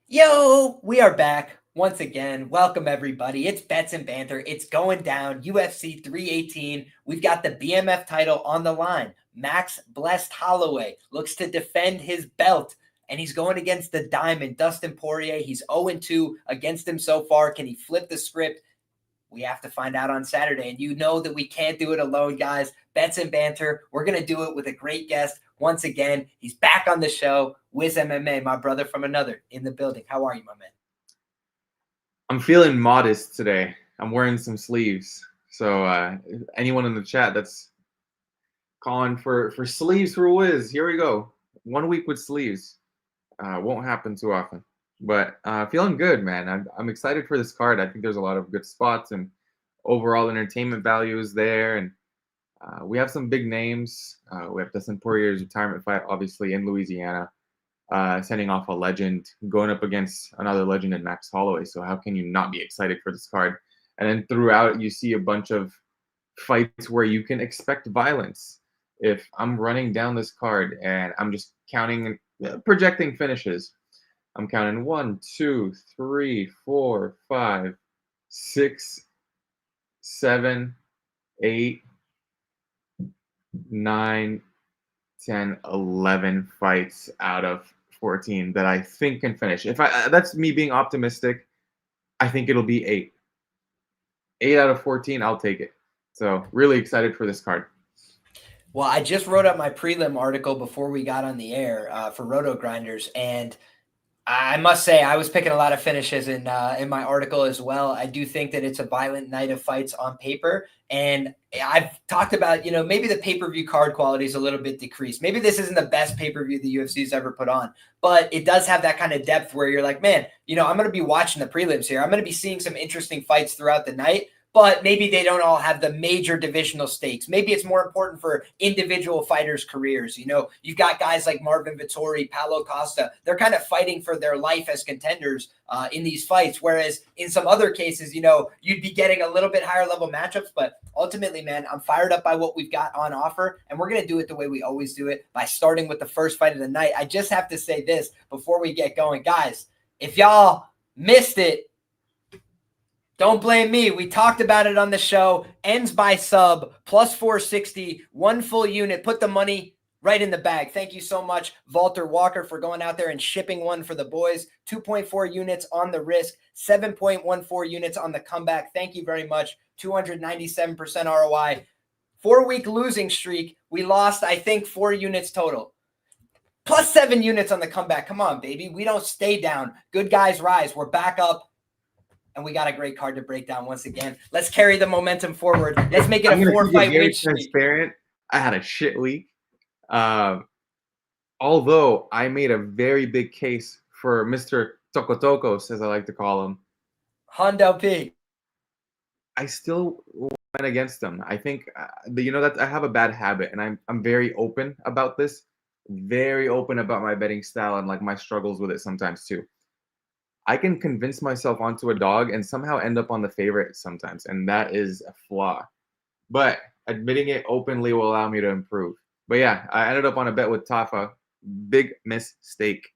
Yo, we are back once again. Welcome, everybody. It's Bets and Banter. It's going down. UFC 318. We've got the BMF title on the line. Max Blessed Holloway looks to defend his belt, and he's going against the Diamond, Dustin Poirier. He's 0-2 against him so far. Can he flip the script? We have to find out on Saturday. And you know that we can't do it alone, guys. Bets and Banter. We're going to do it with a great guest. Once again, he's back on the show. Wizz MMA, my brother from another, in the building. How are you, my man? I'm feeling modest today. I'm wearing some sleeves. So anyone in the chat that's calling for sleeves for Wizz, here we go. 1 week with sleeves. Won't happen too often. But feeling good, man. I'm excited for this card. I think there's a lot of good spots and overall entertainment value is there. And we have some big names. We have Dustin Poirier's retirement fight, obviously, in Louisiana. Sending off a legend, going up against another legend in Max Holloway. So how can you not be excited for this card? And then throughout, you see a bunch of fights where you can expect violence. If I'm running down this card and I'm just counting, projecting finishes, I'm counting 1, 2, 3, 4, 5, 6, 7, 8, 9, 10, 11 fights out of 14 that I think can finish. If that's me being optimistic, I think it'll be 8. 8 out of 14, I'll take it. So really excited for this card. Well, I just wrote up my prelim article before we got on the air for Roto Grinders, and I must say I was picking a lot of finishes in my article as well. I do think that it's a violent night of fights on paper, and I've talked about, maybe the pay-per-view card quality is a little bit decreased. Maybe this isn't the best pay-per-view the UFC's ever put on, but it does have that kind of depth where you're like, man, I'm going to be watching the prelims here. I'm going to be seeing some interesting fights throughout the night. But maybe they don't all have the major divisional stakes. Maybe it's more important for individual fighters' careers. You've got guys like Marvin Vettori, Paulo Costa. They're kind of fighting for their life as contenders in these fights. Whereas in some other cases, you'd be getting a little bit higher level matchups. But ultimately, man, I'm fired up by what we've got on offer. And we're going to do it the way we always do it, by starting with the first fight of the night. I just have to say this before we get going. Guys, if y'all missed it, don't blame me. We talked about it on the show. Ends by sub, plus 460, one full unit. Put the money right in the bag. Thank you so much, Walter Walker, for going out there and shipping one for the boys. 2.4 units on the risk, 7.14 units on the comeback. Thank you very much. 297% ROI. 4-week losing streak. We lost, I think, 4 units total. Plus 7 units on the comeback. Come on, baby. We don't stay down. Good guys rise. We're back up. And we got a great card to break down once again. Let's carry the momentum forward. Let's make it a 4-fight win streak. Transparent. I had a shit week. Although I made a very big case for Mr. Tokotokos, as I like to call him. Hondo P. I still went against him. I think that I have a bad habit, and I'm very open about this. Very open about my betting style and like my struggles with it sometimes too. I can convince myself onto a dog and somehow end up on the favorite sometimes, and that is a flaw. But admitting it openly will allow me to improve. But yeah, I ended up on a bet with Tafa. Big mistake.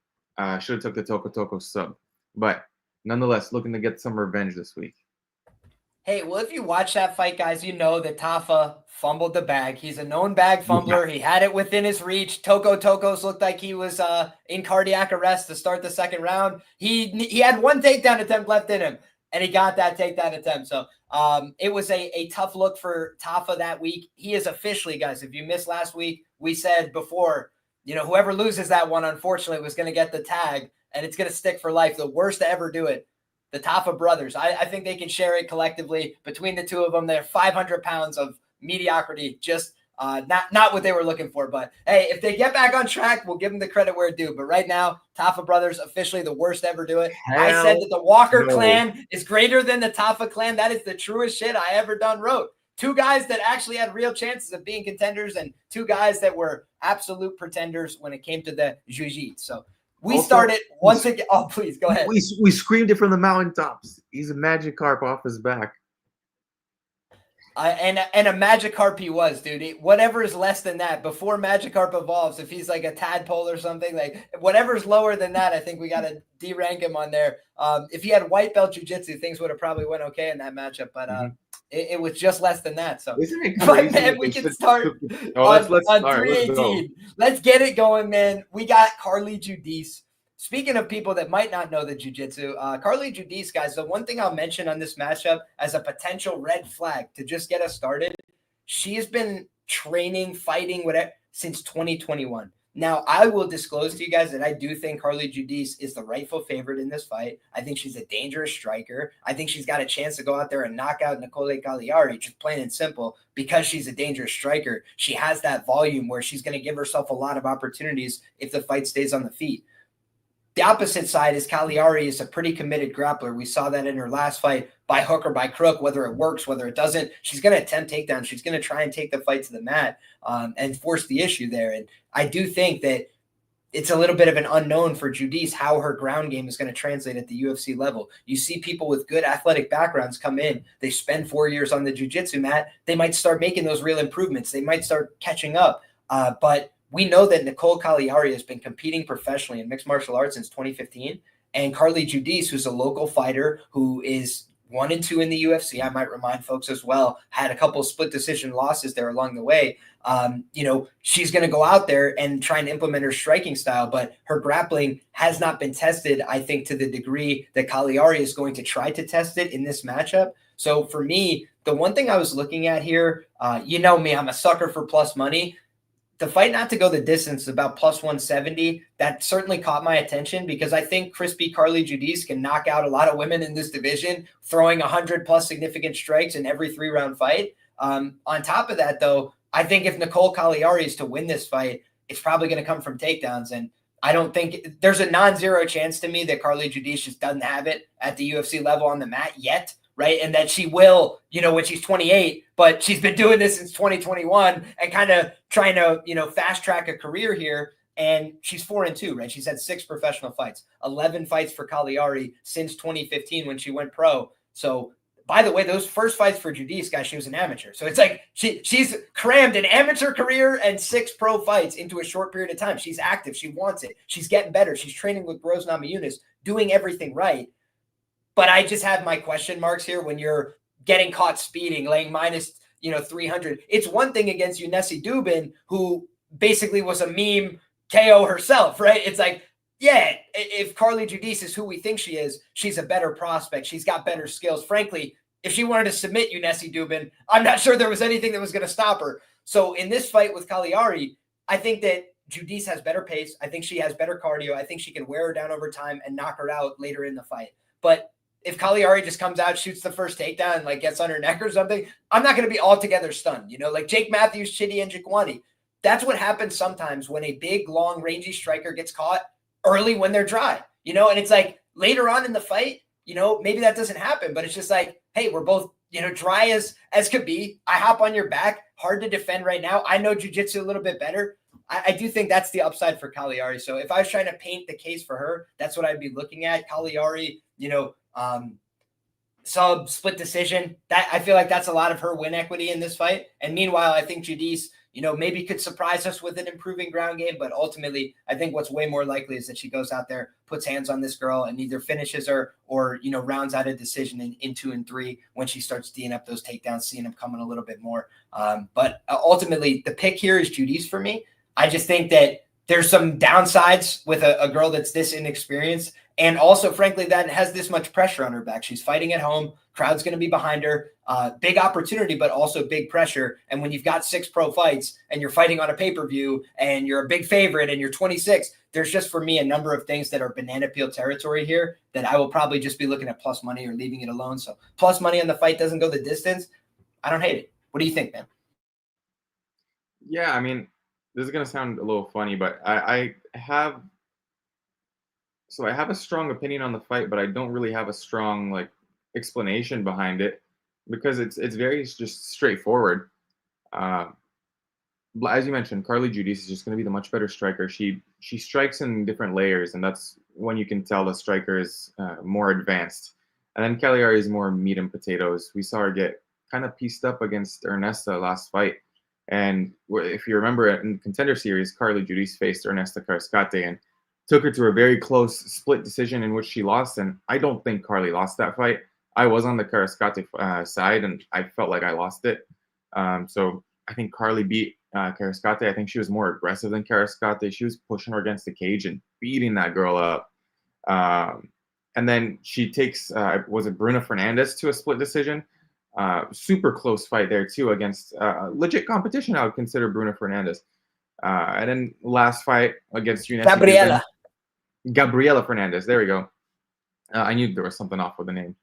Should have took the Tokotoko sub. But nonetheless, looking to get some revenge this week. Hey, well, if you watch that fight, guys, you know that Tafa fumbled the bag. He's a known bag fumbler. He had it within his reach. Tokos looked like he was in cardiac arrest to start the second round. He had one takedown attempt left in him, and he got that takedown attempt. So it was a tough look for Tafa that week. He is officially, guys, if you missed last week, we said before, whoever loses that one, unfortunately, was going to get the tag, and it's going to stick for life. The worst to ever do it. The Tafa brothers. I think they can share it collectively. Between the two of them, they're 500 pounds of mediocrity, just not what they were looking for. But, hey, if they get back on track, we'll give them the credit where it's due. But right now, Tafa brothers, officially the worst to ever do it. I said that the Walker clan is greater than the Tafa clan. That is the truest shit I ever done wrote. 2 guys that actually had real chances of being contenders and 2 guys that were absolute pretenders when it came to the Jiu-Jitsu. So, we started once again. Oh, please go ahead. We screamed it from the mountaintops. He's a Magikarp off his back. And a Magikarp he was, dude. Whatever is less than that, before Magikarp evolves, if he's like a tadpole or something, like whatever's lower than that, I think we got to de-rank him on there. If he had white belt jiu-jitsu, things would have probably went okay in that matchup, but it was just less than that. So, Isn't it but crazy? man, we can start let's on start. 318. Let's get it going, man. We got Carli Judice. Speaking of people that might not know the jiu-jitsu, Carli Judice, guys, the one thing I'll mention on this matchup as a potential red flag to just get us started, she has been training, fighting, whatever, since 2021. Now, I will disclose to you guys that I do think Carli Judice is the rightful favorite in this fight. I think she's a dangerous striker. I think she's got a chance to go out there and knock out Nicolle Caliari, just plain and simple, because she's a dangerous striker. She has that volume where she's going to give herself a lot of opportunities if the fight stays on the feet. The opposite side is Caliari is a pretty committed grappler. We saw that in her last fight, by hook or by crook, whether it works, whether it doesn't. She's going to attempt takedowns. She's going to try and take the fight to the mat and force the issue there. And I do think that it's a little bit of an unknown for Judice how her ground game is going to translate at the UFC level. You see people with good athletic backgrounds come in. They spend 4 years on the jiu-jitsu mat. They might start making those real improvements. They might start catching up. But we know that Nicolle Caliari has been competing professionally in mixed martial arts since 2015. And Carli Judice, who's a local fighter who is 1-2 in the UFC, I might remind folks as well, had a couple of split decision losses there along the way. She's going to go out there and try and implement her striking style, but her grappling has not been tested, I think, to the degree that Caliari is going to try to test it in this matchup. So for me, the one thing I was looking at here, you know me, I'm a sucker for plus money. The fight not to go the distance is about plus 170. That certainly caught my attention because I think crispy Carli Judice can knock out a lot of women in this division, throwing 100 plus significant strikes in every 3-round fight. On top of that, though, I think if Nicolle Caliari is to win this fight, it's probably going to come from takedowns. And I don't think there's a non-zero chance to me that Carli Judice just doesn't have it at the UFC level on the mat yet. Right. And that she will, when she's 28, but she's been doing this since 2021 and kind of trying to, fast track a career here. And she's 4-2, right? She's had 6 professional fights, 11 fights for Caliari since 2015 when she went pro. So, by the way, those first fights for Judice, guys, she was an amateur. So it's like she's crammed an amateur career and 6 pro fights into a short period of time. She's active. She wants it. She's getting better. She's training with Bros Namajunas, doing everything right. But I just have my question marks here when you're getting caught speeding, laying minus, 300. It's one thing against Yunesi Dubin, who basically was a meme KO herself, right? It's like, yeah, if Carli Judice is who we think she is, she's a better prospect. She's got better skills. Frankly, if she wanted to submit Yunesi Dubin, I'm not sure there was anything that was going to stop her. So in this fight with Caliari, I think that Judice has better pace. I think she has better cardio. I think she can wear her down over time and knock her out later in the fight. But if Caliari just comes out, shoots the first takedown, and gets on her neck or something, I'm not going to be altogether stunned. Like Jake Matthews, Chidi, and Njokuani. That's what happens sometimes when a big, long, rangy striker gets caught early when they're dry. And it's like later on in the fight, maybe that doesn't happen, but it's just like, hey, we're both, dry as could be. I hop on your back, hard to defend right now. I know jiu-jitsu a little bit better. I do think that's the upside for Caliari. So if I was trying to paint the case for her, that's what I'd be looking at. Caliari, sub split decision, that I feel like that's a lot of her win equity in this fight. And meanwhile, I think Judice, maybe could surprise us with an improving ground game, but ultimately I think what's way more likely is that she goes out there, puts hands on this girl and either finishes her or, rounds out a decision in 2 and 3 when she starts D'ing up those takedowns, seeing them coming a little bit more. But ultimately the pick here is Judice for me. I just think that there's some downsides with a girl that's this inexperienced. And also, frankly, that has this much pressure on her back. She's fighting at home. Crowd's going to be behind her. Big opportunity, but also big pressure. And when you've got 6 pro fights and you're fighting on a pay-per-view and you're a big favorite and you're 26, there's just, for me, a number of things that are banana peel territory here that I will probably just be looking at plus money or leaving it alone. So plus money on the fight doesn't go the distance. I don't hate it. What do you think, man? Yeah, I mean, this is going to sound a little funny, but I have a strong opinion on the fight, but I don't really have a strong explanation behind it because it's very just straightforward. As you mentioned, Carli Judice is just going to be the much better striker. She strikes in different layers, and that's when you can tell the striker is more advanced. And then Caliari is more meat and potatoes. We saw her get kind of pieced up against Ernesta last fight. And if you remember in the Contender Series, Carli Judice faced Ernesta Carrascate and took her to a very close split decision in which she lost. And I don't think Carli lost that fight. I was on the Carrascate side, and I felt like I lost it. So I think Carli beat Carrascate. I think she was more aggressive than Carrascate. She was pushing her against the cage and beating that girl up. And then she takes, was it Bruno Fernandes to a split decision? Super close fight there too against legit competition. I would consider Bruno Fernandes. And then last fight against Gabriela Fernandes. There we go. I knew there was something off with the name.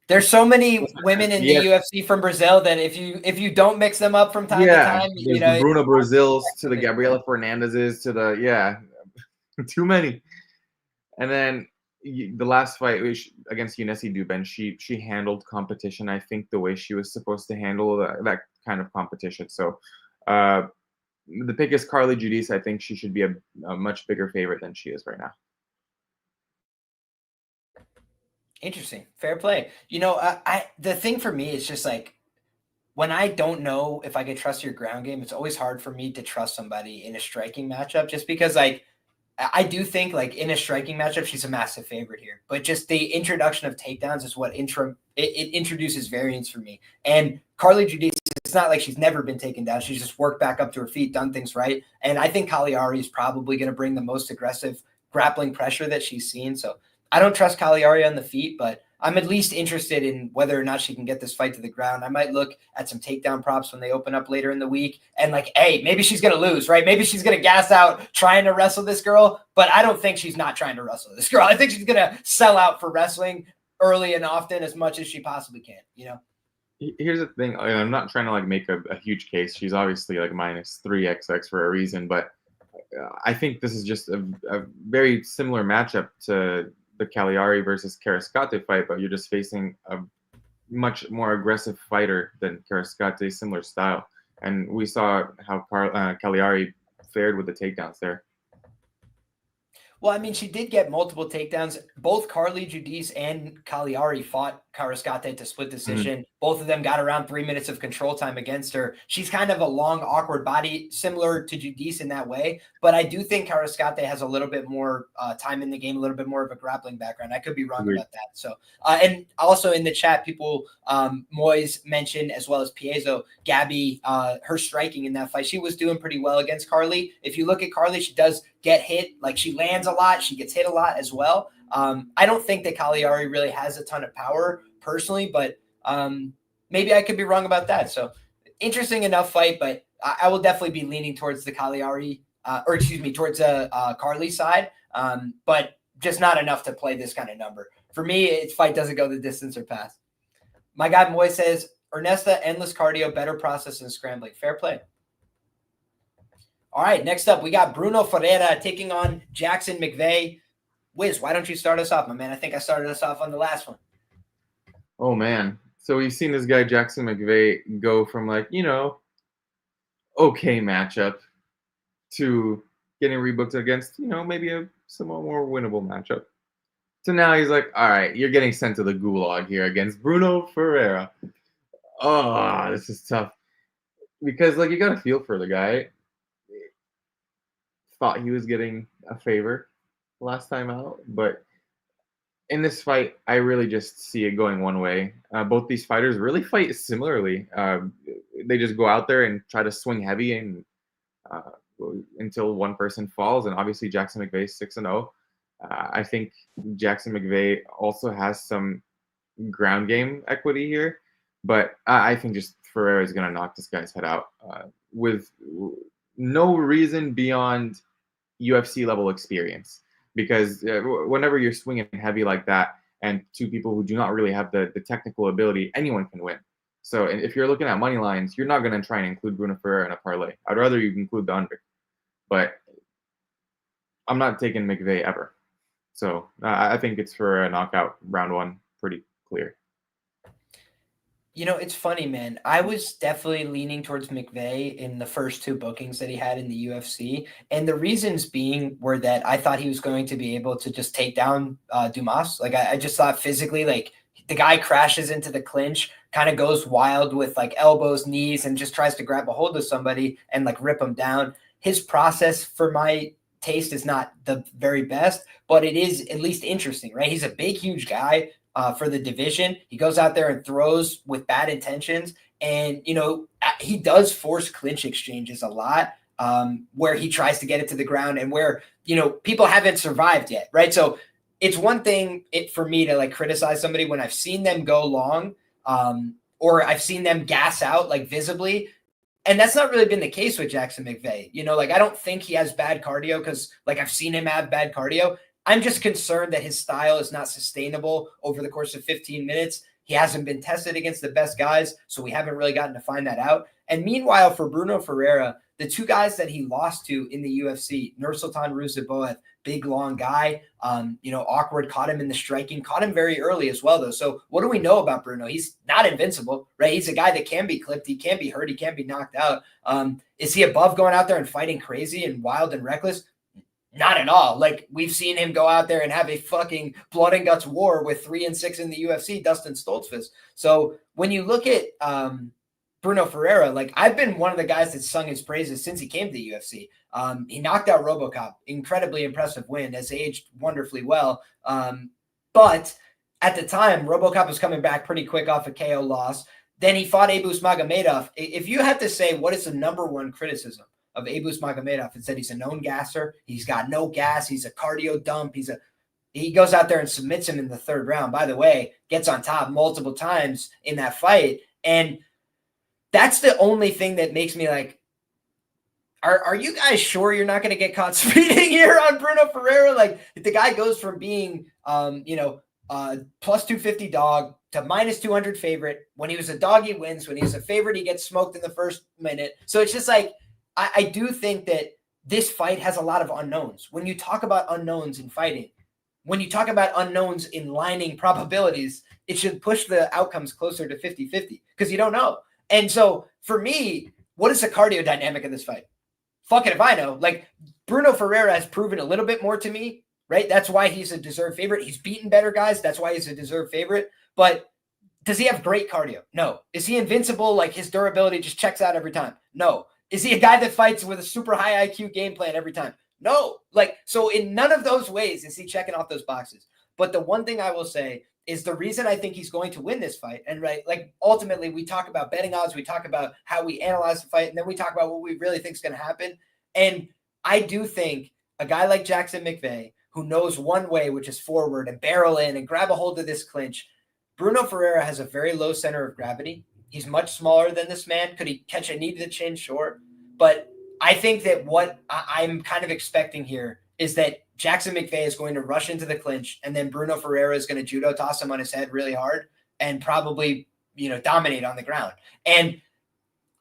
There's so many women in the UFC from Brazil that if you don't mix them up from time to time, you know, the Bruno Brazils to the Gabriela Fernandezes to the too many. And then the last fight against Eunice Duben, she handled competition, I think, the way she was supposed to handle that kind of competition. So the pick is Carli Judice. I think she should be a much bigger favorite than she is right now. Interesting. Fair play. You know, the thing for me is just like, when I don't know if I can trust your ground game, it's always hard for me to trust somebody in a striking matchup, just because like, I do think like in a striking matchup, she's a massive favorite here, but just the introduction of takedowns is what it introduces variance for me. And Carli Judice, it's not like she's never been taken down. She's just worked back up to her feet, done things right. And I think Caliari is probably going to bring the most aggressive grappling pressure that she's seen. So I don't trust Caliari on the feet, but I'm at least interested in whether or not she can get this fight to the ground. I might look at some takedown props when they open up later in the week and like, hey, maybe she's going to lose, right? Maybe she's going to gas out trying to wrestle this girl, but I don't think she's not trying to wrestle this girl. I think she's going to sell out for wrestling early and often as much as she possibly can, you know? Here's the thing. I'm not trying to like make a huge case. She's obviously like minus 3xx for a reason, but I think this is just a very similar matchup to the Caliari versus Carrascate fight, but you're just facing a much more aggressive fighter than Carrascate, similar style. And we saw how Caliari fared with the takedowns there. Well, I mean, she did get multiple takedowns. Both Carli Judice and Caliari fought Carrascate to split decision. Mm-hmm. Both of them got around 3 minutes of control time against her. She's kind of a long, awkward body, similar to Judice in that way. But I do think Carrascate has a little bit more time in the game, a little bit more of a grappling background. I could be wrong about that. So, and also in the chat, people, Moyes mentioned, as well as Piezo, Gabby, her striking in that fight. She was doing pretty well against Carli. If you look at Carli, she does get hit. Like, she lands a lot. She gets hit a lot as well. I don't think that Caliari really has a ton of power personally, but maybe I could be wrong about that. So interesting enough fight, but I will definitely be leaning towards the Caliari, towards Carli side, but just not enough to play this kind of number. For me, its fight doesn't go the distance or pass. My guy Moy says, Ernesta, endless cardio, better process than scrambling. Fair play. All right, next up, we got Bruno Ferreira taking on Jackson McVey. Wiz, why don't you start us off, my man? I think I started us off on the last one. Oh, man. So we've seen this guy, Jackson McVey, go from like, okay matchup to getting rebooked against, maybe a somewhat more winnable matchup. So now he's like, all right, you're getting sent to the gulag here against Bruno Ferreira. Oh, this is tough. Because, you got to feel for the guy. Thought he was getting a favor last time out, but in this fight, I really just see it going one way. Both these fighters really fight similarly. They just go out there and try to swing heavy and until one person falls. And obviously, Jackson McVey is 6-0. I think Jackson McVey also has some ground game equity here, but I think just Ferreira is going to knock this guy's head out with no reason beyond UFC level experience. Because whenever you're swinging heavy like that and two people who do not really have the technical ability, anyone can win. So if you're looking at money lines, you're not going to try and include Bruno Ferreira in a parlay. I'd rather you include the under. But I'm not taking McVey ever. So I think it's for a knockout round one, pretty clear. It's funny, man. I was definitely leaning towards McVey in the first two bookings that he had in the UFC. And the reasons were that I thought he was going to be able to just take down Dumas. I just thought physically, The guy crashes into the clinch, kind of goes wild with like elbows, knees, and just tries to grab a hold of somebody and like rip them down. His process, for my taste, is not the very best, but it is at least interesting, right? He's a big, huge guy for the division. He goes out there and throws with bad intentions. And, he does force clinch exchanges a lot, where he tries to get it to the ground and where, people haven't survived yet, right? So it's one thing for me to like criticize somebody when I've seen them go long, or I've seen them gas out like visibly. And that's not really been the case with Jackson McVey. I don't think he has bad cardio because like I've seen him have bad cardio. I'm just concerned that his style is not sustainable over the course of 15 minutes. He hasn't been tested against the best guys, so we haven't really gotten to find that out. And meanwhile, for Bruno Ferreira, the two guys that he lost to in the UFC, Nursultan Ruziboev, big, long guy, awkward, caught him in the striking, caught him very early as well, though. So what do we know about Bruno? He's not invincible, right? He's a guy that can be clipped. He can be hurt. He can be knocked out. Is he above going out there and fighting crazy and wild and reckless? Not at all. Like, we've seen him go out there and have a fucking blood and guts war with 3-6 in the UFC, Dustin Stoltzfus. So when you look at Bruno Ferreira, like, I've been one of the guys that sung his praises since he came to the UFC. He knocked out RoboCop. Incredibly impressive win. Has aged wonderfully well. But at the time, RoboCop was coming back pretty quick off a KO loss. Then he fought Abus Magomedov. If you had to say what is the number one criticism of Abus Magomedov, it said he's a known gasser. He's got no gas. He's a cardio dump. He goes out there and submits him in the third round. By the way, gets on top multiple times in that fight. And that's the only thing that makes me like, are you guys sure you're not going to get caught speeding here on Bruno Ferreira? Like, if the guy goes from being, plus 250 dog to minus 200 favorite. When he was a dog, he wins. When he was a favorite, he gets smoked in the first minute. So it's just like, I do think that this fight has a lot of unknowns. When you talk about unknowns in fighting, when you talk about unknowns in lining probabilities, it should push the outcomes closer to 50-50 because you don't know. And so for me, what is the cardio dynamic of this fight? Fuck it if I know. Like, Bruno Ferreira has proven a little bit more to me, right? That's why he's a deserved favorite. He's beaten better guys. That's why he's a deserved favorite. But does he have great cardio? No. Is he invincible? Like, his durability just checks out every time? No. Is he a guy that fights with a super high IQ game plan every time? No. Like, so in none of those ways is he checking off those boxes. But the one thing I will say is the reason I think he's going to win this fight. And right, like, ultimately we talk about betting odds, we talk about how we analyze the fight, and then we talk about what we really think is going to happen. And I do think a guy like Jackson McVey, who knows one way, which is forward and barrel in and grab a hold of this clinch, Bruno Ferreira has a very low center of gravity. He's much smaller than this man. Could he catch a knee to the chin? Sure. But I think that what I'm kind of expecting here is that Jackson McVey is going to rush into the clinch, and then Bruno Ferreira is going to judo toss him on his head really hard and probably, dominate on the ground. And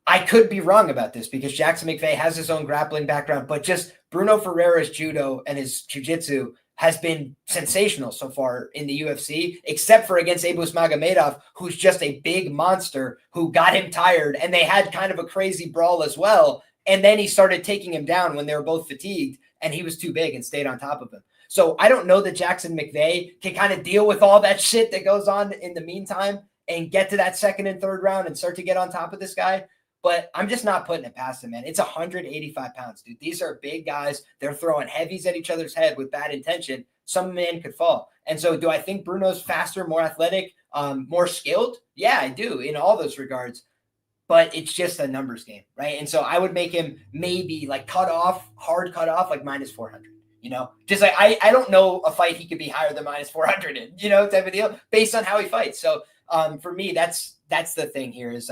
I could be wrong about this because Jackson McVey has his own grappling background, but just Bruno Ferreira's judo and his jiu-jitsu has been sensational so far in the UFC, except for against Abus Magomedov, who's just a big monster who got him tired, and they had kind of a crazy brawl as well. And then he started taking him down when they were both fatigued, and he was too big and stayed on top of him. So I don't know that Jackson McVey can kind of deal with all that shit that goes on in the meantime and get to that second and third round and start to get on top of this guy. But I'm just not putting it past him, man. It's 185 pounds, dude. These are big guys. They're throwing heavies at each other's head with bad intention. Some man could fall. And so do I think Bruno's faster, more athletic, more skilled? Yeah, I do in all those regards. But it's just a numbers game, right? And so I would make him maybe like hard cut off, like minus 400, Just like I don't know a fight he could be higher than minus 400 in, type of deal based on how he fights. So for me, that's the thing here is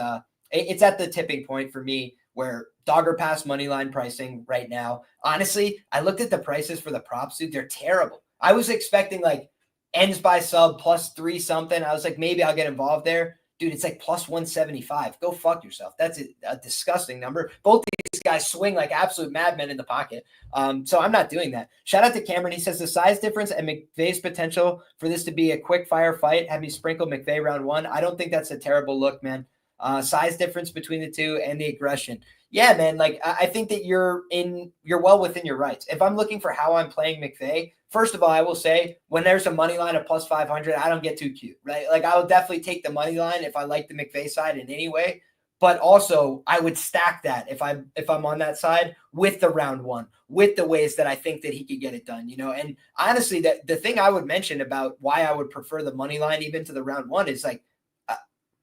it's at the tipping point for me where Dogger Pass money line pricing right now. Honestly, I looked at the prices for the props, dude. They're terrible. I was expecting like ends by sub plus 3 something. I was like, maybe I'll get involved there. Dude, it's like plus 175. Go fuck yourself. That's a disgusting number. Both these guys swing like absolute madmen in the pocket. So I'm not doing that. Shout out to Cameron. He says the size difference and McVey's potential for this to be a quick fire fight. Have me sprinkle McVey round 1. I don't think that's a terrible look, man. Size difference between the two and the aggression. Yeah, man. Like I think that you're well within your rights. If I'm looking for how I'm playing McVey, first of all, I will say when there's a money line of plus 500, I don't get too cute, right? Like I will definitely take the money line if I like the McVey side in any way. But also I would stack that if I'm on that side with the round one, with the ways that I think that he could get it done, And honestly, that the thing I would mention about why I would prefer the money line even to the round one is like,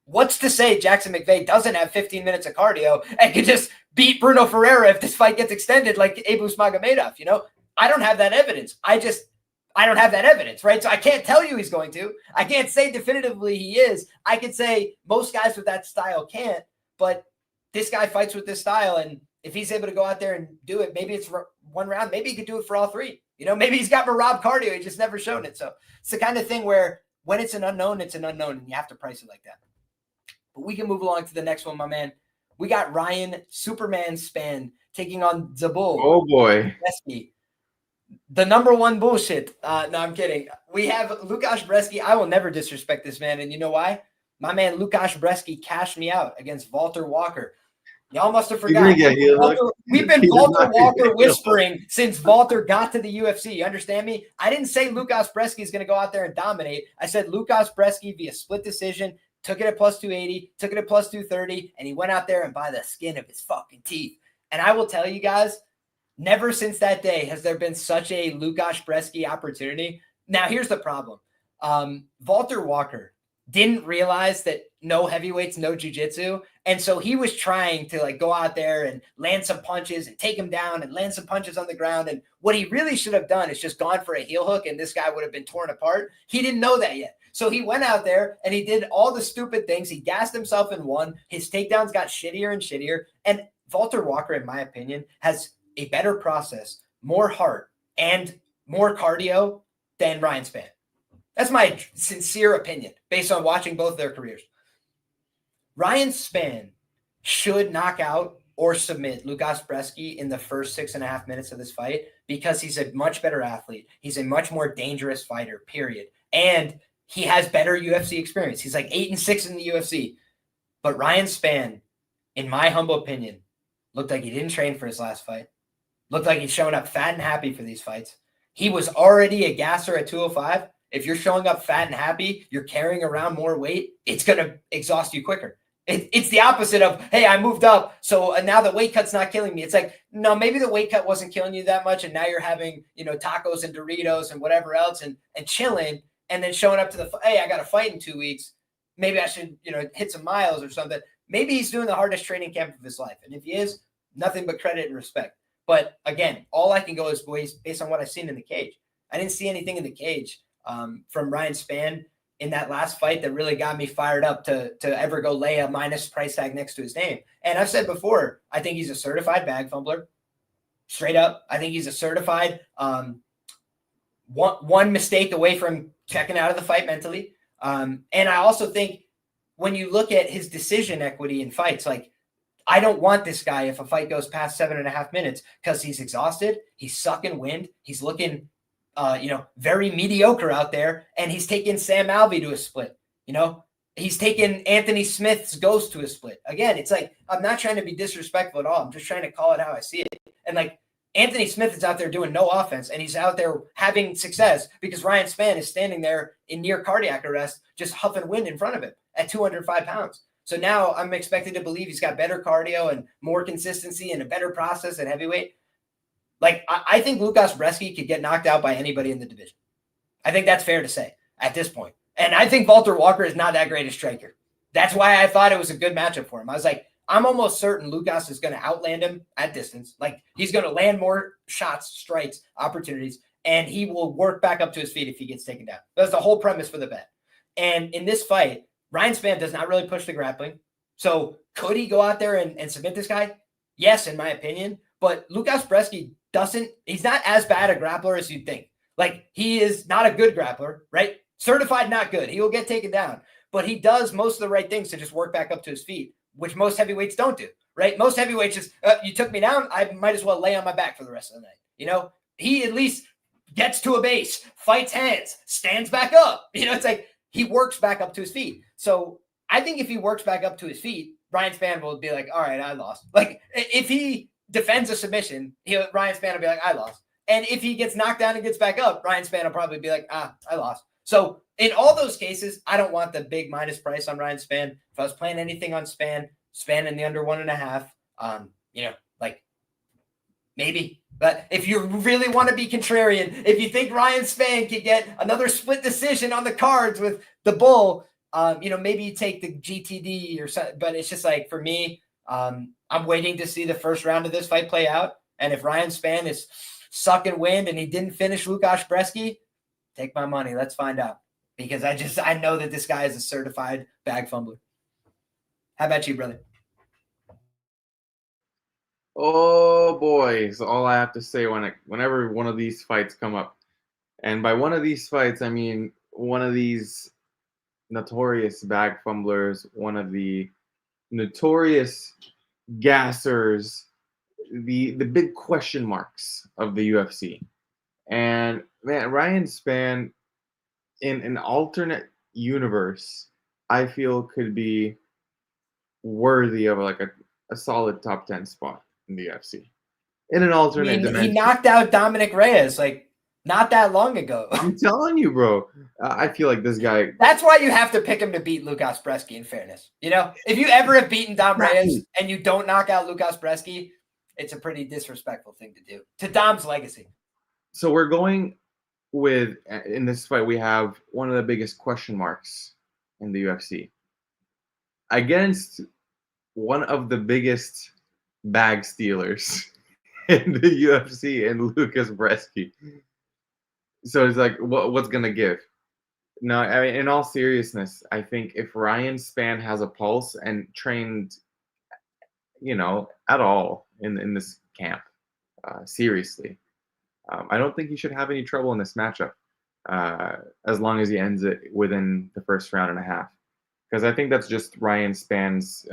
what's to say Jackson McVey doesn't have 15 minutes of cardio and can just beat Bruno Ferreira if this fight gets extended like Abus Magomedov, I don't have that evidence. I don't have that evidence, right? So I can't tell you he's going to. I can't say definitively he is. I could say most guys with that style can't, but this guy fights with this style, and if he's able to go out there and do it, maybe it's one round, maybe he could do it for all three. Maybe he's got Marab cardio, he just never shown it. So it's the kind of thing where when it's an unknown, and you have to price it like that. But we can move along to the next one, my man. We got Ryan Superman Spann taking on Zabul. Oh, boy. Brzeski. The number one bullshit. No, I'm kidding. We have Lukasz Brzeski. I will never disrespect this man. And you know why? My man Lukasz Brzeski cashed me out against Walter Walker. Y'all must have forgotten. We've been Walter Walker whispering since Walter got to the UFC. You understand me? I didn't say Lukasz Brzeski is going to go out there and dominate. I said Lukasz Brzeski via split decision, took it at plus 280, took it at plus 230, and he went out there and by the skin of his fucking teeth. And I will tell you guys, never since that day has there been such a Lukasz Brzeski opportunity. Now, here's the problem. Walter Walker didn't realize that no heavyweights, no jiu-jitsu. And so he was trying to go out there and land some punches and take him down and land some punches on the ground. And what he really should have done is just gone for a heel hook and this guy would have been torn apart. He didn't know that yet. So he went out there and he did all the stupid things. He gassed himself and won. His takedowns got shittier and shittier. And Walter Walker, in my opinion, has a better process, more heart, and more cardio than Ryan Spann. That's my sincere opinion based on watching both their careers. Ryan Spann should knock out or submit Lukasz Brzeski in the first 6.5 minutes of this fight because he's a much better athlete. He's a much more dangerous fighter, period. And he has better UFC experience. He's like 8-6 in the UFC. But Ryan Spann, in my humble opinion, looked like he didn't train for his last fight. Looked like he's showing up fat and happy for these fights. He was already a gasser at 205. If you're showing up fat and happy, you're carrying around more weight, it's going to exhaust you quicker. It's the opposite of, hey, I moved up, so now the weight cut's not killing me. It's like, no, maybe the weight cut wasn't killing you that much, and now you're having, tacos and Doritos and whatever else and chilling, and then showing up to hey, I got a fight in 2 weeks. Maybe I should, hit some miles or something. Maybe he's doing the hardest training camp of his life. And if he is, nothing but credit and respect. But again, all I can go is based on what I've seen in the cage. I didn't see anything in the cage from Ryan Spann in that last fight that really got me fired up to ever go lay a minus price tag next to his name. And I've said before, I think he's a certified bag fumbler. Straight up. I think he's a certified one mistake away from checking out of the fight mentally. And I also think when you look at his decision equity in fights, I don't want this guy if a fight goes past 7.5 minutes because he's exhausted, he's sucking wind, he's looking very mediocre out there, and he's taking Sam Alvey to a split. He's taking Anthony Smith's ghost to a split. Again, it's like, I'm not trying to be disrespectful at all. I'm just trying to call it how I see it. And Anthony Smith is out there doing no offense, and he's out there having success because Ryan Spann is standing there in near cardiac arrest, just huffing wind in front of him at 205 pounds. So now I'm expected to believe he's got better cardio and more consistency and a better process at heavyweight. I think Lukasz Brzeski could get knocked out by anybody in the division. I think that's fair to say at this point. And I think Walter Walker is not that great a striker. That's why I thought it was a good matchup for him. I was like, I'm almost certain Lukasz is going to outland him at distance. He's going to land more shots, strikes, opportunities, and he will work back up to his feet if he gets taken down. That's the whole premise for the bet. And in this fight, Ryan Spann does not really push the grappling. So could he go out there and submit this guy? Yes, in my opinion. But Lukasz Brzeski he's not as bad a grappler as you'd think. He is not a good grappler, right? Certified not good. He will get taken down. But he does most of the right things to just work back up to his feet, which most heavyweights don't do, right? Most heavyweights just, you took me down, I might as well lay on my back for the rest of the night. He at least gets to a base, fights hands, stands back up. It's like he works back up to his feet. So I think if he works back up to his feet, Ryan Spann will be like, all right, I lost. Like if he defends a submission, Ryan Spann will be like, I lost. And if he gets knocked down and gets back up, Ryan Spann will probably be like, I lost. So in all those cases, I don't want the big minus price on Ryan Spann. If I was playing anything on Spann in the under 1.5, like maybe. But if you really want to be contrarian, if you think Ryan Spann could get another split decision on the cards with the bull, maybe you take the GTD or something. But it's just like, for me, I'm waiting to see the first round of this fight play out. And if Ryan Spann is sucking wind and he didn't finish Lukasz Brzeski, take my money. Let's find out. Because I know that this guy is a certified bag fumbler. How about you, brother? Oh boy, so all I have to say whenever one of these fights come up, and by one of these fights I mean one of these notorious bag fumblers, one of the notorious gassers, the big question marks of the UFC. And man, Ryan Spann in an alternate universe, I feel could be worthy of like a solid top 10 spot in the UFC. In an alternate dimension. He knocked out Dominic Reyes like not that long ago. I'm telling you, bro. I feel like this guy. That's why you have to pick him to beat Lukasz Brzeski, in fairness. If you ever have beaten Dom Reyes and you don't knock out Lukasz Brzeski, it's a pretty disrespectful thing to do to Dom's legacy. So we're going with, in this fight, we have one of the biggest question marks in the UFC against one of the biggest bag stealers in the UFC and Lukasz Brzeski. So it's like, what's going to give? No, I mean, in all seriousness, I think if Ryan Spann has a pulse and trained, at all in this camp, seriously, I don't think he should have any trouble in this matchup, as long as he ends it within the first round and a half. Because I think that's just Ryan Spann's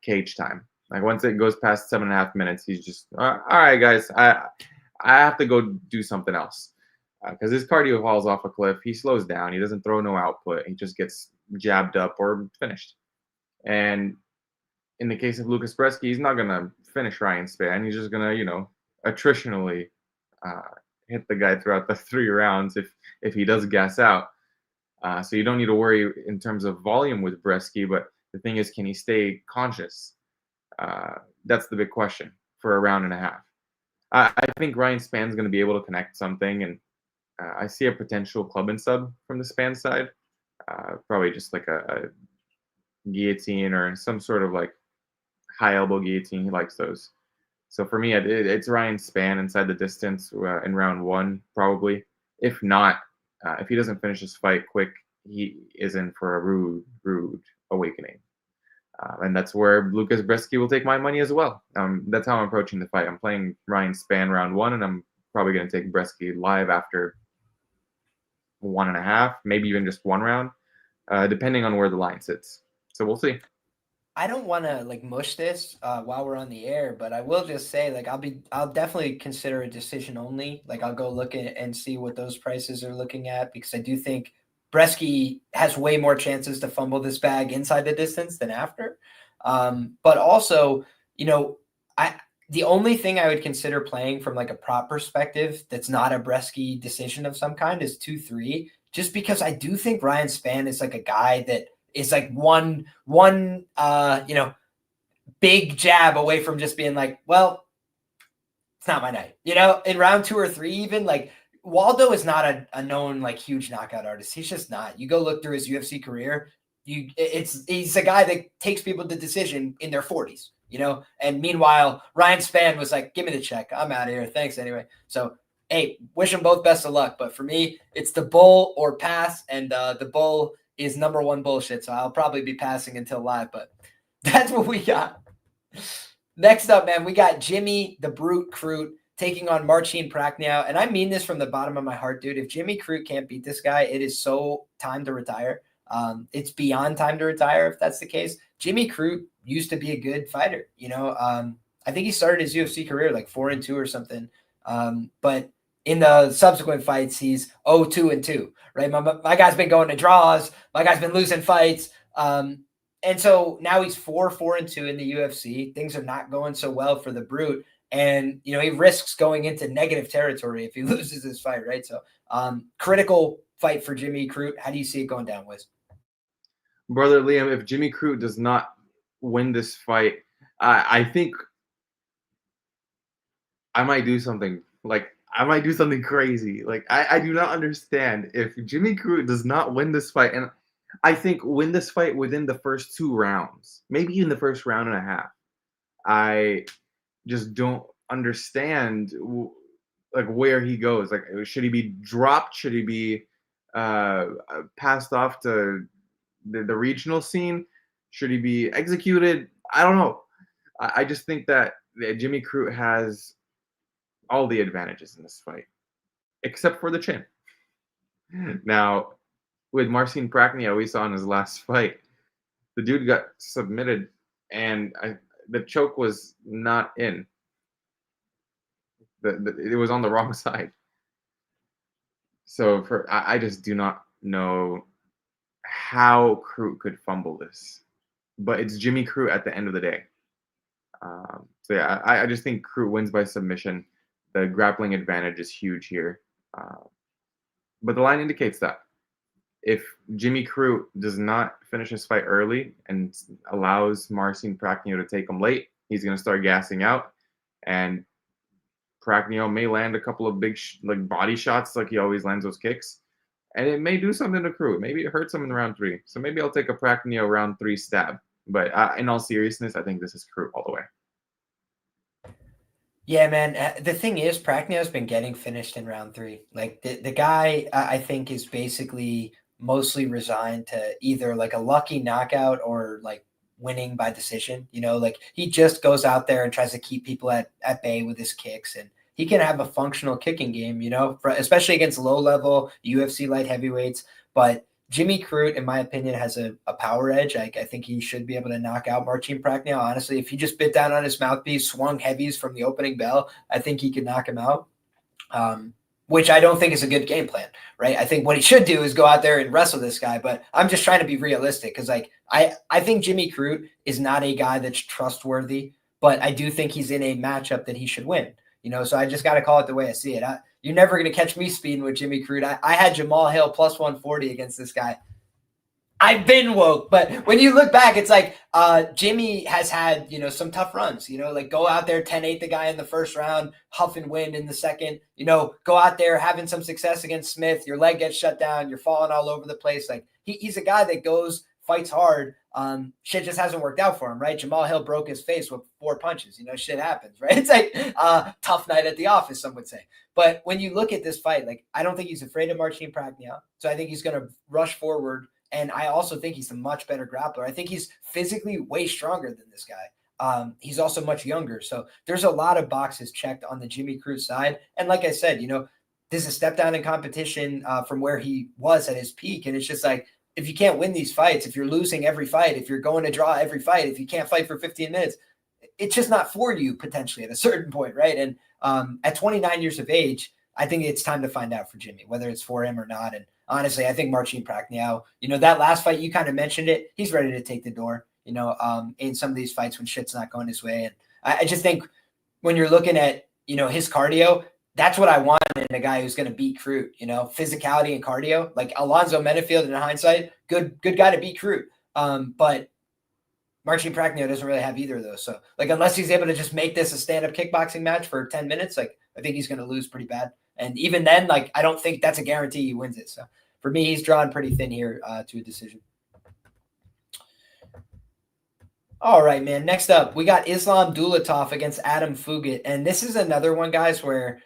cage time. Like once it goes past 7.5 minutes, he's just, all right, guys, I have to go do something else. Because his cardio falls off a cliff. He slows down. He doesn't throw no output. He just gets jabbed up or finished. And in the case of Lukasz Brzeski, he's not going to finish Ryan Spann. He's just going to, attritionally hit the guy throughout the 3 rounds if he does gas out. So you don't need to worry in terms of volume with Brzeski. But the thing is, can he stay conscious? That's the big question for a round and a half. I think Ryan Spann's going to be able to connect something, and I see a potential club and sub from the Spann side. Probably just like a guillotine or some sort of like high elbow guillotine. He likes those. So for me, it's Ryan Spann inside the distance in round 1, probably. If not, if he doesn't finish his fight quick, he is in for a rude awakening. And that's where Lukasz Brzeski will take my money as well. That's how I'm approaching the fight. I'm playing Ryan Spann round 1, and I'm probably going to take Brzeski live after 1.5, maybe even just 1 round, depending on where the line sits. So we'll see. I don't want to mush this while we're on the air, but I will just say I'll definitely consider a decision only. I'll go look at and see what those prices are looking at, because I do think Brzeski has way more chances to fumble this bag inside the distance than after. But also, the only thing I would consider playing from a prop perspective that's not a Brzeski decision of some kind is 2-3, just because I do think Ryan Spann is a guy that is one big jab away from just being well, it's not my night. In round 2 or 3, even Waldo is not a known huge knockout artist. He's just not. You go look through his UFC career, he's a guy that takes people to decision in their 40s. And meanwhile, Ryan Spann was give me the check. I'm out of here. Thanks anyway. So, hey, wish them both best of luck. But for me, it's the bull or pass. And the bull is number 1 bullshit. So I'll probably be passing until live. But that's what we got. Next up, man, we got Jimmy the Brute Crute taking on Marcin Prachnio. And I mean this from the bottom of my heart, dude. If Jimmy Crute can't beat this guy, it is so time to retire. It's beyond time to retire if that's the case. Jimmy Crute used to be a good fighter. I think he started his UFC career 4-2 or something. But in the subsequent fights, he's 0-2-2, right? My guy's been going to draws. My guy's been losing fights. And so now he's 4-4-2 in the UFC. Things are not going so well for the Brute. And, he risks going into negative territory if he loses this fight, right? So critical fight for Jimmy Crute. How do you see it going down, Wiz? Brother Liam, if Jimmy Crute does not win this fight, I think I might do something. I might do something crazy. I do not understand if Jimmy Crute does not win this fight. And I think win this fight within the first 2 rounds, maybe even the first round and a half. I just don't understand where he goes. Should he be dropped? Should he be passed off to the regional scene? Should he be executed? I don't know. I just think that Jimmy Crute has all the advantages in this fight, except for the chin. Now, with Marcin Prachnio, we saw in his last fight, the dude got submitted, and the choke was not in. It was on the wrong side. So I just do not know how Crute could fumble this, but it's Jimmy Crute at the end of the day. So yeah, I just think Crute wins by submission. The grappling advantage is huge here, but the line indicates that if Jimmy Crute does not finish his fight early and allows Marcin Prachnio to take him late, he's going to start gassing out, and Prachnio may land a couple of big body shots like he always lands those kicks, and it may do something to Crute. Maybe it hurts him in round 3. So maybe I'll take a Prachnio round 3 stab. But in all seriousness, I think this is Crute all the way. Yeah, man. The thing is, Prachnio's been getting finished in round 3. The guy, I think, is basically mostly resigned to either a lucky knockout or winning by decision. He just goes out there and tries to keep people at bay with his kicks, and he can have a functional kicking game, especially against low-level UFC light heavyweights. But Jimmy Crute, in my opinion, has a power edge. I think he should be able to knock out Marcin Prachnio. Honestly, if he just bit down on his mouthpiece, swung heavies from the opening bell, I think he could knock him out, which I don't think is a good game plan, right? I think what he should do is go out there and wrestle this guy, but I'm just trying to be realistic because I think Jimmy Crute is not a guy that's trustworthy, but I do think he's in a matchup that he should win. So I just got to call it the way I see it. You're never going to catch me speeding with Jimmy Crute. I had Jamal Hill plus 140 against this guy. I've been woke, but when you look back, it's Jimmy has had, some tough runs, go out there, 10-8 the guy in the first round, huff and wind in the second, go out there having some success against Smith, your leg gets shut down, you're falling all over the place. He's a guy that fights hard. Shit just hasn't worked out for him, right? Jamal Hill broke his face with 4 punches. Shit happens, right? It's tough night at the office, some would say. But when you look at this fight, I don't think he's afraid of Marcin Prachnio. So I think he's going to rush forward. And I also think he's a much better grappler. I think he's physically way stronger than this guy. He's also much younger. So there's a lot of boxes checked on the Jimmy Crute side. And like I said, this is a step down in competition from where he was at his peak. And it's just if you can't win these fights, if you're losing every fight, if you're going to draw every fight, if you can't fight for 15 minutes, it's just not for you potentially at a certain point, right? And at 29 years of age, I think it's time to find out for Jimmy, whether it's for him or not. And honestly, I think Marcin Prachnio, that last fight, you kind of mentioned it, he's ready to take the door, in some of these fights when shit's not going his way. And I just think when you're looking at, his cardio, that's what I want in a guy who's going to beat Crute, physicality and cardio. Alonzo Menafield, in hindsight, good guy to beat Crute. But Marcin Prachnio doesn't really have either of those. So, unless he's able to just make this a stand-up kickboxing match for 10 minutes, I think he's going to lose pretty bad. And even then, I don't think that's a guarantee he wins it. So, for me, he's drawn pretty thin here to a decision. All right, man. Next up, we got Islam Dulatov against Adam Fugitt. And this is another one, guys, where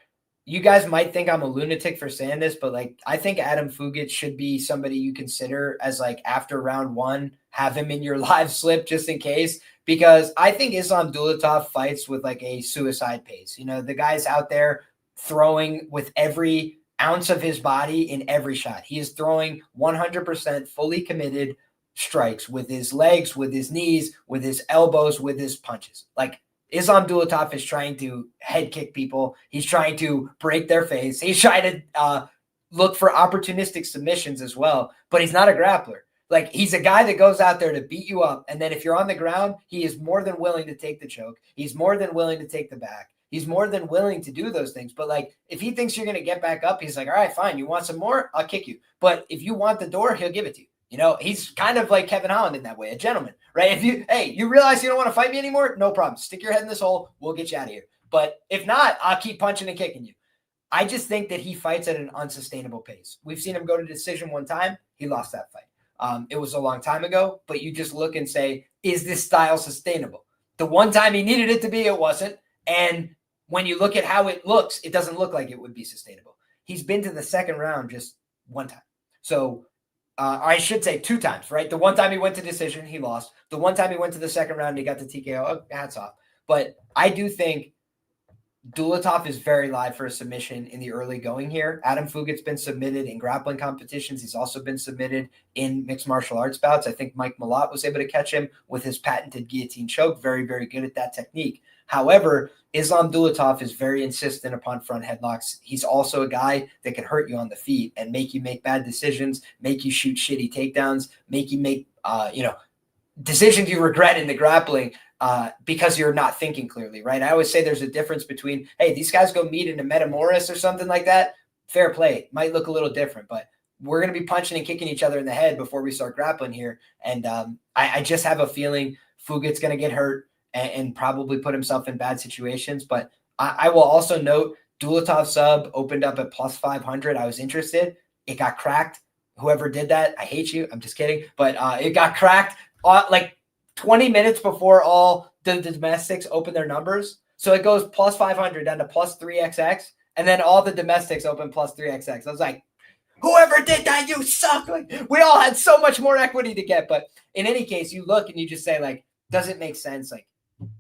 you guys might think I'm a lunatic for saying this, but I think Adam Fugitt should be somebody you consider as after round 1, have him in your live slip just in case, because I think Islam Dulatov fights with a suicide pace. The guy's out there throwing with every ounce of his body in every shot. He is throwing 100% fully committed strikes with his legs, with his knees, with his elbows, with his punches. Islam Dulatov is trying to head kick people. He's trying to break their face. He's trying to look for opportunistic submissions as well, but he's not a grappler. Like, he's a guy that goes out there to beat you up. And then if you're on the ground, he is more than willing to take the choke. He's more than willing to take the back. He's more than willing to do those things. But, like, if he thinks you're going to get back up, he's like, all right, fine. You want some more? I'll kick you. But if you want the door, he'll give it to you. You know, he's kind of like Kevin Holland in that way, a gentleman, right? If you realize you don't want to fight me anymore, no problem. Stick your head in this hole. We'll get you out of here. But if not, I'll keep punching and kicking you. I just think that he fights at an unsustainable pace. We've seen him go to decision one time. He lost that fight. It was a long time ago, but you just look and say, is this style sustainable? The one time he needed it to be, it wasn't. And when you look at how it looks, it doesn't look like it would be sustainable. He's been to the second round just one time. So I should say 2 times, right? The one time he went to decision, he lost. The one time he went to the second round, he got the TKO. Oh, hats off. But I do think Dulatov is very live for a submission in the early going here. Adam Fugitt's been submitted in grappling competitions. He's also been submitted in mixed martial arts bouts. I think Mike Malott was able to catch him with his patented guillotine choke. Very, very good at that technique. However, Islam Dulatov is very insistent upon front headlocks. He's also a guy that can hurt you on the feet and make you make bad decisions, make you shoot shitty takedowns, make you make decisions you regret in the grappling because you're not thinking clearly, right? I always say there's a difference between, hey, these guys go meet in a Metamoris or something like that. Fair play. Might look a little different, but we're going to be punching and kicking each other in the head before we start grappling here. And I just have a feeling Fugitt's going to get hurt and probably put himself in bad situations. But I will also note Dulatov sub opened up at plus 500. I was interested. It got cracked. Whoever did that, I hate you. I'm just kidding. But it got cracked like 20 minutes before all the domestics open their numbers. So it goes plus 500 down to plus 3XX. And then all the domestics open plus 3XX. I was like, whoever did that, you suck. Like, we all had so much more equity to get. But in any case, you look and you just say, like, does it make sense? Like,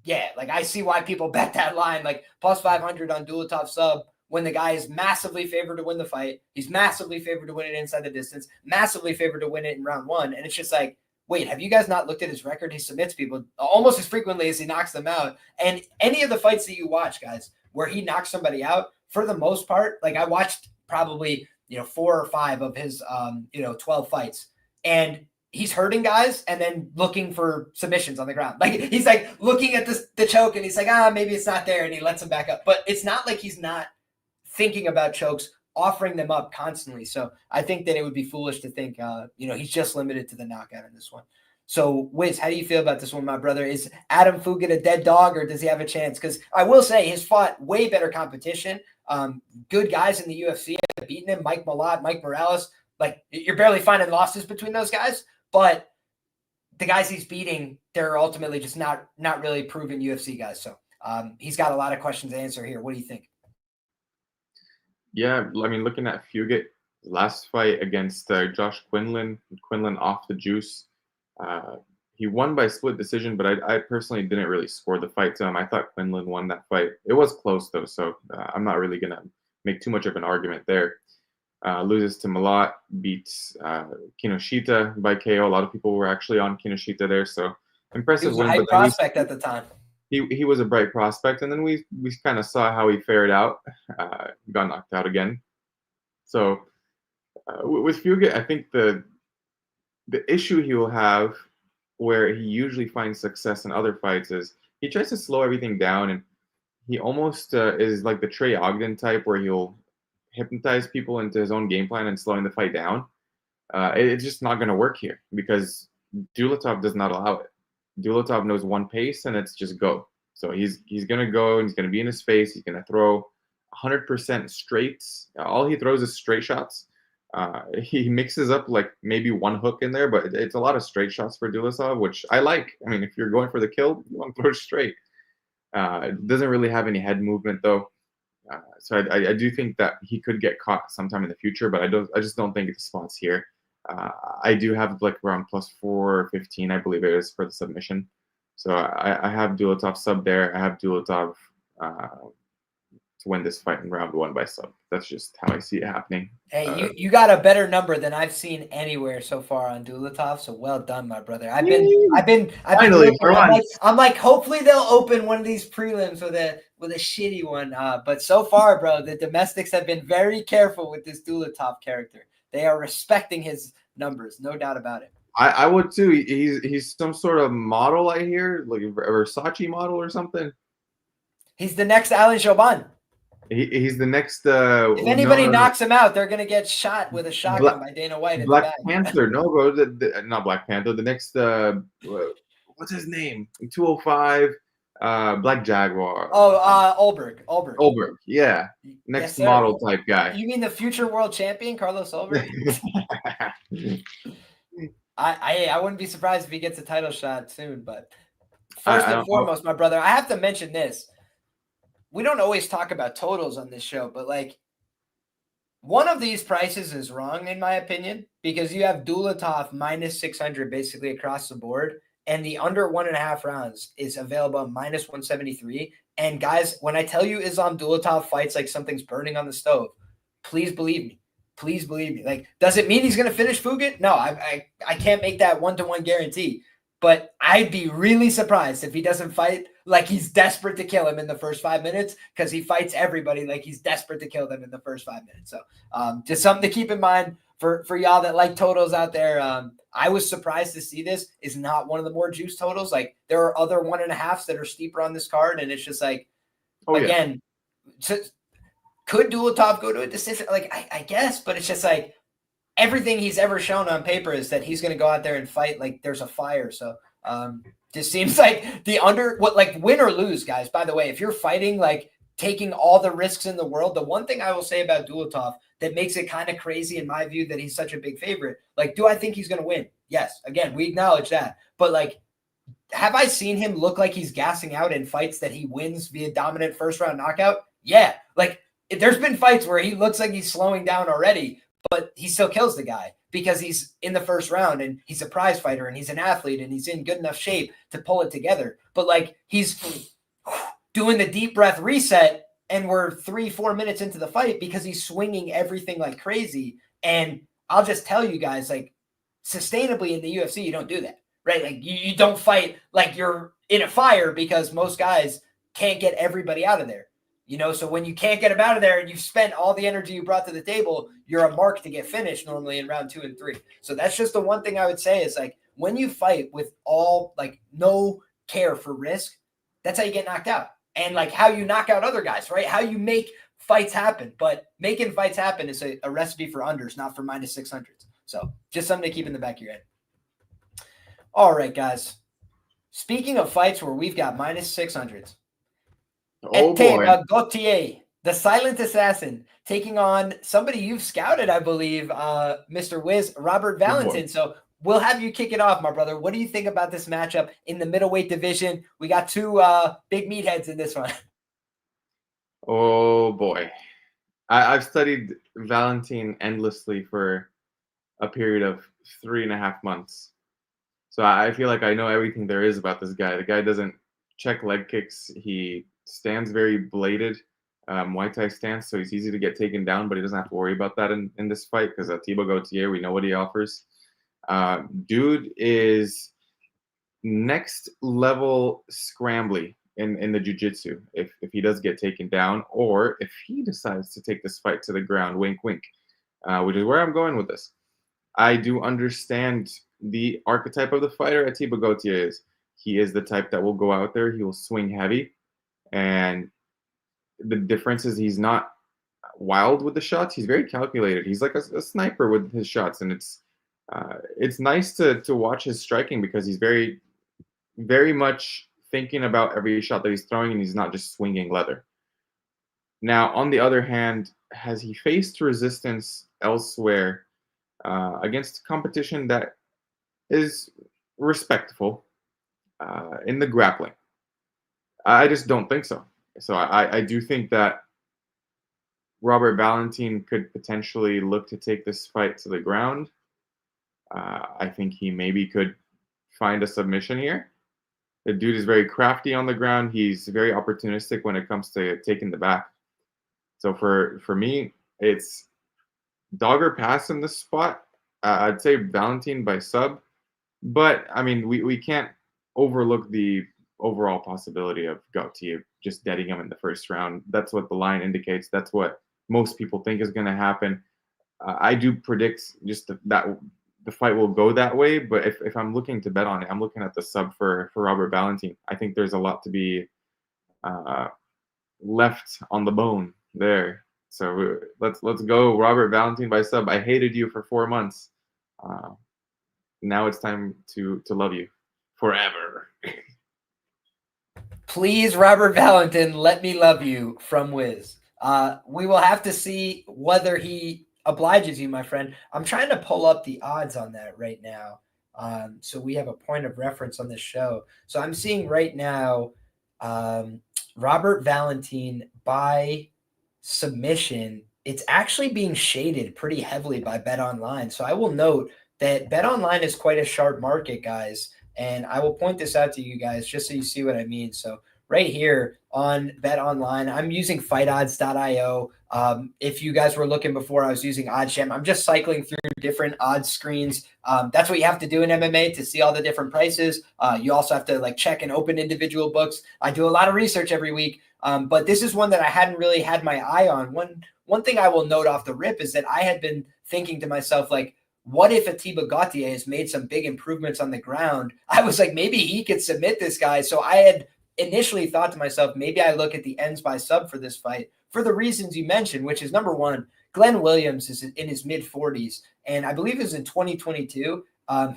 yeah, like I see why people bet that line, like plus 500 on Dulatov sub when the guy is massively favored to win the fight. He's massively favored to win it inside the distance, massively favored to win it in round 1. And it's just like, wait, have you guys not looked at his record? He submits people almost as frequently as he knocks them out. And any of the fights that you watch, guys, where he knocks somebody out, for the most part, like I watched probably, 4 or 5 of his, 12 fights. And he's hurting guys and then looking for submissions on the ground. Like he's like looking at the choke and he's like, maybe it's not there. And he lets him back up. But it's not like he's not thinking about chokes, offering them up constantly. So I think that it would be foolish to think, he's just limited to the knockout in this one. So Wiz, how do you feel about this one, my brother? Is Adam Fugitt a dead dog or does he have a chance? Because I will say he's fought way better competition. Good guys in the UFC have beaten him. Mike Malott, Mike Morales. Like you're barely finding losses between those guys. But the guys he's beating, they're ultimately just not really proven UFC guys. So he's got a lot of questions to answer here. What do you think? Yeah, I mean, looking at Fugitt, last fight against Josh Quinlan off the juice. He won by split decision, but I personally didn't really score the fight to him. I thought Quinlan won that fight. It was close, though, so I'm not really going to make too much of an argument there. Loses to Malott, beats Kinoshita by KO. A lot of people were actually on Kinoshita there, so impressive win. He was a high prospect at the time. He was a bright prospect, and then we kind of saw how he fared out. Got knocked out again. So with Fugitt, I think the issue he will have, where he usually finds success in other fights, is he tries to slow everything down, and he almost is like the Trey Ogden type, where he'll hypnotize people into his own game plan and slowing the fight down. It's just not going to work here because Dulatov does not allow it. Dulatov knows one pace and it's just go. So he's going to go and he's going to be in his face. He's going to throw 100% straights. All he throws is straight shots. He mixes up like maybe one hook in there, but it's a lot of straight shots for Dulatov, which I like. I mean, if you're going for the kill, you want to throw it straight. It doesn't really have any head movement though. So I do think that he could get caught sometime in the future, but I just don't think the spot's here. I do have like around plus 415, I believe it is, for the submission. So I have Dulatov sub there. I have Dulatov to win this fight in round 1 by sub. That's just how I see it happening. Hey, you got a better number than I've seen anywhere so far on Dulatov. So well done, my brother. I've been finally. I'm like, hopefully they'll open one of these prelims with a shitty one. But so far, bro, the domestics have been very careful with this Dulatov character. They are respecting his numbers, no doubt about it. I would too. He's some sort of model, I hear, like a Versace model or something. He's the next Alan Chauvin. He's the next. If anybody knocks him out, they're gonna get shot with a shotgun by Dana White at the Black back. Panther. No, bro. Not Black Panther. The next. What's his name? 205. Black Jaguar. Oh, Ulberg. Yeah. Next model type guy. You mean the future world champion, Carlos Ulberg? I wouldn't be surprised if he gets a title shot soon. But first and foremost, my brother, I have to mention this. We don't always talk about totals on this show, but like one of these prices is wrong in my opinion, because you have Dulatov minus 600 basically across the board, and the under 1.5 rounds is available minus 173. And guys, when I tell you Islam Dulatov fights like something's burning on the stove, please believe me. Please believe me. Like, does it mean he's going to finish Fugitt? No, I can't make that 1-to-1 guarantee. But I'd be really surprised if he doesn't fight like he's desperate to kill him in the first 5 minutes, because he fights everybody like he's desperate to kill them in the first 5 minutes. So just something to keep in mind for y'all that like totals out there. I was surprised to see this is not one of the more juice totals. Like there are other 1.5s that are steeper on this card. And it's just like, again, could Dulatov go to a decision? Like, I guess, but it's just like, everything he's ever shown on paper is that he's going to go out there and fight like there's a fire. So just seems like the under, win or lose, guys. By the way, if you're fighting, like taking all the risks in the world, the one thing I will say about Dulatov that makes it kind of crazy in my view that he's such a big favorite, like, do I think he's going to win? Yes. Again, we acknowledge that. But like, have I seen him look like he's gassing out in fights that he wins via dominant first round knockout? Yeah. Like there's been fights where he looks like he's slowing down already, but he still kills the guy because he's in the first round and he's a prize fighter and he's an athlete and he's in good enough shape to pull it together. But like he's doing the deep breath reset and we're 3-4 minutes into the fight because he's swinging everything like crazy. And I'll just tell you guys, like sustainably in the UFC, you don't do that, right? Like you don't fight like you're in a fire because most guys can't get everybody out of there. You know, so when you can't get them out of there and you've spent all the energy you brought to the table, you're a mark to get finished normally in round 2 and 3. So that's just the one thing I would say is like when you fight with all like no care for risk, that's how you get knocked out. And like how you knock out other guys, right? How you make fights happen. But making fights happen is a recipe for unders, not for minus 600s. So just something to keep in the back of your head. All right, guys. Speaking of fights where we've got minus 600s. Ateba Gautier, the silent assassin, taking on somebody you've scouted, I believe, Mr. Wizz, Robert Valentin. So we'll have you kick it off, my brother. What do you think about this matchup in the middleweight division? We got two big meatheads in this one. Oh, boy. I've studied Valentin endlessly for a period of 3.5 months. So I feel like I know everything there is about this guy. The guy doesn't check leg kicks. He stands very bladed, Muay Thai stance, so he's easy to get taken down, but he doesn't have to worry about that in this fight because Ateba Gautier, we know what he offers. Dude is next level scrambly in the jiu-jitsu if he does get taken down or if he decides to take this fight to the ground, wink, wink, which is where I'm going with this. I do understand the archetype of the fighter Ateba Gautier is. He is the type that will go out there, he will swing heavy. And the difference is he's not wild with the shots. He's very calculated. He's like a sniper with his shots. And it's nice to watch his striking because he's very, very much thinking about every shot that he's throwing and he's not just swinging leather. Now, on the other hand, has he faced resistance elsewhere against competition that is respectful in the grappling? I just don't think so. So I do think that Robert Valentin could potentially look to take this fight to the ground. I think he maybe could find a submission here. The dude is very crafty on the ground. He's very opportunistic when it comes to taking the back. So for me, it's dog or pass in this spot. I'd say Valentin by sub. But, I mean, we can't overlook the overall possibility of Gautier just deading him in the first round. That's what the line indicates. That's what most people think is going to happen. I do predict just that the fight will go that way. But if I'm looking to bet on it, I'm looking at the sub for Robert Valentin. I think there's a lot to be left on the bone there. So let's go Robert Valentin by sub. I hated you for 4 months. Now it's time to love you forever. Please, Robert Valentin, let me love you from Wizz. We will have to see whether he obliges you, my friend. I'm trying to pull up the odds on that right now. So we have a point of reference on this show. So I'm seeing right now Robert Valentin by submission. It's actually being shaded pretty heavily by Bet Online. So I will note that Bet Online is quite a sharp market, guys. And I will point this out to you guys just so you see what I mean. So right here on Bet Online, I'm using fightodds.io. If you guys were looking before, I was using OddsJam. I'm just cycling through different odds screens. That's what you have to do in MMA to see all the different prices. You also have to like check and open individual books. I do a lot of research every week, but this is one that I hadn't really had my eye on. One thing I will note off the rip is that I had been thinking to myself, like, what if Ateba Gautier has made some big improvements on the ground? I was like, maybe he could submit this guy. So I had initially thought to myself, maybe I look at the ends by sub for this fight for the reasons you mentioned, which is number one, Glenn Williams is in his mid 40s. And I believe it was in 2022.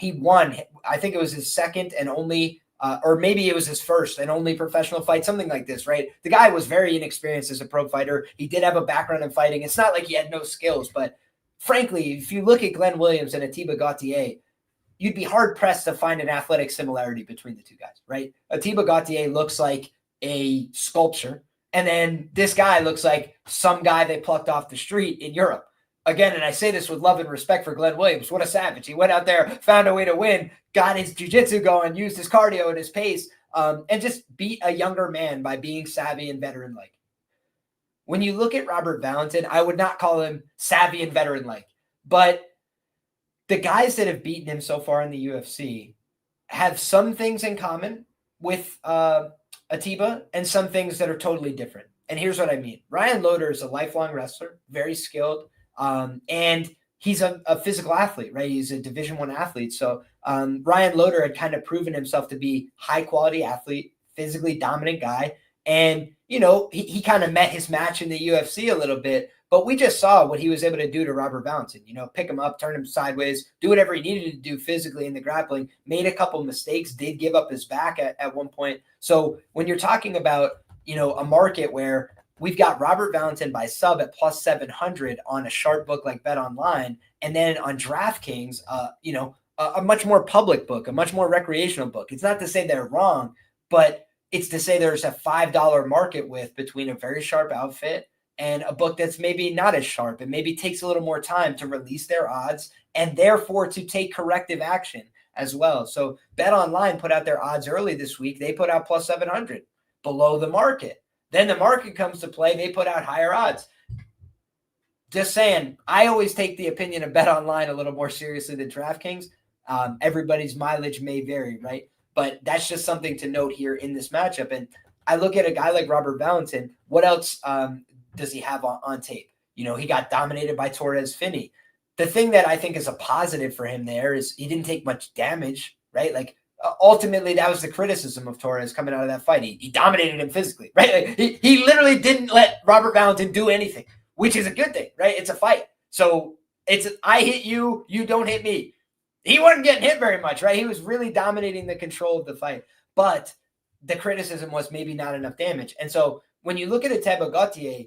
He won, I think it was his second and only, or maybe it was his first and only professional fight, something like this, right? The guy was very inexperienced as a pro fighter. He did have a background in fighting. It's not like he had no skills, but frankly, if you look at Glenn Williams and Ateba Gautier, you'd be hard-pressed to find an athletic similarity between the two guys, right? Ateba Gautier looks like a sculpture, and then this guy looks like some guy they plucked off the street in Europe. Again, and I say this with love and respect for Glenn Williams. What a savage. He went out there, found a way to win, got his jiu-jitsu going, used his cardio and his pace, and just beat a younger man by being savvy and veteran-like. When you look at Robert Valentin, I would not call him savvy and veteran-like, but the guys that have beaten him so far in the UFC have some things in common with Ateba and some things that are totally different. And here's what I mean. Ryan Loder is a lifelong wrestler, very skilled, and he's a physical athlete, right? He's a Division I athlete. So Ryan Loder had kind of proven himself to be high-quality athlete, physically dominant guy, and he kind of met his match in the UFC a little bit, but we just saw what he was able to do to Robert Valentin, pick him up, turn him sideways, do whatever he needed to do physically in the grappling, made a couple mistakes, did give up his back at one point. So when you're talking about, a market where we've got Robert Valentin by sub at plus 700 on a sharp book like Bet Online, and then on DraftKings, a much more public book, a much more recreational book. It's not to say they're wrong, but it's to say there's a $5 market width between a very sharp outfit and a book that's maybe not as sharp and maybe takes a little more time to release their odds and therefore to take corrective action as well. So Bet Online put out their odds early this week. They put out plus 700 below the market. Then the market comes to play. They put out higher odds. Just saying, I always take the opinion of Bet Online a little more seriously than DraftKings. Everybody's mileage may vary, right? But that's just something to note here in this matchup. And I look at a guy like Robert Valentin. What else does he have on tape? He got dominated by Torres Finney. The thing that I think is a positive for him there is he didn't take much damage, right? Like ultimately, that was the criticism of Torres coming out of that fight. He dominated him physically, right? Like, he literally didn't let Robert Valentin do anything, which is a good thing, right? It's a fight. So it's I hit you, you don't hit me. He wasn't getting hit very much, right? He was really dominating the control of the fight. But the criticism was maybe not enough damage. And so when you look at Ateba Gautier,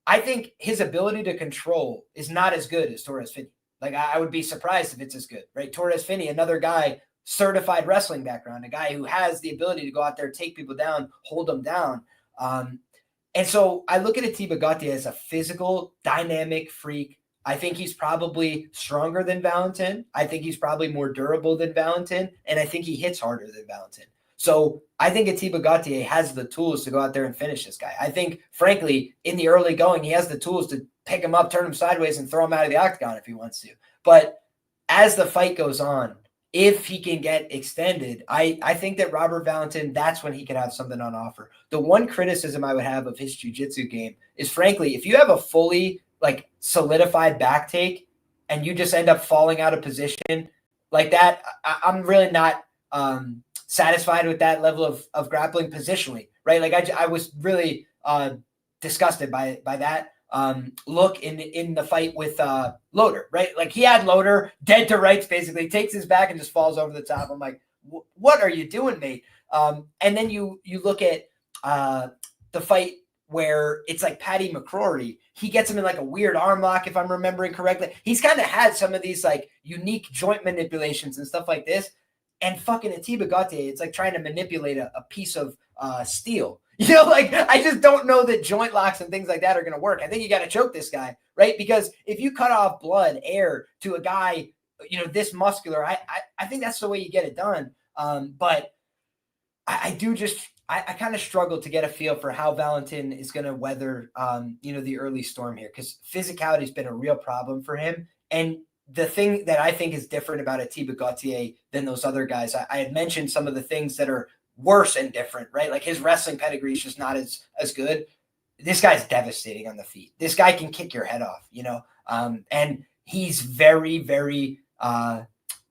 I think his ability to control is not as good as Torres Finney. Like, I would be surprised if it's as good, right? Torres Finney, another guy, certified wrestling background, a guy who has the ability to go out there, take people down, hold them down. And so I look at Ateba Gautier as a physical, dynamic freak. I think he's probably stronger than Valentin. I think he's probably more durable than Valentin. And I think he hits harder than Valentin. So I think Ateba Gautier has the tools to go out there and finish this guy. I think, frankly, in the early going, he has the tools to pick him up, turn him sideways, and throw him out of the octagon if he wants to. But as the fight goes on, if he can get extended, I think that Robert Valentin, that's when he could have something on offer. The one criticism I would have of his jiu-jitsu game is, frankly, if you have a fully solidified back take and you just end up falling out of position like that, I'm really not satisfied with that level of grappling positionally, right? Like I was really disgusted by that look in the fight with Loader, right? Like he had Loader dead to rights, basically takes his back and just falls over the top. I'm like, what are you doing, mate? And then you look at the fight where it's like Paddy McCrory. He gets him in like a weird arm lock, if I'm remembering correctly. He's kind of had some of these like unique joint manipulations and stuff like this. And fucking Ateba Gautier, it's like trying to manipulate a piece of steel. You know, like I just don't know that joint locks and things like that are going to work. I think you got to choke this guy, right? Because if you cut off blood, air to a guy, you know, this muscular, I think that's the way you get it done. But I kind of struggle to get a feel for how Valentin is going to weather, you know, the early storm here, because physicality has been a real problem for him. And the thing that I think is different about Ateba Gautier than those other guys, I had mentioned some of the things that are worse and different, right? Like his wrestling pedigree is just not as good. This guy's devastating on the feet. This guy can kick your head off, you know, and he's very, very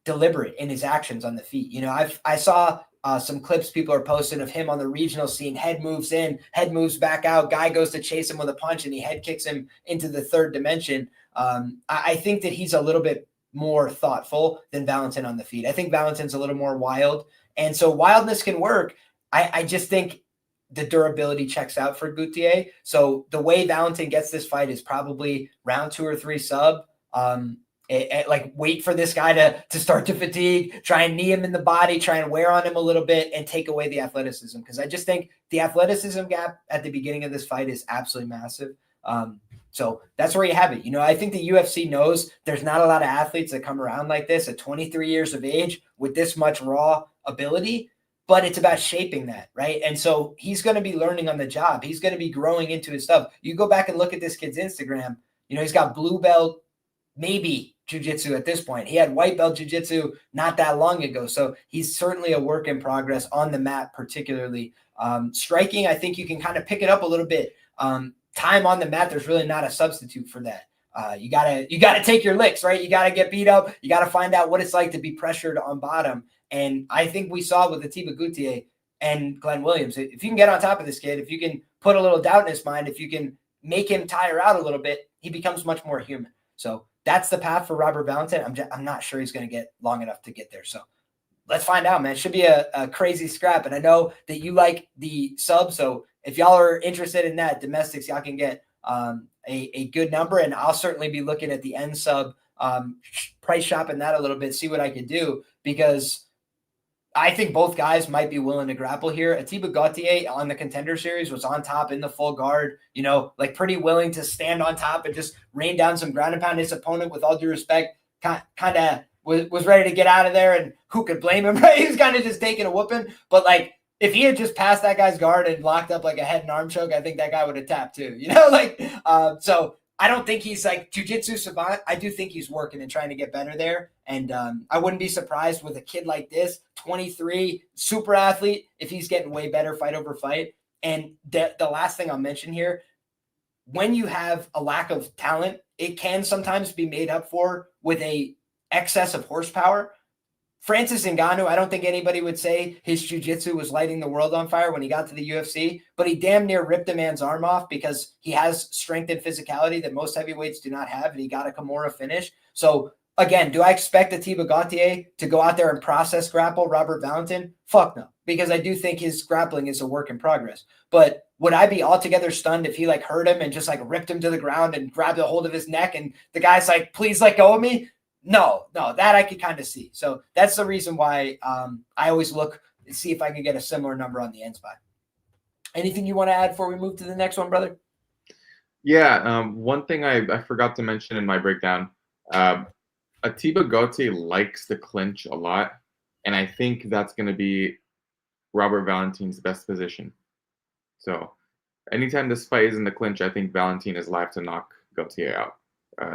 deliberate in his actions on the feet. You know, I saw some clips people are posting of him on the regional scene. Head moves in, head moves back out. Guy goes to chase him with a punch, and he head kicks him into the third dimension. I think that he's a little bit more thoughtful than Valentin on the feet. I think Valentin's a little more wild. And so wildness can work. I just think the durability checks out for Gautier. So the way Valentin gets this fight is probably round 2 or 3 sub. Like wait for this guy to start to fatigue, try and knee him in the body, try and wear on him a little bit and take away the athleticism. Because I just think the athleticism gap at the beginning of this fight is absolutely massive. So that's where you have it. You know, I think the UFC knows there's not a lot of athletes that come around like this at 23 years of age with this much raw ability, but it's about shaping that, right? And so he's going to be learning on the job. He's going to be growing into his stuff. You go back and look at this kid's Instagram, you know, he's got blue belt, maybe jiu-jitsu at this point. He had white belt jiu-jitsu not that long ago. So he's certainly a work in progress on the mat, particularly. Striking, I think you can kind of pick it up a little bit. Time on the mat, there's really not a substitute for that. You gotta take your licks, right? You gotta get beat up. You gotta find out what it's like to be pressured on bottom. And I think we saw with Ateba Gautier and Glenn Williams, if you can get on top of this kid, if you can put a little doubt in his mind, if you can make him tire out a little bit, he becomes much more human. So that's the path for Robert Valentin. I'm not sure he's going to get long enough to get there. So let's find out, man. It should be a crazy scrap. And I know that you like the sub. So if y'all are interested in that, domestics, y'all can get a good number. And I'll certainly be looking at the end sub, price shopping that a little bit, see what I can do, because I think both guys might be willing to grapple here. Ateba Gautier on the Contender Series was on top in the full guard, you know, like pretty willing to stand on top and just rain down some ground and pound his opponent. With all due respect, kind of was ready to get out of there, and who could blame him, right? He was kind of just taking a whooping. But like, if he had just passed that guy's guard and locked up like a head and arm choke, I think that guy would have tapped too, you know, like, so I don't think he's like jiu-jitsu savant. I do think he's working and trying to get better there. And I wouldn't be surprised with a kid like this, 23, super athlete, if he's getting way better fight over fight. And the last thing I'll mention here, when you have a lack of talent, it can sometimes be made up for with a excess of horsepower. Francis Ngannou, I don't think anybody would say his jiu-jitsu was lighting the world on fire when he got to the UFC, but he damn near ripped a man's arm off because he has strength and physicality that most heavyweights do not have, and he got a Kimura finish. So again, do I expect Ateba Gautier to go out there and process grapple Robert Valentin? Fuck no, because I do think his grappling is a work in progress. But would I be altogether stunned if he like hurt him and just like ripped him to the ground and grabbed a hold of his neck and the guy's like, please let go of me? No, that I could kind of see. So that's the reason why I always look and see if I can get a similar number on the end spot. Anything you want to add before we move to the next one, brother? Yeah, one thing I forgot to mention in my breakdown, Ateba Gautier likes the clinch a lot, and I think that's going to be Robert Valentin's best position. So anytime this fight is in the clinch, I think Valentin is live to knock Gautier out.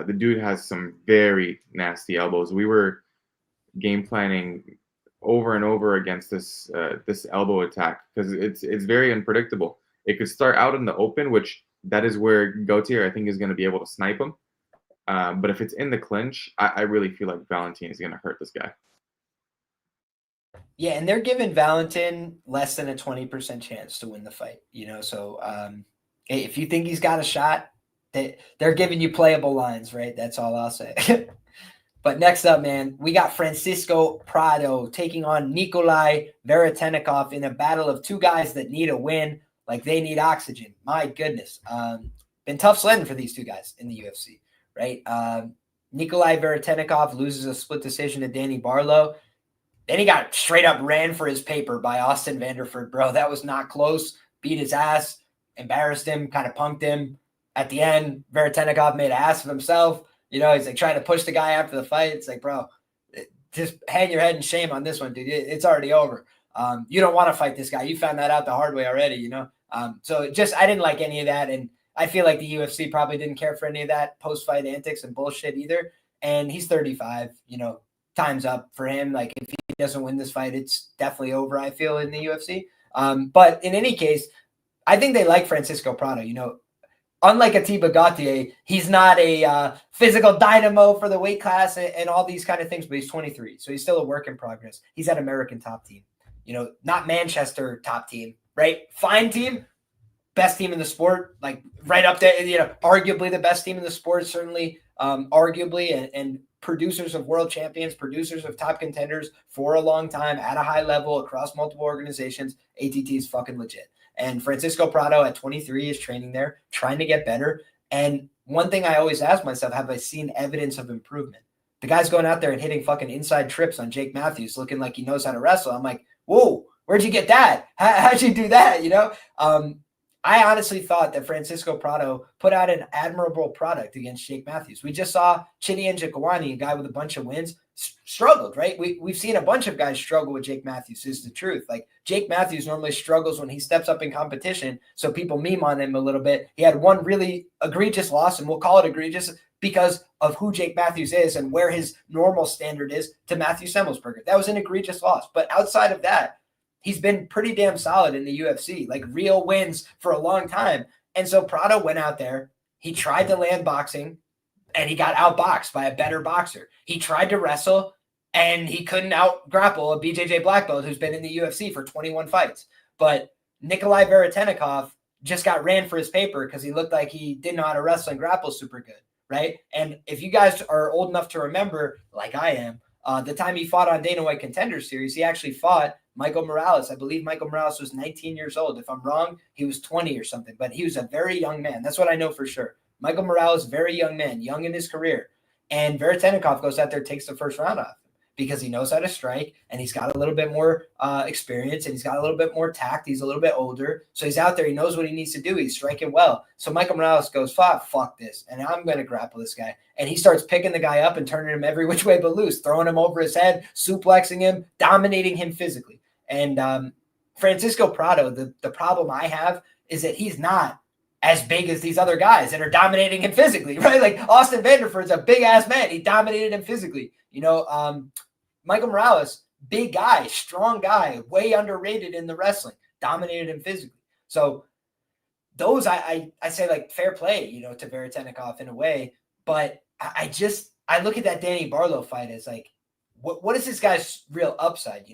The dude has some very nasty elbows. We were game planning over and over against this elbow attack because it's very unpredictable. It could start out in the open, which that is where Gautier I think is going to be able to snipe him. But if it's in the clinch, I really feel like Valentin is going to hurt this guy. Yeah, and they're giving Valentin less than a 20% chance to win the fight, So if you think he's got a shot, they're giving you playable lines, right? That's all I'll say. But next up, man, we got Francisco Prado taking on Nicolle Veretennikov in a battle of two guys that need a win like they need oxygen. My goodness. Been tough sledding for these two guys in the UFC, right? Nicolle Veretennikov loses a split decision to Danny Barlow. Then he got straight up ran for his paper by Austin Vanderford, bro. That was not close. Beat his ass, embarrassed him, kind of punked him. At the end, Veretennikov made an ass of himself. He's like trying to push the guy after the fight. It's like, bro, just hang your head in shame on this one, dude. It's already over. You don't want to fight this guy. You found that out the hard way already, So I didn't like any of that. And I feel like the UFC probably didn't care for any of that post-fight antics and bullshit either. And he's 35, time's up for him. Like, if he doesn't win this fight, it's definitely over, I feel, in the UFC. But in any case, I think they like Francisco Prado. Unlike Ateba Gautier, he's not a physical dynamo for the weight class and all these kind of things, but he's 23. So he's still a work in progress. He's at American top team, not Manchester top team, right? Fine team, best team in the sport, like right up there, arguably the best team in the sport, certainly arguably, and producers of world champions, producers of top contenders for a long time at a high level across multiple organizations. ATT is fucking legit. And Francisco Prado at 23 is training there, trying to get better. And one thing I always ask myself, have I seen evidence of improvement? The guy's going out there and hitting fucking inside trips on Jake Matthews, looking like he knows how to wrestle. I'm like, whoa, where'd you get that? How'd you do that? I honestly thought that Francisco Prado put out an admirable product against Jake Matthews. We just saw Chidi Njokuani, a guy with a bunch of wins, struggled, right? We've seen a bunch of guys struggle with Jake Matthews, is the truth. Like, Jake Matthews normally struggles when he steps up in competition, so people meme on him a little bit. He had one really egregious loss, and we'll call it egregious because of who Jake Matthews is and where his normal standard is to Matthew Semmelsberger. That was an egregious loss. But outside of that, he's been pretty damn solid in the UFC, like real wins for a long time. And so Prado went out there. He tried to land boxing, and he got outboxed by a better boxer. He tried to wrestle, and he couldn't out-grapple a BJJ black belt who's been in the UFC for 21 fights. But Nicolle Veretennikov just got ran for his paper because he looked like he didn't know how to wrestle and grapple super good, right? And if you guys are old enough to remember, like I am, the time he fought on Dana White Contender Series, he actually fought Michael Morales. I believe Michael Morales was 19 years old. If I'm wrong, he was 20 or something, but he was a very young man. That's what I know for sure. Michael Morales, very young man, young in his career. And Veretennikov goes out there, takes the first round off him because he knows how to strike, and he's got a little bit more experience, and he's got a little bit more tact. He's a little bit older. So he's out there. He knows what he needs to do. He's striking well. So Michael Morales goes, fuck this, and I'm going to grapple this guy. And he starts picking the guy up and turning him every which way but loose, throwing him over his head, suplexing him, dominating him physically. And Francisco Prado, the problem I have is that he's not as big as these other guys that are dominating him physically, right? Like Austin Vanderford's a big-ass man. He dominated him physically. Michael Morales, big guy, strong guy, way underrated in the wrestling, dominated him physically. So those, I say, like, fair play, to Veretennikov in a way. But I look at that Danny Barlow fight as like, what is this guy's real upside,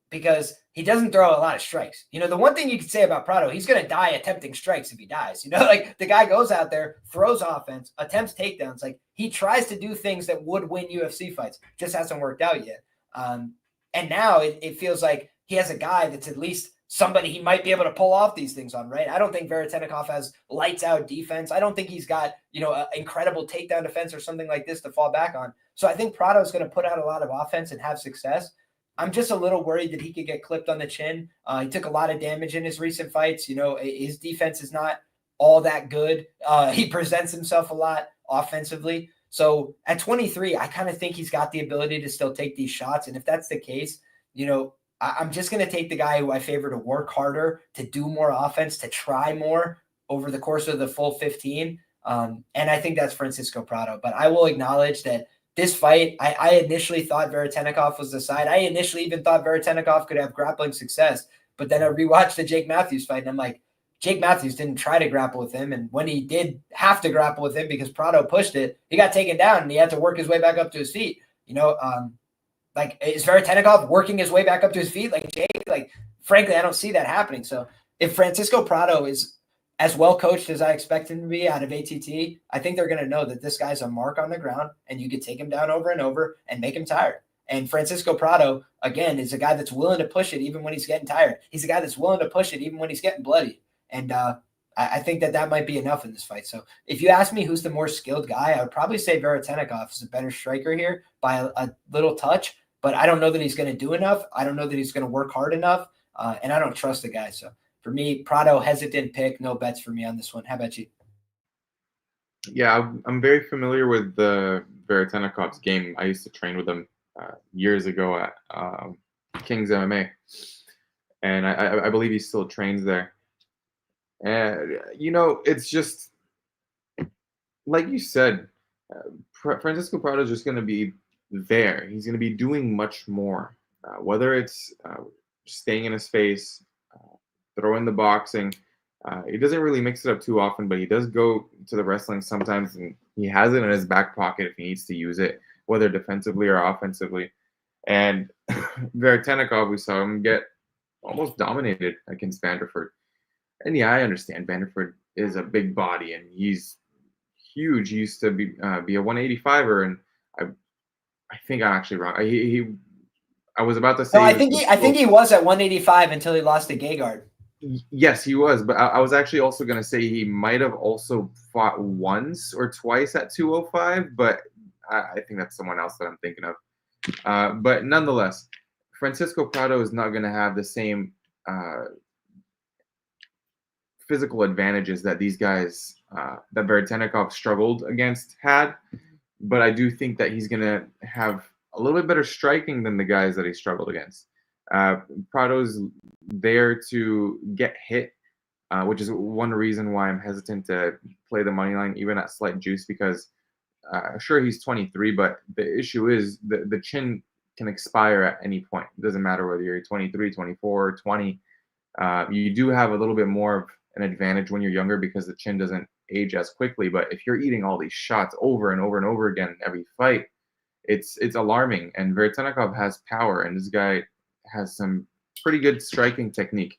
because he doesn't throw a lot of strikes. The one thing you could say about Prado, he's going to die attempting strikes if he dies. Like the guy goes out there, throws offense, attempts takedowns. Like he tries to do things that would win UFC fights. Just hasn't worked out yet. And now it feels like he has a guy that's at least somebody he might be able to pull off these things on, right? I don't think Veretennikov has lights out defense. I don't think he's got, an incredible takedown defense or something like this to fall back on. So I think Prado is going to put out a lot of offense and have success. I'm just a little worried that he could get clipped on the chin. He took a lot of damage in his recent fights. His defense is not all that good. He presents himself a lot offensively. So at 23, I kind of think he's got the ability to still take these shots. And if that's the case, I'm just going to take the guy who I favor to work harder, to do more offense, to try more over the course of the full 15. And I think that's Francisco Prado. But I will acknowledge that this fight, I initially thought Veretennikov was the side. I initially even thought Veretennikov could have grappling success. But then I rewatched the Jake Matthews fight, and I'm like, Jake Matthews didn't try to grapple with him. And when he did have to grapple with him because Prado pushed it, he got taken down, and he had to work his way back up to his feet. Like, is Veretennikov working his way back up to his feet? Like, Jake, like, frankly, I don't see that happening. So if Francisco Prado is as well coached as I expect him to be out of ATT, I think they're going to know that this guy's a mark on the ground and you could take him down over and over and make him tired. And Francisco Prado, again, is a guy that's willing to push it even when he's getting tired. He's a guy that's willing to push it even when he's getting bloody. And I think that might be enough in this fight. So if you ask me who's the more skilled guy, I would probably say Veretennikov is a better striker here by a little touch. But I don't know that he's going to do enough. I don't know that he's going to work hard enough. And I don't trust the guy. So for me, Prado, hesitant pick. No bets for me on this one. How about you? Yeah, I'm very familiar with the Veretennikov's game. I used to train with him years ago at King's MMA. And I believe he still trains there. And, it's just, like you said, Francisco Prado is just going to be there. He's going to be doing much more, whether it's staying in his face, throwing the boxing. He doesn't really mix it up too often, but he does go to the wrestling sometimes, and he has it in his back pocket if he needs to use it, whether defensively or offensively. And Veretennikov, we saw him get almost dominated against Vanderford. And yeah, I understand Vanderford is a big body and he's huge. He used to be a 185er, and I think I'm actually wrong. I was about to say. No, I think he was at 185 until he lost to Gegard. Yes, he was, but I was actually also going to say he might have also fought once or twice at 205, but I think that's someone else that I'm thinking of. But nonetheless, Francisco Prado is not going to have the same physical advantages that these guys that Veretennikov struggled against had, but I do think that he's going to have a little bit better striking than the guys that he struggled against. Prado's there to get hit, which is one reason why I'm hesitant to play the money line even at slight juice, because sure, he's 23, but the issue is the chin can expire at any point. It doesn't matter whether you're 23, 24, 20. You do have a little bit more of an advantage when you're younger because the chin doesn't age as quickly. But if you're eating all these shots over and over and over again in every fight, it's alarming. And Veretennikov has power, and this guy has some pretty good striking technique.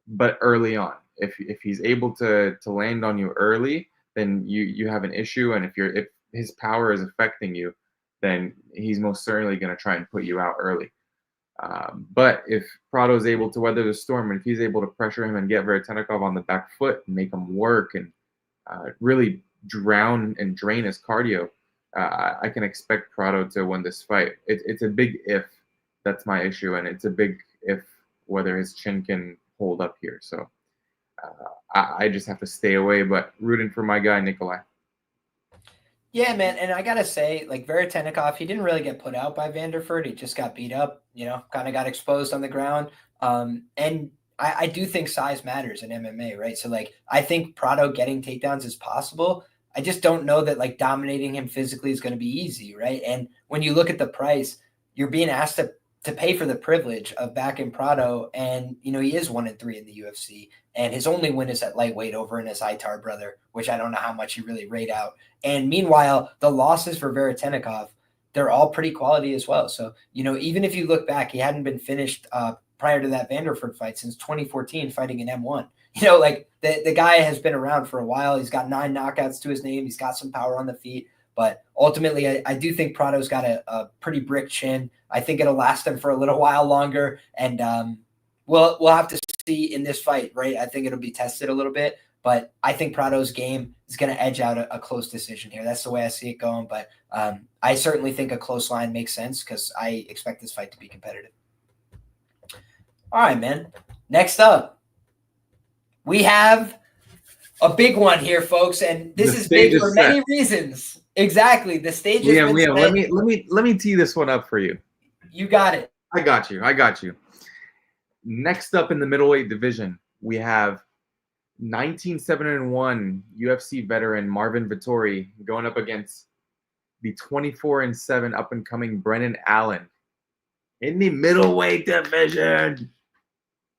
But early on, if he's able to land on you early, then you have an issue. And if his power is affecting you, then he's most certainly going to try and put you out early. But if Prado is able to weather the storm, and if he's able to pressure him and get Veretennikov on the back foot and make him work and really drown and drain his cardio, I can expect Prado to win this fight. It's a big if. That's my issue, and it's a big if whether his chin can hold up here. So I just have to stay away, but rooting for my guy, Nicolle. Yeah, man, and I gotta say, like, Veretennikov, he didn't really get put out by Vanderford. He just got beat up, kind of got exposed on the ground. And I do think size matters in MMA, right? So, like, I think Prado getting takedowns is possible. I just don't know that, like, dominating him physically is going to be easy, right? And when you look at the price, you're being asked to pay for the privilege of backing Prado, and he is 1-3 in the UFC, and his only win is at lightweight over in his Itar brother, which I don't know how much he really rate out. And meanwhile, the losses for Veretennikov, they're all pretty quality as well. So even if you look back, he hadn't been finished prior to that Vanderford fight since 2014, fighting in M1. Like the guy has been around for a while. He's got 9 knockouts to his name. He's got some power on the feet. But ultimately, I do think Prado's got a pretty brick chin. I think it'll last him for a little while longer. And we'll have to see in this fight, right? I think it'll be tested a little bit. But I think Prado's game is going to edge out a close decision here. That's the way I see it going. But I certainly think a close line makes sense because I expect this fight to be competitive. All right, man. Next up, we have a big one here, folks. And this is big for many reasons. Exactly. The stage is Liam, let me tee this one up for you. You got it. I got you. Next up in the middleweight division, we have 19-7-1 UFC veteran Marvin Vettori going up against the 24-7 up-and-coming Brennan Allen in the middleweight division.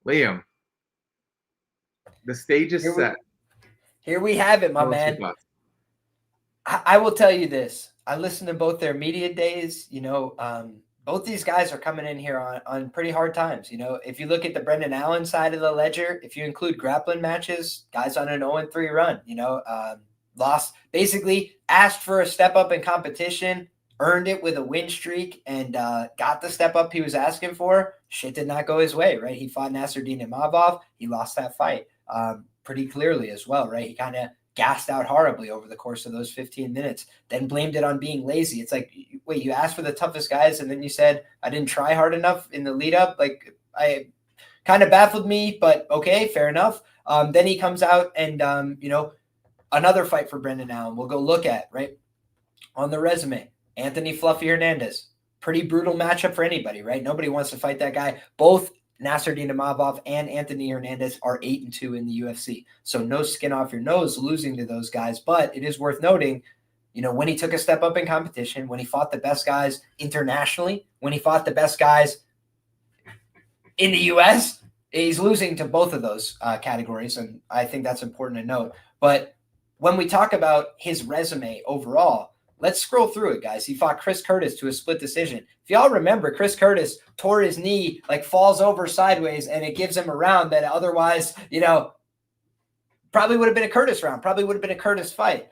Liam, the stage is set. Here we have it, my man. I will tell you this. I listened to both their media days, both these guys are coming in here on pretty hard times. If you look at the Brendan Allen side of the ledger, if you include grappling matches, guys on an 0-3 run, lost, basically asked for a step up in competition, earned it with a win streak, and got the step up he was asking for. Shit did not go his way, right? He fought Nasruddin Imavov. He lost that fight pretty clearly as well, right? He kind of gassed out horribly over the course of those 15 minutes, then blamed it on being lazy. It's like, wait, you asked for the toughest guys, and then you said, I didn't try hard enough in the lead up. Like, I kind of baffled me, but okay, fair enough. Then he comes out and, another fight for Brendan Allen we'll go look at, right? On the resume, Anthony Fluffy Hernandez. Pretty brutal matchup for anybody, right? Nobody wants to fight that guy. Both Nasruddin Imavov and Anthony Hernandez are 8-2 in the UFC. So no skin off your nose losing to those guys. But it is worth noting, when he took a step up in competition, when he fought the best guys internationally, when he fought the best guys in the US, he's losing to both of those categories. And I think that's important to note. But when we talk about his resume overall, let's scroll through it, guys. He fought Chris Curtis to a split decision. If y'all remember, Chris Curtis tore his knee, falls over sideways, and it gives him a round that otherwise, probably would have been a Curtis round, probably would have been a Curtis fight.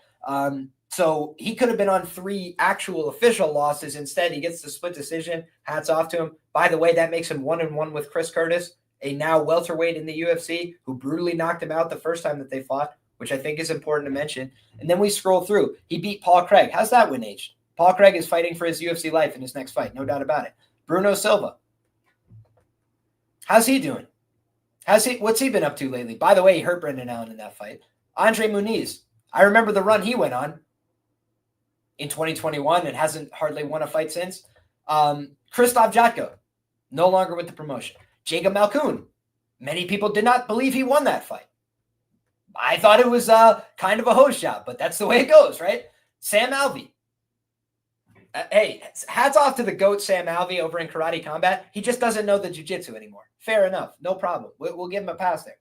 So he could have been on 3 actual official losses. Instead, he gets the split decision. Hats off to him. By the way, that makes him 1-1 with Chris Curtis, a now welterweight in the UFC who brutally knocked him out the first time that they fought, which I think is important to mention. And then we scroll through. He beat Paul Craig. How's that win aged? Paul Craig is fighting for his UFC life in his next fight, no doubt about it. Bruno Silva. How's he doing? What's he been up to lately? By the way, he hurt Brendan Allen in that fight. Andre Muniz. I remember the run he went on in 2021 and hasn't hardly won a fight since. Krzysztof Jotko, no longer with the promotion. Jacob Malkoun. Many people did not believe he won that fight. I thought it was kind of a hose job, but that's the way it goes, right? Sam Alvey. Hey, hats off to the GOAT Sam Alvey over in Karate Combat. He just doesn't know the jiu-jitsu anymore. Fair enough. No problem. We'll give him a pass there.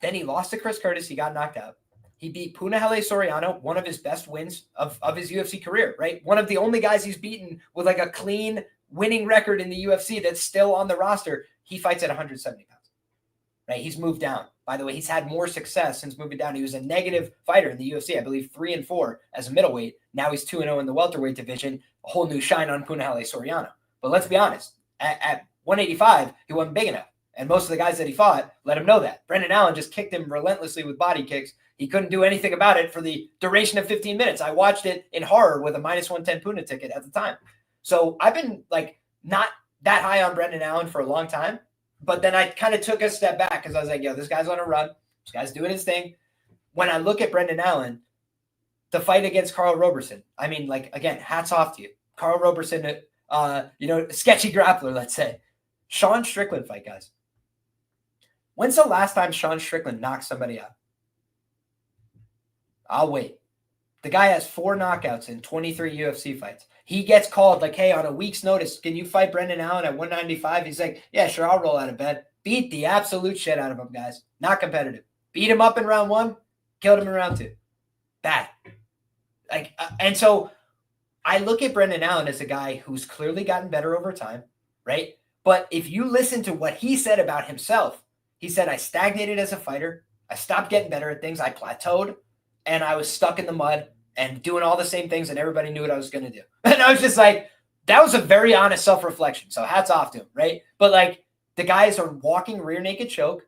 Then he lost to Chris Curtis. He got knocked out. He beat Punahele Soriano, one of his best wins of his UFC career, right? One of the only guys he's beaten with a clean winning record in the UFC that's still on the roster. He fights at 170 pounds, right? He's moved down. By the way, he's had more success since moving down. He was a negative fighter in the UFC, I believe 3-4 as a middleweight. Now he's 2-0 in the welterweight division. A whole new shine on Punahele Soriano. But let's be honest, at 185, he wasn't big enough. And most of the guys that he fought let him know that. Brendan Allen just kicked him relentlessly with body kicks. He couldn't do anything about it for the duration of 15 minutes. I watched it in horror with a -110 Puna ticket at the time. So I've been not that high on Brendan Allen for a long time. But then I kind of took a step back because I was like, yo, this guy's on a run. This guy's doing his thing. When I look at Brendan Allen, the fight against Carl Roberson, I mean, again, hats off to you. Carl Roberson, sketchy grappler, let's say. Sean Strickland fight, guys. When's the last time Sean Strickland knocked somebody out? I'll wait. The guy has 4 knockouts in 23 UFC fights. He gets called hey, on a week's notice, can you fight Brendan Allen at 195? He's like, yeah, sure, I'll roll out of bed. Beat the absolute shit out of him, guys. Not competitive. Beat him up in round 1, killed him in round 2. Bad. And so I look at Brendan Allen as a guy who's clearly gotten better over time, right? But if you listen to what he said about himself, he said, I stagnated as a fighter. I stopped getting better at things. I plateaued, and I was stuck in the mud and doing all the same things, and everybody knew what I was going to do. And I was just like, that was a very honest self-reflection. So hats off to him, right? But the guys are walking rear naked choke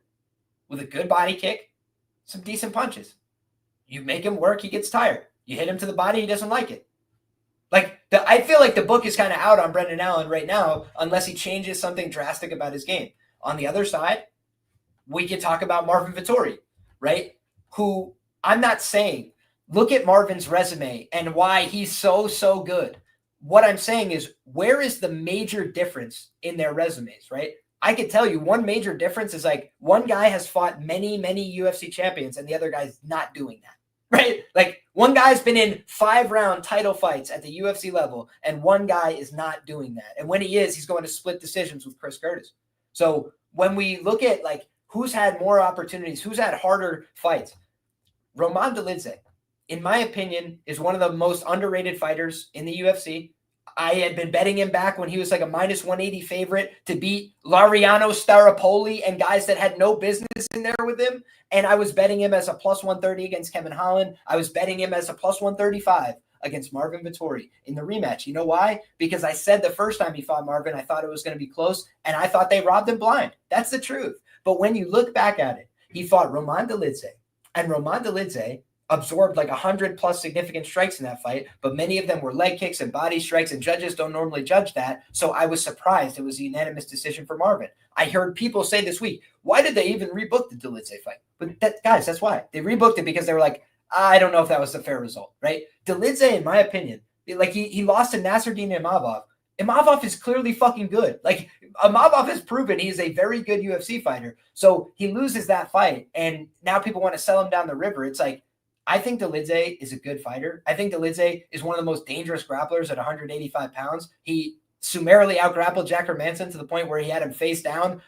with a good body kick, some decent punches. You make him work, he gets tired. You hit him to the body, he doesn't like it. I feel like the book is kind of out on Brendan Allen right now, unless he changes something drastic about his game. On the other side, we could talk about Marvin Vettori, right? Who I'm not saying, look at Marvin's resume and why he's so good. What I'm saying is, where is the major difference in their resumes, right? I could tell you one major difference is one guy has fought many UFC champions and the other guy's not doing that, right? One guy's been in 5-round title fights at the UFC level and one guy is not doing that. And when he is, he's going to split decisions with Chris Curtis. So when we look at who's had more opportunities, who's had harder fights, Roman Dolidze, in my opinion, is one of the most underrated fighters in the UFC. I had been betting him back when he was like a minus 180 favorite to beat Lariano Staropoli and guys that had no business in there with him. And I was betting him as a plus 130 against Kevin Holland. I was betting him as a plus 135 against Marvin Vettori in the rematch. You know why? Because I said the first time he fought Marvin, I thought it was going to be close, and I thought they robbed him blind. That's the truth. But when you look back at it, he fought Roman Dolidze, and Roman Dolidze absorbed like 100 plus significant strikes in that fight, but many of them were leg kicks and body strikes, and judges don't normally judge that. So I was surprised it was a unanimous decision for Marvin. I heard people say this week, why did they even rebook the Dolidze fight? But guys, that's why. They rebooked it because they were like, I don't know if that was a fair result, right? Dolidze, in my opinion, like he lost to Nasruddin Imavov. Imavov is clearly fucking good. Like Imavov has proven he's a very good UFC fighter. So he loses that fight, and now people want to sell him down the river. It's like, I think Dolidze is a good fighter. I think Dolidze is one of the most dangerous grapplers at 185 pounds. He summarily outgrappled Jack Hermanson to the point where he had him face down,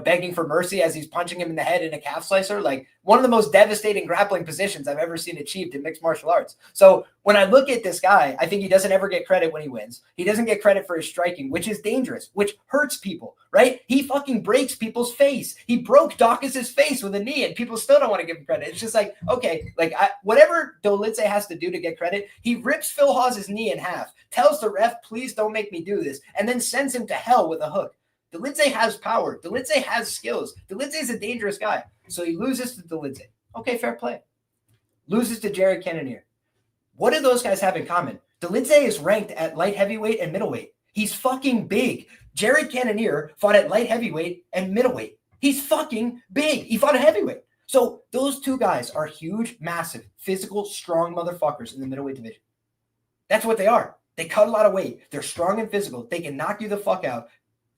begging for mercy as he's punching him in the head in a calf slicer. Like one of the most devastating grappling positions I've ever seen achieved in mixed martial arts. So when I look at this guy, I think he doesn't ever get credit when he wins. He doesn't get credit for his striking, which is dangerous, which hurts people, right? He fucking breaks people's face. He broke Dawkins' face with a knee, and people still don't want to give him credit. It's just like, okay, whatever Dolidze has to do to get credit, he rips Phil Hawes' knee in half, tells the ref, please don't make me do this, and then sends him to hell with a hook. Dolidze has power. Dolidze has skills. Dolidze is a dangerous guy. So he loses to Dolidze. Okay, fair play. Loses to Jared Cannonier. What do those guys have in common? Dolidze is ranked at light heavyweight and middleweight. He's fucking big. Jared Cannonier fought at light heavyweight and middleweight. He's fucking big. He fought at heavyweight. So those two guys are huge, massive, physical, strong motherfuckers in the middleweight division. That's what they are. They cut a lot of weight. They're strong and physical. They can knock you the fuck out.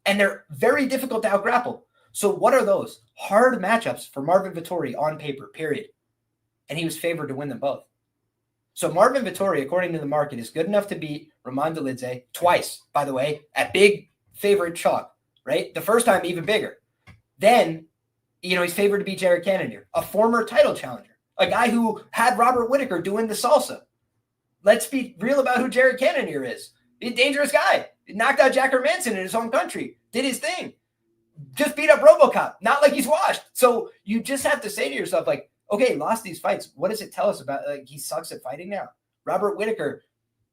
And they're very difficult to outgrapple. So what are those? Hard matchups for Marvin Vettori on paper, period. And he was favored to win them both. So Marvin Vettori, according to the market, is good enough to beat Roman Dolidze twice, by the way, at big favorite chalk, right? The first time, even bigger. Then, he's favored to beat Jared Cannonier, a former title challenger, a guy who had Robert Whittaker doing the salsa. Let's be real about who Jared Cannonier is. He's a dangerous guy. He knocked out Jack Hermanson in his home country, did his thing. Just beat up RoboCop, not like he's washed. So you just have to say to yourself, like, okay, lost these fights. What does it tell us about, like, he sucks at fighting now? Robert Whittaker,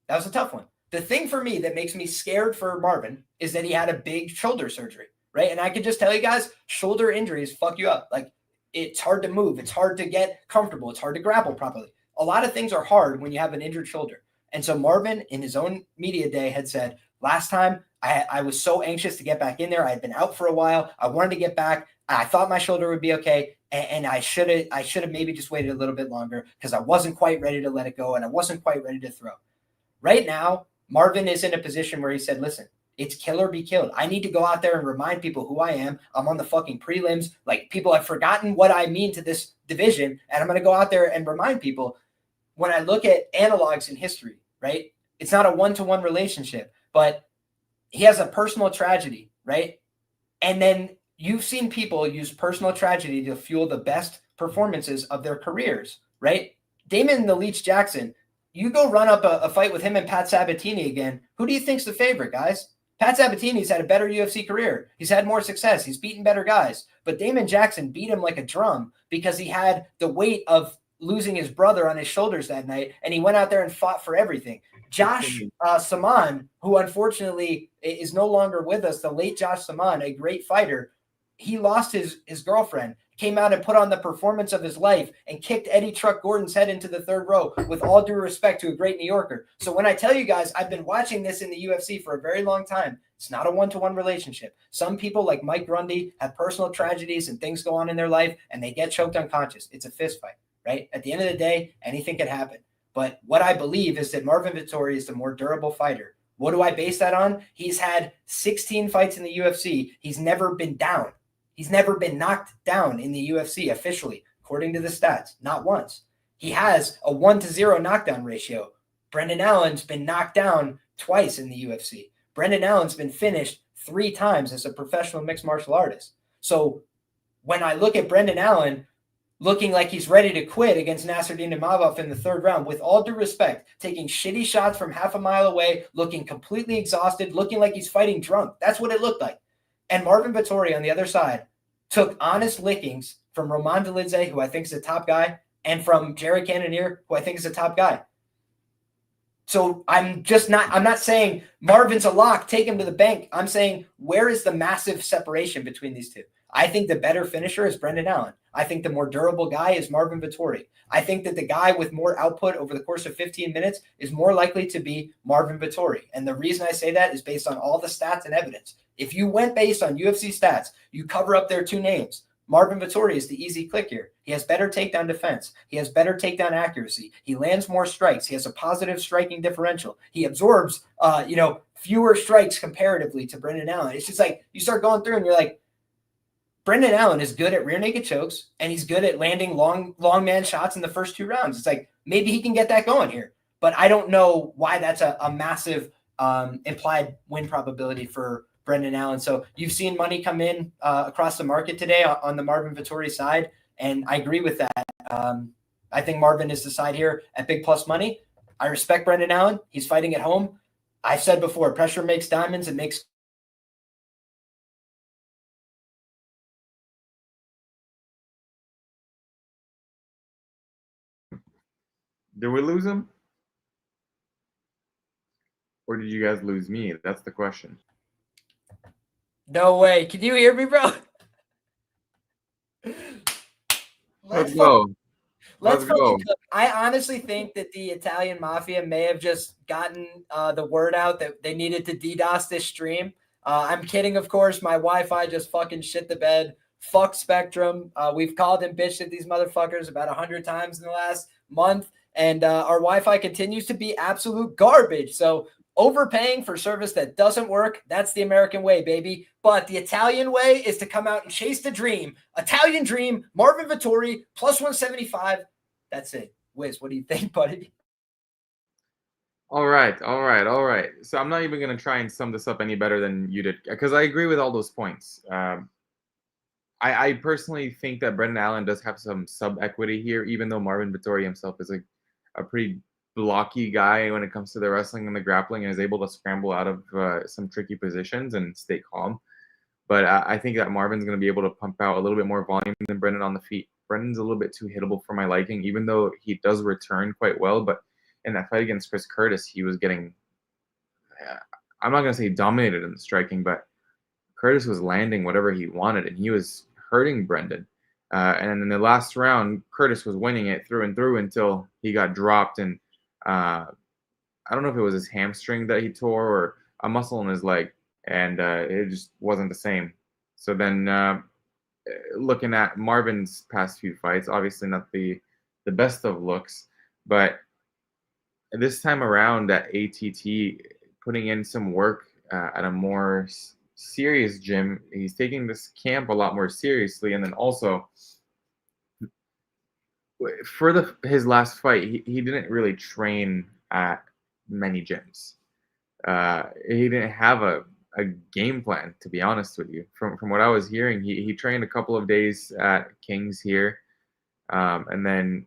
that was a tough one. The thing for me that makes me scared for Marvin is that he had a big shoulder surgery, right? And I can just tell you guys, shoulder injuries fuck you up. Like, it's hard to move. It's hard to get comfortable. It's hard to grapple properly. A lot of things are hard when you have an injured shoulder. And so Marvin, in his own media day, had said, last time I was so anxious to get back in there. I had been out for a while. I wanted to get back. I thought my shoulder would be okay. And I should have maybe just waited a little bit longer because I wasn't quite ready to let it go and I wasn't quite ready to throw. Right now, Marvin is in a position where he said, listen, it's kill or be killed. I need to go out there and remind people who I am. I'm on the fucking prelims. Like, people have forgotten what I mean to this division, and I'm going to go out there and remind people. When I look at analogs in history, right, it's not a one-to-one relationship, but he has a personal tragedy, right? And then you've seen people use personal tragedy to fuel the best performances of their careers, right? Damon the Leech Jackson, you go run up a fight with him and Pat Sabatini again. Who do you think's the favorite, guys? Pat Sabatini's had a better UFC career. He's had more success. He's beaten better guys. But Damon Jackson beat him like a drum because he had the weight of losing his brother on his shoulders that night, and he went out there and fought for everything. Josh Saman, who unfortunately is no longer with us, the late Josh Saman, a great fighter, he lost his girlfriend, came out and put on the performance of his life and kicked Eddie Truck Gordon's head into the third row, with all due respect to a great New Yorker. So when I tell you guys, I've been watching this in the UFC for a very long time. It's not a one-to-one relationship. Some people like Mike Grundy have personal tragedies and things go on in their life and they get choked unconscious. It's a fist fight, right? At the end of the day, anything can happen. But what I believe is that Marvin Vettori is the more durable fighter. What do I base that on? He's had 16 fights in the UFC. He's never been down. He's never been knocked down in the UFC officially, according to the stats, not once. He has a 1-0 knockdown ratio. Brendan Allen's been knocked down twice in the UFC. Brendan Allen's been finished 3 times as a professional mixed martial artist. So when I look at Brendan Allen, looking like he's ready to quit against Nasruddin Imavov in the third round, with all due respect, taking shitty shots from half a mile away, looking completely exhausted, looking like he's fighting drunk. That's what it looked like. And Marvin Vettori on the other side took honest lickings from Roman Dolidze, who I think is a top guy, and from Jared Cannonier, who I think is a top guy. So I'm not saying Marvin's a lock, take him to the bank. I'm saying, where is the massive separation between these two? I think the better finisher is Brendan Allen. I think the more durable guy is Marvin Vettori. I think that the guy with more output over the course of 15 minutes is more likely to be Marvin Vettori. And the reason I say that is based on all the stats and evidence. If you went based on UFC stats, you cover up their two names. Marvin Vettori is the easy click here. He has better takedown defense. He has better takedown accuracy. He lands more strikes. He has a positive striking differential. He absorbs, fewer strikes comparatively to Brendan Allen. It's just like you start going through and you're like, Brendan Allen is good at rear naked chokes, and he's good at landing long man shots in the first two rounds. It's like maybe he can get that going here, but I don't know why that's a massive implied win probability for Brendan Allen. So you've seen money come in across the market today on the Marvin Vettori side, and I agree with that. I think Marvin is the side here at big plus money. I respect Brendan Allen. He's fighting at home. I've said before, pressure makes diamonds. It makes Did we lose him? Or did you guys lose me? That's the question. No way. Can you hear me, bro? Let's go. Let's go. I honestly think that the Italian Mafia may have just gotten the word out that they needed to DDoS this stream. I'm kidding, of course. My Wi-Fi just fucking shit the bed. Fuck Spectrum. We've called and bitched at these motherfuckers about 100 times in the last month, and our Wi-Fi continues to be absolute garbage. So overpaying for service that doesn't work, that's the American way, baby. But the Italian way is to come out and chase the dream. Italian dream, Marvin Vettori, plus 175. That's it. Wiz, what do you think, buddy? All right. So I'm not even going to try and sum this up any better than you did, because I agree with all those points. I personally think that Brendan Allen does have some sub-equity here, even though Marvin Vettori himself is a pretty blocky guy when it comes to the wrestling and the grappling, and is able to scramble out of some tricky positions and stay calm. But I think that Marvin's going to be able to pump out a little bit more volume than Brendan on the feet. Brendan's a little bit too hittable for my liking, even though he does return quite well. But in that fight against Chris Curtis, he was getting, I'm not going to say dominated in the striking, but Curtis was landing whatever he wanted, and he was hurting Brendan. And in the last round, Curtis was winning it through and through until he got dropped. And I don't know if it was his hamstring that he tore or a muscle in his leg, and it just wasn't the same. So then looking at Marvin's past few fights, obviously not the best of looks, but this time around at ATT, putting in some work at a more serious gym. He's taking this camp a lot more seriously, and then also for his last fight, he didn't really train at many gyms. He didn't have a game plan, to be honest with you. From what I was hearing, he trained a couple of days at King's here, and then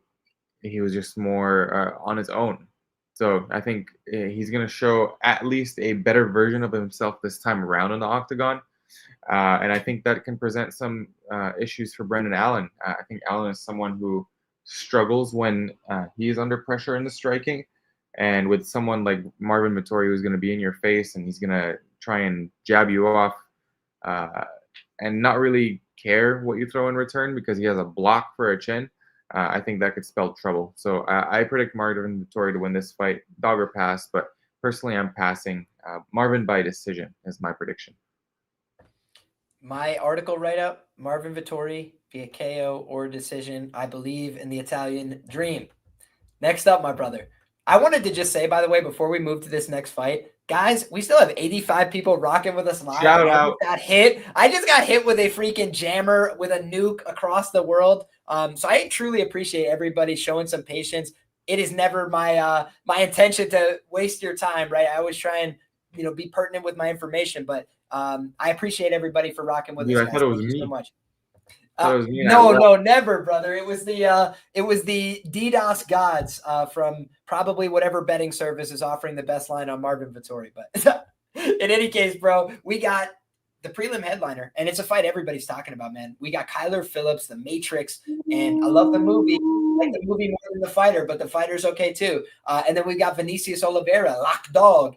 he was just more on his own. So I think he's going to show at least a better version of himself this time around in the octagon. And I think that can present some issues for Brendan Allen. I think Allen is someone who struggles when he is under pressure in the striking. And with someone like Marvin Vettori, who's going to be in your face and he's going to try and jab you off and not really care what you throw in return because he has a block for a chin, I think that could spell trouble. So I predict Marvin Vettori to win this fight, dog or pass, but personally I'm passing. Marvin by decision is my prediction. My article write-up, Marvin Vettori via KO or decision. I believe in the Italian dream. Next up, my brother. I wanted to just say, by the way, before we move to this next fight, guys, we still have 85 people rocking with us live. Shout out. I just got hit with a freaking jammer with a nuke across the world. So I truly appreciate everybody showing some patience. It is never my intention to waste your time, right? I always try and be pertinent with my information, but I appreciate everybody for rocking with us. I thought it was me. So much. So it was me and No, never, brother. It was the DDoS gods from probably whatever betting service is offering the best line on Marvin Vettori. But in any case, bro, we got the prelim headliner, and it's a fight everybody's talking about, man. We got Kyler Phillips, The Matrix, and I love the movie. I like the movie more than the fighter, but the fighter's okay too. And then we got Vinicius Oliveira, Lock Dog.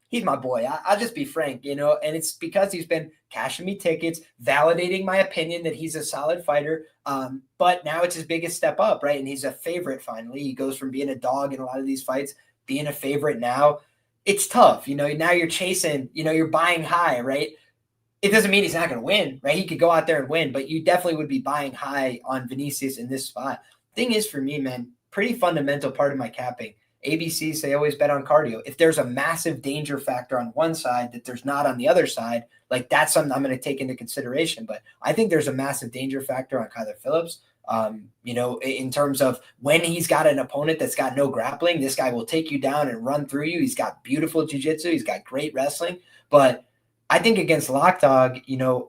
He's my boy. I'll just be frank, and it's because he's been cashing me tickets, validating my opinion that he's a solid fighter. But now it's his biggest step up, right? And he's a favorite finally. He goes from being a dog in a lot of these fights, being a favorite now. It's tough, now you're chasing, you're buying high, right? It doesn't mean he's not going to win, right? He could go out there and win, but you definitely would be buying high on Vinicius in this spot. Thing is, for me, man, pretty fundamental part of my capping. ABCs, they always bet on cardio. If there's a massive danger factor on one side that there's not on the other side, like that's something I'm going to take into consideration. But I think there's a massive danger factor on Kyler Phillips. In terms of when he's got an opponent that's got no grappling, this guy will take you down and run through you. He's got beautiful jiu-jitsu. He's got great wrestling. But I think against Lockdog,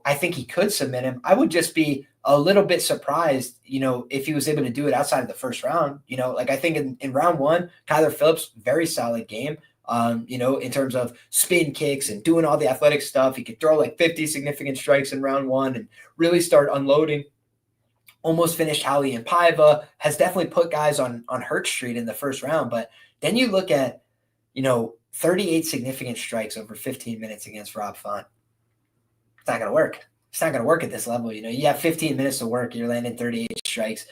I think he could submit him. I would just be a little bit surprised, if he was able to do it outside of the first round. I think in round one, Kyler Phillips, very solid game. In terms of spin kicks and doing all the athletic stuff. He could throw like 50 significant strikes in round one and really start unloading. Almost finished Holloway and Paiva, has definitely put guys on Hurt Street in the first round. But then you look at, 38 significant strikes over 15 minutes against Rob Font. It's not going to work. It's not going to work at this level. You have 15 minutes to work. You're landing 38 strikes.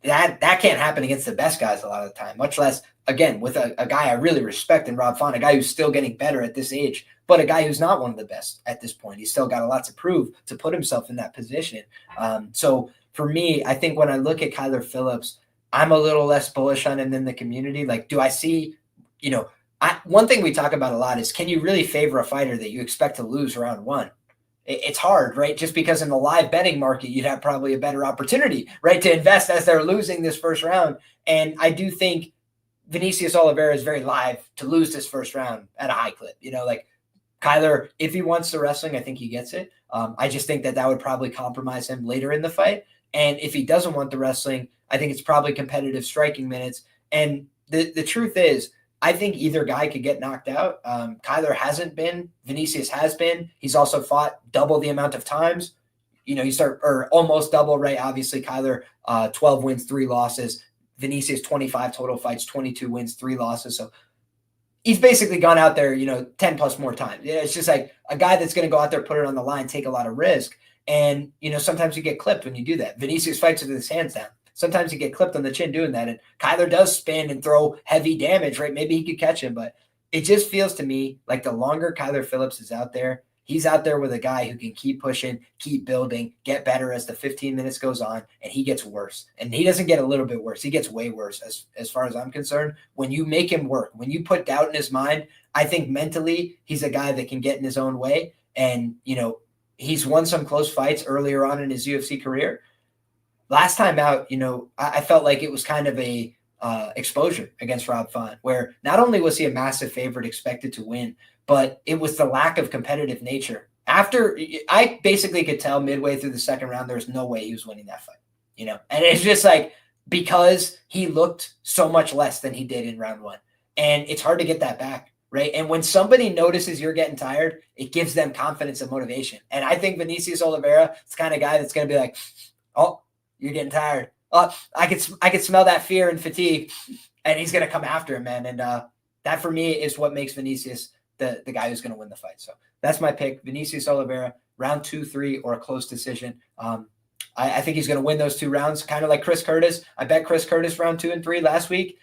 That can't happen against the best guys a lot of the time, much less, again, with a guy I really respect in Rob Font, a guy who's still getting better at this age, but a guy who's not one of the best at this point. He's still got a lot to prove to put himself in that position. So for me, I think when I look at Kyler Phillips, I'm a little less bullish on him than the community. Like, do I see, one thing we talk about a lot is, can you really favor a fighter that you expect to lose round one? It's hard, right? Just because in the live betting market, you'd have probably a better opportunity, right, to invest as they're losing this first round. And I do think Vinicius Oliveira is very live to lose this first round at a high clip. Kyler, if he wants the wrestling, I think he gets it. I just think that would probably compromise him later in the fight. And if he doesn't want the wrestling, I think it's probably competitive striking minutes. And the truth is, I think either guy could get knocked out. Kyler hasn't been. Vinicius has been. He's also fought double the amount of times. Or almost double, right? Obviously, Kyler, 12 wins, 3 losses. Vinicius, 25 total fights, 22 wins, 3 losses. So he's basically gone out there, 10 plus more times. It's just like a guy that's going to go out there, put it on the line, take a lot of risk. And, sometimes you get clipped when you do that. Vinicius fights with his hands down. Sometimes you get clipped on the chin doing that. And Kyler does spin and throw heavy damage, right? Maybe he could catch him, but it just feels to me like the longer Kyler Phillips is out there, he's out there with a guy who can keep pushing, keep building, get better as the 15 minutes goes on, and he gets worse. And he doesn't get a little bit worse. He gets way worse as far as I'm concerned. When you make him work, when you put doubt in his mind, I think mentally he's a guy that can get in his own way. And, he's won some close fights earlier on in his UFC career. Last time out, I felt like it was kind of a exposure against Rob Font, where not only was he a massive favorite expected to win, but it was the lack of competitive nature. After I basically could tell midway through the second round, there's no way he was winning that fight, and it's just like, because he looked so much less than he did in round one, and it's hard to get that back. Right. And when somebody notices you're getting tired, it gives them confidence and motivation. And I think Vinicius Oliveira is the kind of guy that's going to be like, oh, you're getting tired. Oh, I could smell that fear and fatigue, and he's going to come after him, man. And that for me is what makes Vinicius the guy who's going to win the fight. So that's my pick. Vinicius Oliveira, round 2, 3, or a close decision. I think he's going to win those 2 rounds, kind of like Chris Curtis. I bet Chris Curtis round 2 and 3 last week.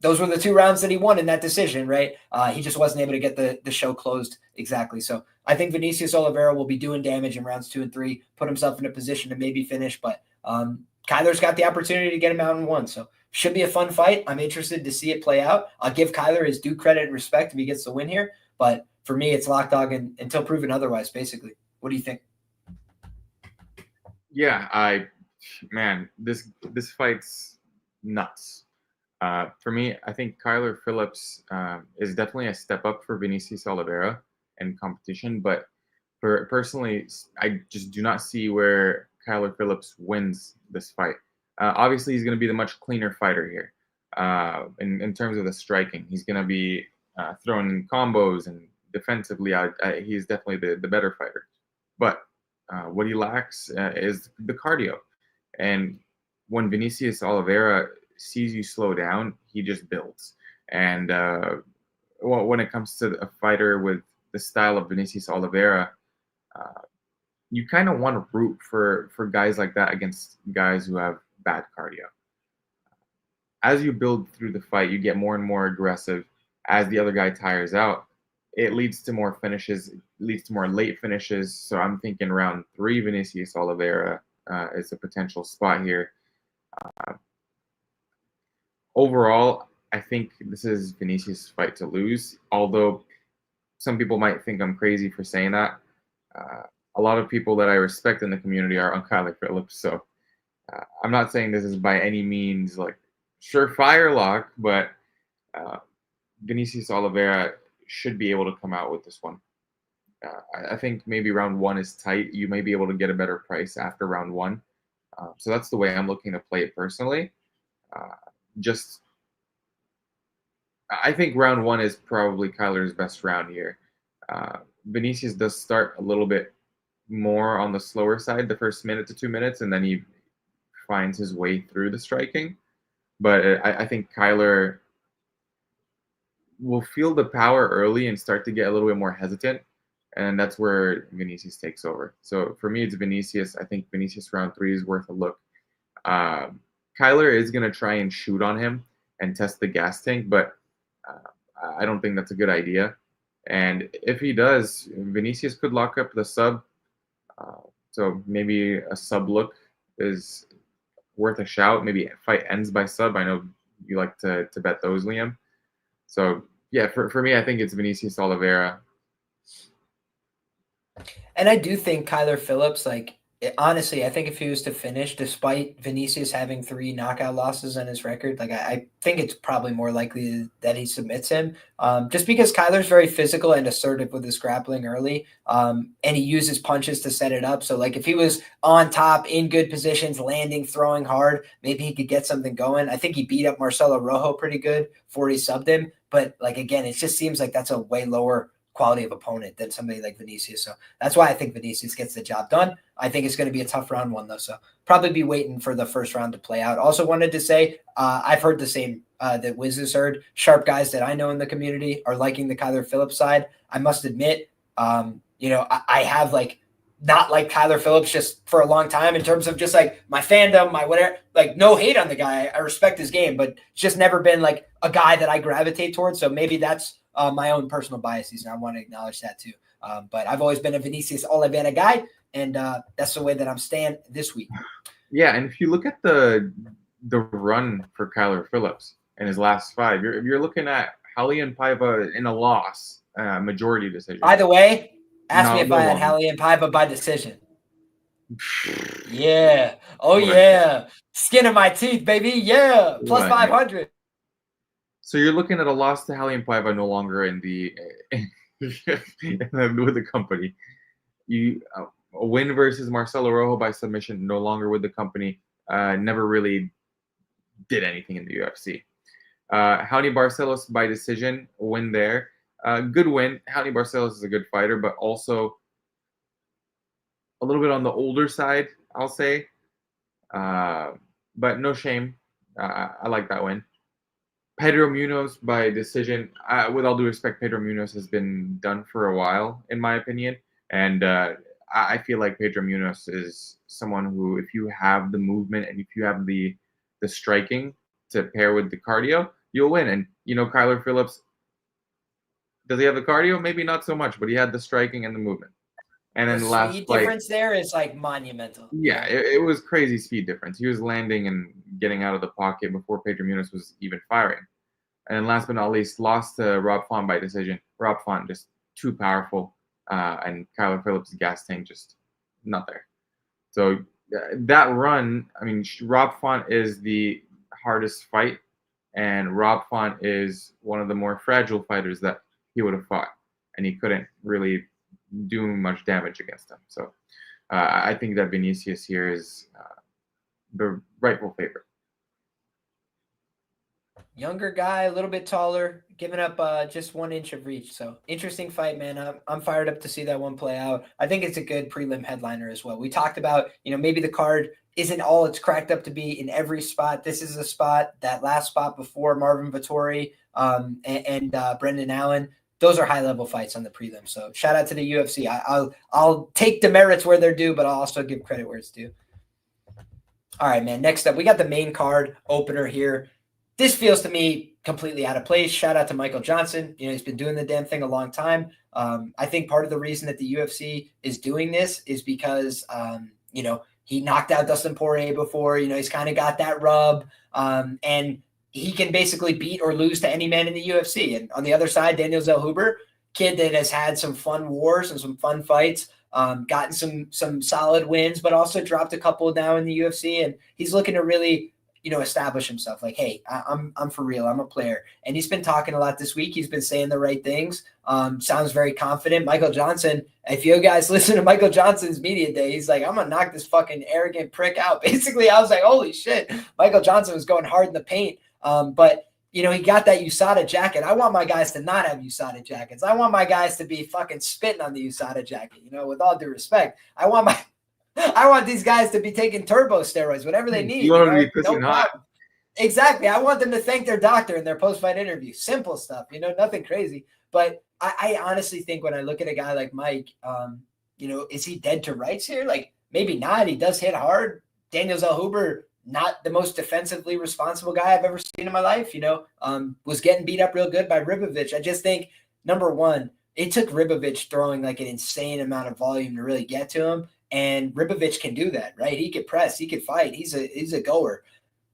Those were the 2 rounds that he won in that decision, right? He just wasn't able to get the show closed exactly. So I think Vinicius Oliveira will be doing damage in rounds 2 and 3, put himself in a position to maybe finish. But Kyler's got the opportunity to get him out in 1. So should be a fun fight. I'm interested to see it play out. I'll give Kyler his due credit and respect if he gets the win here. But for me, it's lock dog until proven otherwise, basically. What do you think? Yeah, this fight's nuts. For me, I think Kyler Phillips is definitely a step up for Vinicius Oliveira in competition, but personally, I just do not see where Kyler Phillips wins this fight. Obviously, he's going to be the much cleaner fighter here in terms of the striking. He's going to be throwing combos and defensively. He's definitely the better fighter. But what he lacks is the cardio. And when Vinicius Oliveira sees you slow down, he just builds. And when it comes to a fighter with the style of Vinicius Oliveira, you kind of want to root for guys like that against guys who have bad cardio. As you build through the fight, you get more and more aggressive. As the other guy tires out, it leads to more finishes, it leads to more late finishes. So I'm thinking round 3, Vinicius Oliveira is a potential spot here. Overall, I think this is Vinicius' fight to lose, although some people might think I'm crazy for saying that. A lot of people that I respect in the community are on Kyler Phillips, so I'm not saying this is by any means like surefire lock, but Vinicius Oliveira should be able to come out with this one. I think maybe round 1 is tight. You may be able to get a better price after round 1. So that's the way I'm looking to play it personally. I think round 1 is probably Kyler's best round here. Vinicius does start a little bit more on the slower side the first minute to 2 minutes, and then he finds his way through the striking. But I think Kyler will feel the power early and start to get a little bit more hesitant, and that's where Vinicius takes over. So for me, it's Vinicius. I think Vinicius round 3 is worth a look. Kyler is going to try and shoot on him and test the gas tank, but I don't think that's a good idea. And if he does, Vinicius could lock up the sub. So maybe a sub look is worth a shout. Maybe a fight ends by sub. I know you like to bet those, Liam. So yeah, for me, I think it's Vinicius Oliveira. And I do think Kyler Phillips, honestly, I think if he was to finish, despite Vinicius having 3 knockout losses on his record, I think it's probably more likely that he submits him, just because Kyler's very physical and assertive with his grappling early, and he uses punches to set it up. So, if he was on top, in good positions, landing, throwing hard, maybe he could get something going. I think he beat up Marcelo Rojo pretty good before he subbed him. But, again, it just seems like that's a way lower quality of opponent than somebody like Vinicius. So that's why I think Vinicius gets the job done. I think it's going to be a tough round 1 though. So probably be waiting for the first round to play out. Also wanted to say, I've heard the same that Wizz has heard. Sharp guys that I know in the community are liking the Kyler Phillips side. I must admit, I have not like Kyler Phillips just for a long time in terms of just my fandom, my whatever, no hate on the guy. I respect his game, but it's just never been a guy that I gravitate towards. So maybe that's my own personal biases, and I want to acknowledge that too. But I've always been a Vinicius Oliveira guy, and that's the way that I'm staying this week. Yeah, and if you look at the run for Kyler Phillips in his last 5, you're looking at Halle and Paiva in a loss, majority decision. By the way, ask me if I had Halle and Paiva by decision. Yeah. Oh, yeah. Skin of my teeth, baby. Yeah. Plus 500. So you're looking at a loss to Halle and Paiva no longer in with the company. A win versus Marcelo Rojo by submission, no longer with the company. Never really did anything in the UFC. Raoni Barcelos by decision, win there. Good win. Raoni Barcelos is a good fighter, but also a little bit on the older side, I'll say. But no shame. I like that win. Pedro Munoz by decision. With all due respect, Pedro Munoz has been done for a while, in my opinion. And I feel like Pedro Munoz is someone who, if you have the movement and if you have the striking to pair with the cardio, you'll win. And, Kyler Phillips, does he have the cardio? Maybe not so much, but he had the striking and the movement. And then the last speed fight, difference there is monumental. Yeah, it was crazy speed difference. He was landing and getting out of the pocket before Pedro Munoz was even firing. And then last but not least, lost to Rob Font by decision. Rob Font just too powerful, and Kyler Phillips' gas tank just not there. So that run, Rob Font is the hardest fight, and Rob Font is one of the more fragile fighters that he would have fought, and he couldn't really do much damage against him. So I think that Vinicius here is the rightful favorite. Younger guy, a little bit taller, giving up just 1 inch of reach. So interesting fight, man. I'm fired up to see that one play out. I think it's a good prelim headliner as well. We talked about, maybe the card isn't all it's cracked up to be in every spot. This is a spot, that last spot before Marvin Vettori and Brendan Allen. Those are high-level fights on the prelim. So shout out to the UFC. I'll take demerits where they're due, but I'll also give credit where it's due. All right, man. Next up, we got the main card opener here. This feels to me completely out of place. Shout out to Michael Johnson. He's been doing the damn thing a long time. I think part of the reason that the UFC is doing this is because, he knocked out Dustin Poirier before. He's kind of got that rub. And he can basically beat or lose to any man in the UFC. And on the other side, Daniel Zellhuber, kid that has had some fun wars and some fun fights, gotten some solid wins, but also dropped a couple now in the UFC. And he's looking to really establish himself like, hey, I'm for real. I'm a player. And he's been talking a lot this week. He's been saying the right things. Sounds very confident. Michael Johnson, if you guys listen to Michael Johnson's media day, he's like, I'm going to knock this fucking arrogant prick out. Basically, I was like, holy shit. Michael Johnson was going hard in the paint. But he got that USADA jacket. I want my guys to not have USADA jackets. I want my guys to be fucking spitting on the USADA jacket, with all due respect. I want these guys to be taking turbo steroids, whatever they need. You want them to be pissing hot. Exactly. I want them to thank their doctor in their post-fight interview. Simple stuff, nothing crazy. But I honestly think when I look at a guy like Mike, is he dead to rights here? Like, maybe not. He does hit hard. Daniel Zellhuber, not the most defensively responsible guy I've ever seen in my life, was getting beat up real good by Ribovic. I just think, number one, it took Ribovic throwing like an insane amount of volume to really get to him. And Ribovic can do that, right? He could press, he could fight. He's a goer.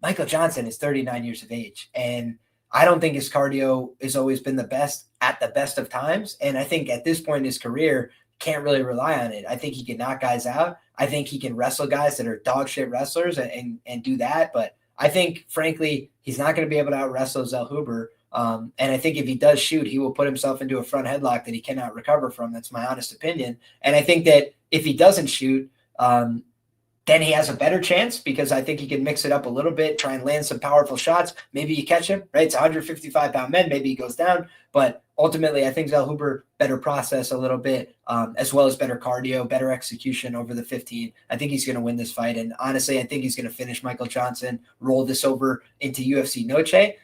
Michael Johnson is 39 years of age. And I don't think his cardio has always been the best at the best of times. And I think at this point in his career, can't really rely on it. I think he can knock guys out. I think he can wrestle guys that are dog shit wrestlers and do that. But I think, frankly, he's not going to be able to out wrestle Zellhuber. And I think if he does shoot, he will put himself into a front headlock that he cannot recover from. That's my honest opinion. And I think that if he doesn't shoot, then he has a better chance because I think he can mix it up a little bit, try and land some powerful shots. Maybe you catch him, right? It's 155-pound men. Maybe he goes down. But ultimately, I think Zellhuber better process a little bit, as well as better cardio, better execution over the 15. I think he's going to win this fight. And honestly, I think he's going to finish Michael Johnson, roll this over into UFC Noche.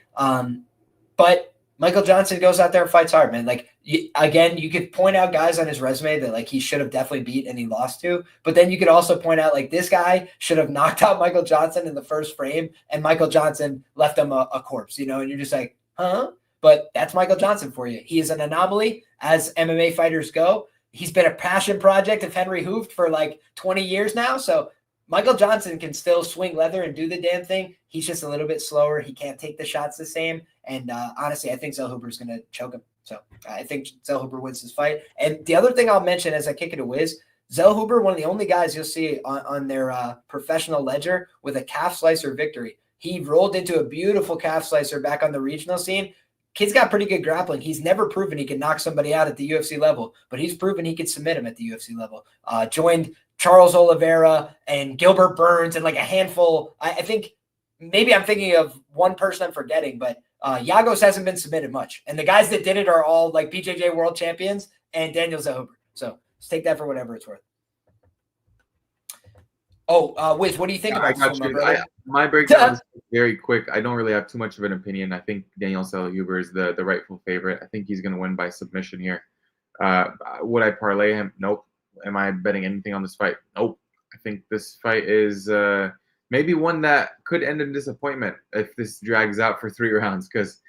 But Michael Johnson goes out there and fights hard, man. Like, you could point out guys on his resume that like he should have definitely beat and he lost to. But then you could also point out like this guy should have knocked out Michael Johnson in the first frame, and Michael Johnson left him a corpse, and you're just like, huh? But that's Michael Johnson for you. He is an anomaly as MMA fighters go. He's been a passion project of Henry Hooft for like 20 years now. So Michael Johnson can still swing leather and do the damn thing. He's just a little bit slower. He can't take the shots the same. And honestly, I think Zellhuber is going to choke him. So I think Zellhuber wins this fight. And the other thing I'll mention as I kick it to Wizz, Zellhuber, one of the only guys you'll see on their professional ledger with a calf slicer victory. He rolled into a beautiful calf slicer back on the regional scene. Kid's got pretty good grappling. He's never proven he can knock somebody out at the UFC level, but he's proven he can submit him at the UFC level. Joined Charles Oliveira and Gilbert Burns and like a handful. I think maybe I'm thinking of one person I'm forgetting, but Yagos hasn't been submitted much. And the guys that did it are all like BJJ world champions and Daniel Zellhuber. So let's take that for whatever it's worth. Oh, Wiz, what do you think about this one, my breakdown is very quick. I don't really have too much of an opinion. I think Daniel Zellhuber is the rightful favorite. I think he's going to win by submission here. Would I parlay him? Nope. Am I betting anything on this fight? Nope. I think this fight is maybe one that could end in disappointment if this drags out for 3 rounds, because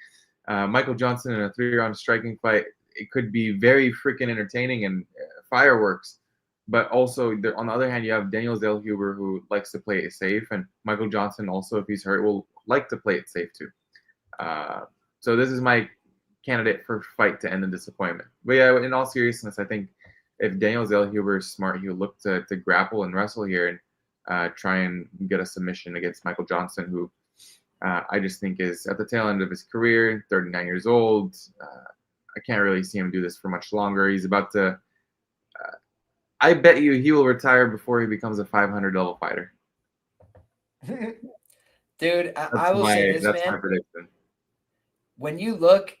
Michael Johnson in a 3-round striking fight, it could be very freaking entertaining and fireworks. But also, on the other hand, you have Daniel Zellhuber, who likes to play it safe, and Michael Johnson also, if he's hurt, will like to play it safe too. So this is my candidate for fight to end in disappointment. But yeah, in all seriousness, I think if Daniel Zellhuber is smart, he'll look to grapple and wrestle here and try and get a submission against Michael Johnson, who I just think is at the tail end of his career, 39 years old. I can't really see him do this for much longer. He's about to I bet you he will retire before he becomes a $500 fighter. Dude, I will say this, That's my man. prediction. When you look,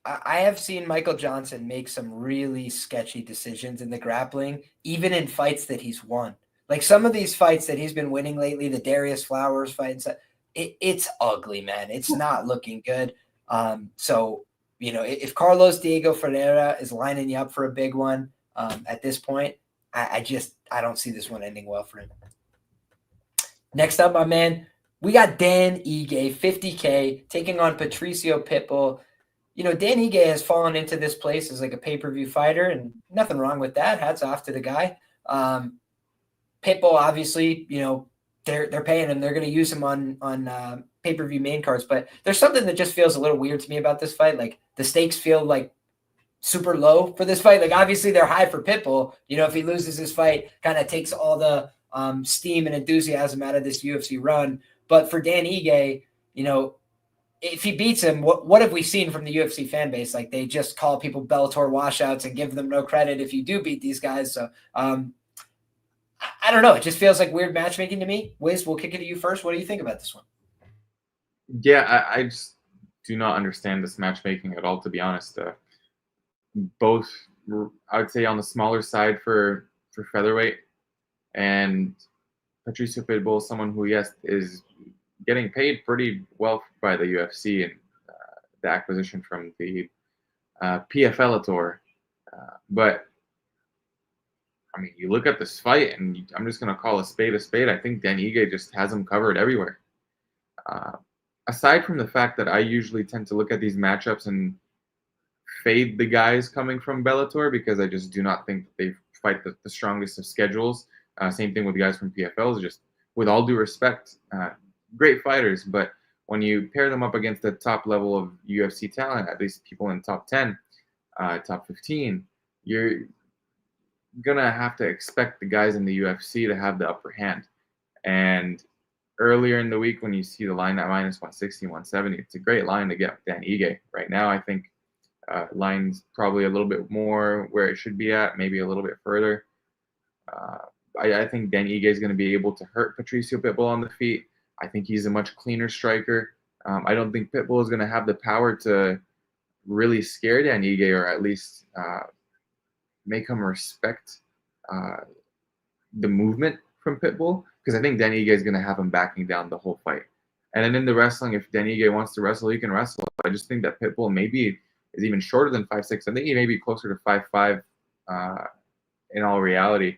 I have seen Michael Johnson make some really sketchy decisions in the grappling, even in fights that he's won. Like some of these fights that he's been winning lately, the Darius Flowers fight, it's ugly, man. It's not looking good. So, if Carlos Diego Ferreira is lining you up for a big one at this point, I don't see this one ending well for him. Next up, my man, we got Dan Ige, 50K, taking on Patricio Pitbull. Dan Ige has fallen into this place as like a pay-per-view fighter, and nothing wrong with that. Hats off to the guy. Pitbull, obviously, they're paying him. They're going to use him on pay-per-view main cards. But there's something that just feels a little weird to me about this fight. Like the stakes feel like super low for this fight. Like obviously they're high for Pitbull. If he loses this fight, kind of takes all the steam and enthusiasm out of this UFC run. But for Dan Ige, if he beats him, what have we seen from the UFC fan base? Like they just call people Bellator washouts and give them no credit if you do beat these guys. So I don't know. It just feels like weird matchmaking to me. Wiz, we'll kick it to you first. What do you think about this one? Yeah, I just do not understand this matchmaking at all, to be honest. Both, I would say, on the smaller side for featherweight, and Patricio Pitbull, someone who, yes, is getting paid pretty well by the UFC and the acquisition from the PFL but I mean, you look at this fight, and I'm just going to call a spade a spade. I think Dan Ige just has him covered everywhere. Aside from the fact that I usually tend to look at these matchups and fade the guys coming from Bellator because I just do not think that they fight the strongest of schedules. Same thing with guys from PFLs. Just with all due respect, great fighters, but when you pair them up against the top level of UFC talent, at least people in top 10, top 15, you're gonna have to expect the guys in the UFC to have the upper hand. And earlier in the week, when you see the line at minus 160, 170, it's a great line to get with Dan Ige. Right now, I think line's probably a little bit more where it should be at, maybe a little bit further. I think Dan Ige is going to be able to hurt Patricio Pitbull on the feet. I think he's a much cleaner striker. I don't think Pitbull is going to have the power to really scare Dan Ige, or at least make him respect the movement from Pitbull, because I think Dan Ige is going to have him backing down the whole fight. And then in the wrestling, if Dan Ige wants to wrestle, he can wrestle. I just think that Pitbull maybe is even shorter than 5'6". I think he may be closer to 5'5" in all reality.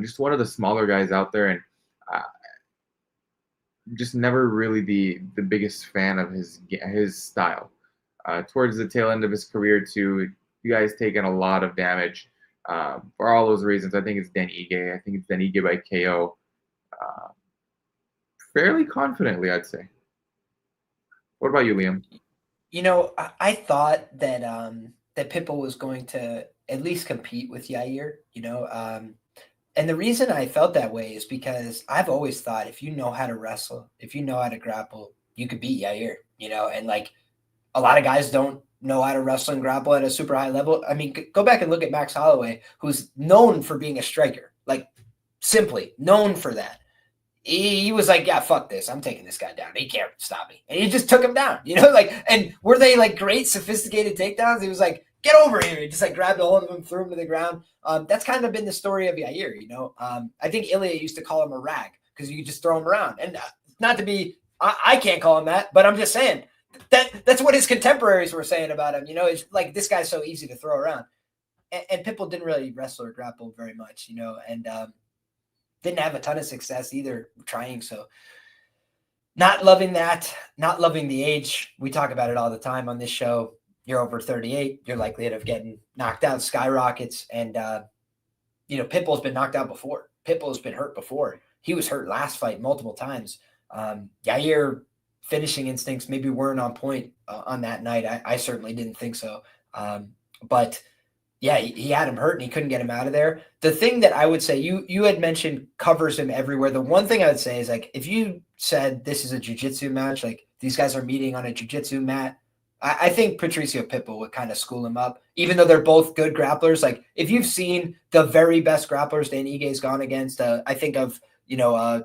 Just one of the smaller guys out there, and just never really the biggest fan of his style. Towards the tail end of his career, too, you guys taken a lot of damage. For all those reasons, I think it's Dan Ige. I think it's Dan Ige by KO. Fairly confidently, I'd say. What about you, Liam? I thought that that Pitbull was going to at least compete with Yair, and the reason I felt that way is because I've always thought if you know how to wrestle, if you know how to grapple, you could beat Yair, and like a lot of guys don't know how to wrestle and grapple at a super high level. I mean, go back and look at Max Holloway, who's known for being a striker, like simply known for that. He was like, yeah, fuck this. I'm taking this guy down. He can't stop me. And he just took him down, and were they like great, sophisticated takedowns? He was like, get over here. He just like grabbed a hold of him, threw him to the ground. That's kind of been the story of Yair, I think Ilya used to call him a rag because you could just throw him around. And not to be, I can't call him that, but I'm just saying that's what his contemporaries were saying about him. It's like, this guy's so easy to throw around. And Pitbull didn't really wrestle or grapple very much, and didn't have a ton of success either trying. So not loving that, not loving the age. We talk about it all the time on this show. You're over 38, your likelihood of getting knocked out skyrockets. And, Pitbull's been knocked out before. Pitbull's been hurt before. He was hurt last fight multiple times. Yair finishing instincts maybe weren't on point on that night. I certainly didn't think so. But yeah, he had him hurt and he couldn't get him out of there. The thing that I would say, you had mentioned covers him everywhere. The one thing I would say is, like, if you said this is a jiu-jitsu match, like these guys are meeting on a jiu-jitsu mat, I think Patricio Pitbull would kind of school him up, even though they're both good grapplers. Like if you've seen the very best grapplers Dan Igue's gone against, I think of,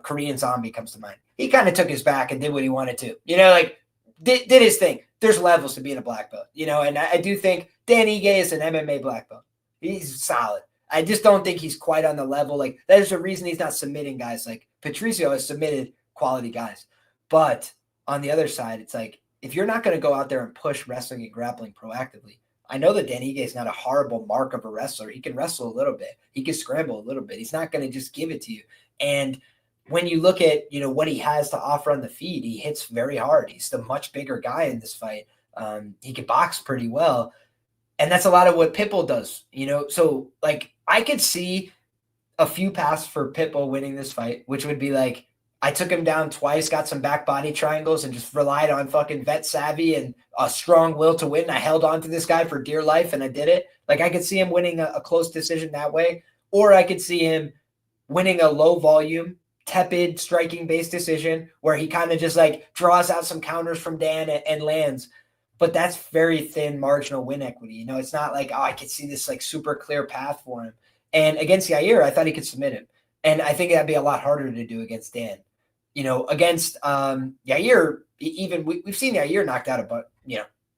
Korean Zombie comes to mind. He kind of took his back and did what he wanted to, like did his thing. There's levels to being a black belt, and I do think Dan Ige is an MMA black belt. He's solid. I just don't think he's quite on the level. Like there's a reason he's not submitting guys. Like Patricio has submitted quality guys. But on the other side, it's like, if you're not going to go out there and push wrestling and grappling proactively, I know that Dan Ige is not a horrible mark of a wrestler. He can wrestle a little bit. He can scramble a little bit. He's not going to just give it to you. And when you look at, what he has to offer on the feet, he hits very hard. He's the much bigger guy in this fight. He can box pretty well. And that's a lot of what Pitbull does, So, like, I could see a few paths for Pitbull winning this fight, which would be like, I took him down twice, got some back body triangles, and just relied on fucking vet savvy and a strong will to win. I held on to this guy for dear life, and I did it. Like, I could see him winning a close decision that way, or I could see him winning a low volume, tepid striking-based decision where he kind of just, like, draws out some counters from Dan and lands. But that's very thin marginal win equity. It's not like, I could see this, like, super clear path for him. And against Yair, I thought he could submit him. And I think that'd be a lot harder to do against Dan. Against Yair, even we've seen Yair knocked out a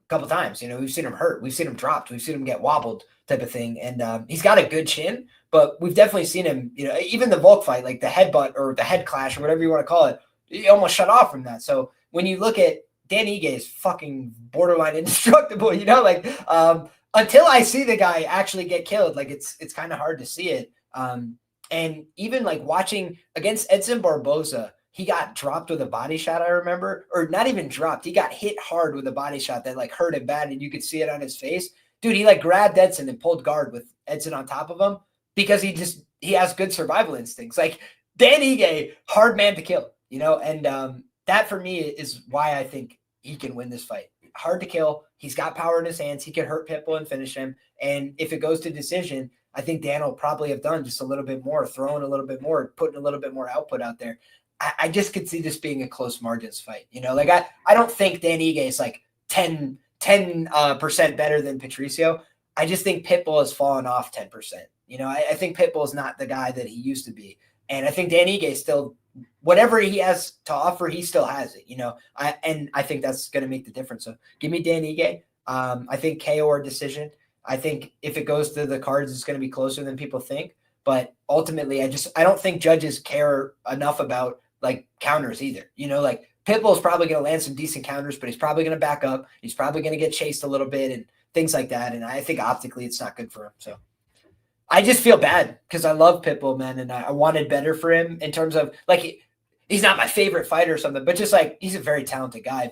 couple times. We've seen him hurt. We've seen him dropped. We've seen him get wobbled type of thing. And he's got a good chin, but we've definitely seen him, even the Volk fight, like the headbutt or the head clash or whatever you want to call it, he almost shut off from that. So when you look at Dan Ige is fucking borderline indestructible, until I see the guy actually get killed, like it's kind of hard to see it. And even like watching against Edson Barboza, he got dropped with a body shot, I remember, or not even dropped. He got hit hard with a body shot that like hurt him bad, and you could see it on his face. Dude, he like grabbed Edson and pulled guard with Edson on top of him because he has good survival instincts. Like Dan Ige, hard man to kill, and that for me is why I think he can win this fight. Hard to kill. He's got power in his hands. He can hurt Pitbull and finish him. And if it goes to decision, I think Dan will probably have done just a little bit more, throwing a little bit more, putting a little bit more output out there. I just could see this being a close margins fight. Like I don't think Dan Ige is like 10% better than Patricio. I just think Pitbull has fallen off 10%. I think Pitbull is not the guy that he used to be. And I think Dan Ige still, whatever he has to offer, he still has it, I think that's going to make the difference. So give me Dan Ige. I think KO or decision. I think if it goes to the cards, it's going to be closer than people think. But ultimately, I don't think judges care enough about like counters either. Like Pitbull's probably going to land some decent counters, but he's probably going to back up. He's probably going to get chased a little bit and things like that. And I think optically it's not good for him. So I just feel bad because I love Pitbull, man. And I wanted better for him in terms of like, he's not my favorite fighter or something, but just like he's a very talented guy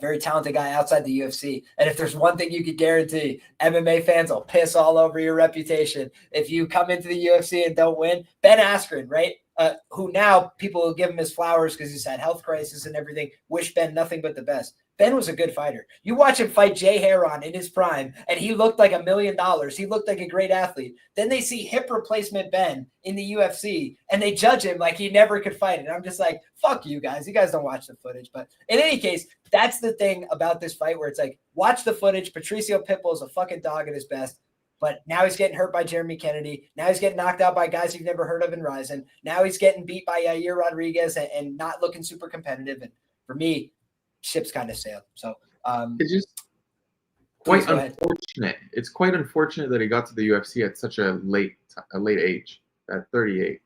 outside the UFC. And if there's one thing you could guarantee, MMA fans will piss all over your reputation if you come into the UFC and don't win. Ben Askren, right? Who now people will give him his flowers because he's had health crisis and everything. Wish Ben nothing but the best. Ben was a good fighter. You watch him fight Jay Heron in his prime, and he looked like $1 million. He looked like a great athlete. Then they see hip replacement Ben in the UFC, and they judge him like he never could fight. And I'm just like, fuck you guys. You guys don't watch the footage. But in any case, that's the thing about this fight where it's like, watch the footage. Patricio Pitbull is a fucking dog at his best. But now he's getting hurt by Jeremy Kennedy. Now he's getting knocked out by guys you've never heard of in Ryzen. Now he's getting beat by Yair Rodriguez and not looking super competitive. And for me, ship's kind of sailed. So it's just quite unfortunate. It's quite unfortunate that he got to the UFC at such a late age, at 38.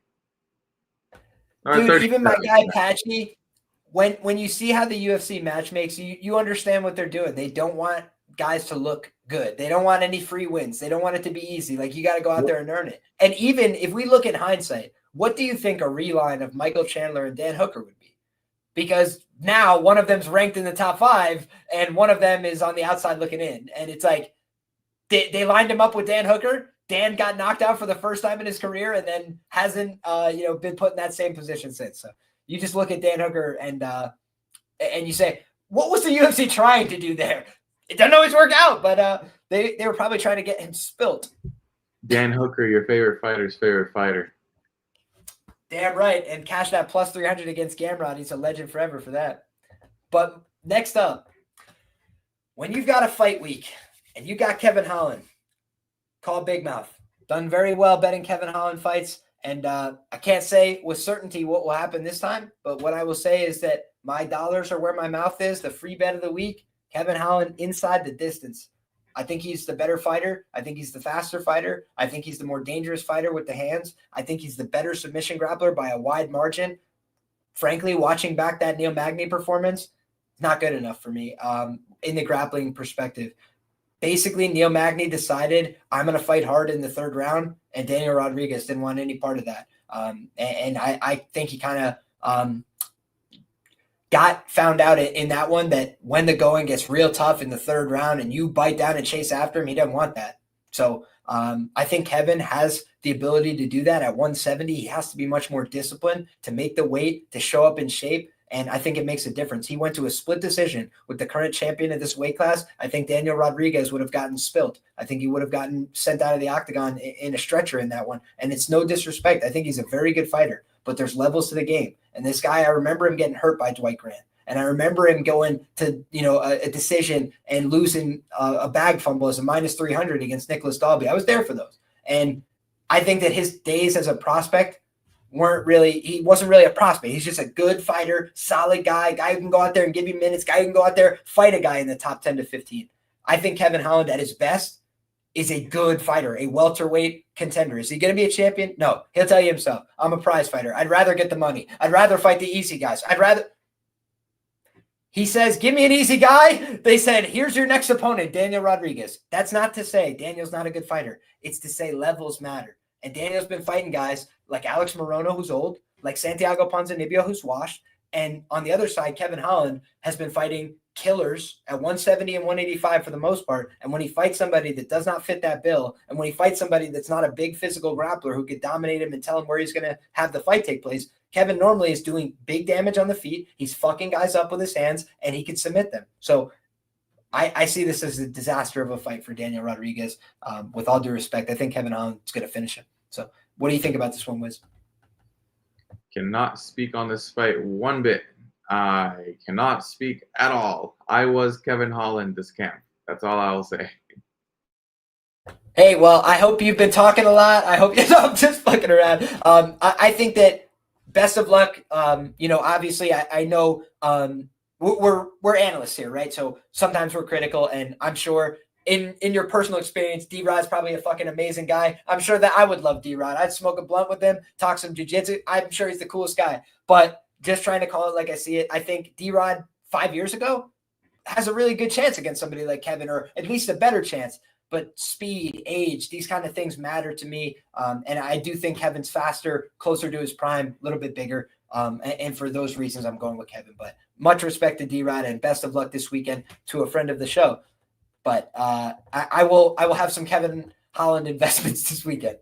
Dude, even my guy Patchy, when you see how the UFC match makes, you understand what they're doing. They don't want guys to look good. They don't want any free wins. They don't want it to be easy. Like, you got to go out there and earn it. And even if we look in hindsight, what do you think a reline of Michael Chandler and Dan Hooker would be? Because now one of them's ranked in the top 5 and one of them is on the outside looking in. And it's like they lined him up with Dan Hooker. Dan got knocked out for the first time in his career and then hasn't been put in that same position since. So you just look at Dan Hooker and you say, what was the UFC trying to do there? It doesn't always work out, but they were probably trying to get him spilt. Dan Hooker, your favorite fighter's favorite fighter. Damn right. And cash that plus 300 against Gamrot. He's a legend forever for that. But next up, when you've got a fight week and you got Kevin Holland, call Big Mouth. Done very well betting Kevin Holland fights. And I can't say with certainty what will happen this time, but what I will say is that my dollars are where my mouth is. The free bet of the week, Kevin Holland inside the distance. I think he's the better fighter. I think he's the faster fighter. I think he's the more dangerous fighter with the hands. I think he's the better submission grappler by a wide margin. Frankly, watching back that Neil Magny performance, not good enough for me in the grappling perspective. Basically, Neil Magny decided I'm going to fight hard in the third round, and Daniel Rodriguez didn't want any part of that. And I think he kind of got found out in that one that when the going gets real tough in the third round and you bite down and chase after him, he doesn't want that. So I think Kevin has the ability to do that at 170. He has to be much more disciplined to make the weight, to show up in shape. And I think it makes a difference. He went to a split decision with the current champion of this weight class. I think Daniel Rodriguez would have gotten spilt. I think he would have gotten sent out of the octagon in a stretcher in that one. And it's no disrespect. I think he's a very good fighter, but there's levels to the game. And this guy, I remember him getting hurt by Dwight Grant. And I remember him going to, a decision and losing a bag fumble as a minus 300 against Nicholas Dalby. I was there for those. And I think that his days as a prospect he wasn't really a prospect. He's just a good fighter, solid guy who can go out there and give you minutes, guy who can go out there, fight a guy in the top 10 to 15. I think Kevin Holland at his best is a good fighter, a welterweight contender. Is he going to be a champion? No. He'll tell you himself, I'm a prize fighter. I'd rather get the money. I'd rather fight the easy guys. He says, give me an easy guy. They said, here's your next opponent, Daniel Rodriguez. That's not to say Daniel's not a good fighter. It's to say levels matter. And Daniel's been fighting guys like Alex Morono, who's old, like Santiago Ponzinibbio, who's washed. And on the other side, Kevin Holland has been fighting killers at 170 and 185 for the most part. And when he fights somebody that does not fit that bill, and when he fights somebody that's not a big physical grappler who could dominate him and tell him where he's going to have the fight take place, Kevin normally is doing big damage on the feet. He's fucking guys up with his hands, and he can submit them. So I see this as a disaster of a fight for Daniel Rodriguez. With all due respect, I think Kevin Holland is going to finish him. So what do you think about this one, Wiz? Cannot speak on this fight one bit. I cannot speak at all. I was Kevin Holland this camp. That's all I'll say. Hey, well, I hope you've been talking a lot. I hope I'm just fucking around. I think that best of luck. Obviously I know we're analysts here, right? So sometimes we're critical, and I'm sure in your personal experience, D-Rod's probably a fucking amazing guy. I'm sure that I would love D-Rod. I'd smoke a blunt with him, talk some jiu-jitsu. I'm sure he's the coolest guy. But just trying to call it like I see it, I think D-Rod 5 years ago has a really good chance against somebody like Kevin, or at least a better chance. But speed, age, these kind of things matter to me. And I do think Kevin's faster, closer to his prime, a little bit bigger. And for those reasons, I'm going with Kevin. But much respect to D-Rod, and best of luck this weekend to a friend of the show. But I will have some Kevin Holland investments this weekend.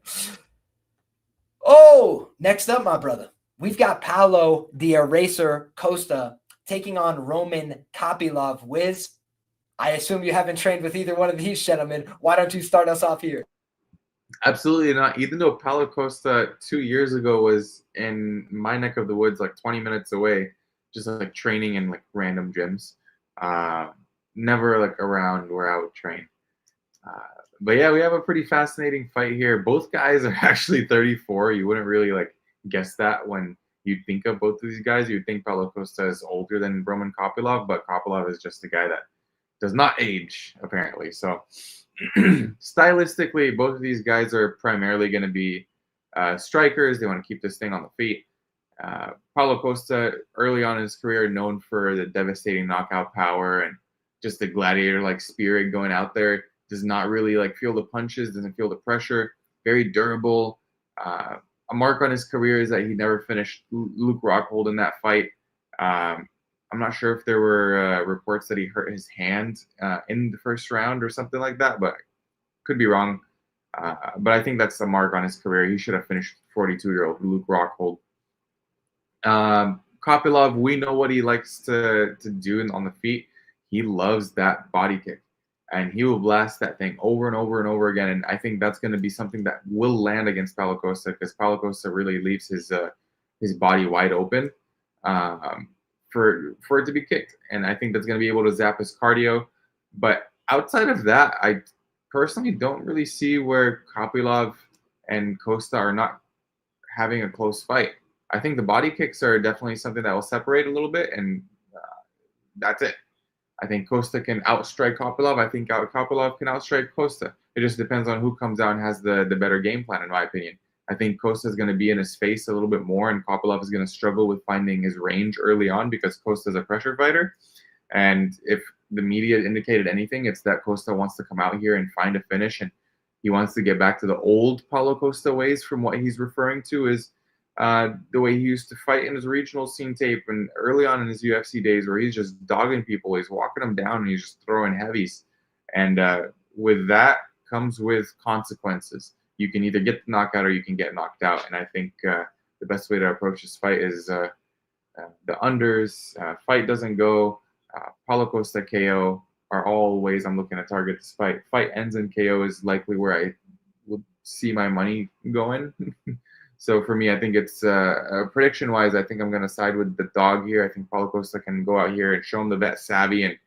Oh, next up, my brother, we've got Paulo the Eraser Costa taking on Roman Kopylov. Wiz, I assume you haven't trained with either one of these gentlemen. Why don't you start us off here? Absolutely not. Even though Paulo Costa 2 years ago was in my neck of the woods, like 20 minutes away, just like training in like random gyms. Never like around where I would train. But yeah, we have a pretty fascinating fight here. Both guys are actually 34. You wouldn't really like guess that when you think of both of these guys. You'd think Paulo Costa is older than Roman Kopylov, but Kopylov is just a guy that does not age, apparently. So stylistically, both of these guys are primarily going to be strikers. They want to keep this thing on the feet. Paulo Costa, early on in his career, known for the devastating knockout power and just the gladiator-like spirit going out there. Does not really like feel the punches, doesn't feel the pressure. Very durable. A mark on his career is that he never finished Luke Rockhold in that fight. I'm not sure if there were reports that he hurt his hand in the first round or something like that, but could be wrong. But I think that's a mark on his career. He should have finished 42-year-old Luke Rockhold. Kopylov, we know what he likes to do on the feet. He loves that body kick, and he will blast that thing over and over and over again. And I think that's going to be something that will land against Paulo Costa, because Paulo Costa really leaves his body wide open for it to be kicked. And I think that's going to be able to zap his cardio. But outside of that, I personally don't really see where Kopylov and Costa are not having a close fight. I think the body kicks are definitely something that will separate a little bit, and that's it. I think Costa can outstrike Kopylov. I think Kopylov can outstrike Costa. It just depends on who comes out and has the better game plan, in my opinion. I think Costa is going to be in his face a little bit more, and Kopylov is going to struggle with finding his range early on because Costa is a pressure fighter. And if the media indicated anything, it's that Costa wants to come out here and find a finish, and he wants to get back to the old Paulo Costa ways. From what he's referring to is the way he used to fight in his regional scene tape and early on in his UFC days, where he's just dogging people, he's walking them down, and he's just throwing heavies. And with that comes with consequences. You can either get the knockout or you can get knocked out. And I think the best way to approach this fight is the unders. Fight doesn't go. Paulo Costa KO are all ways I'm looking to target this fight. Fight ends in KO is likely where I would see my money going. So for me, I think it's prediction-wise, I think I'm going to side with the dog here. I think Paulo Costa can go out here and show him the vet savvy and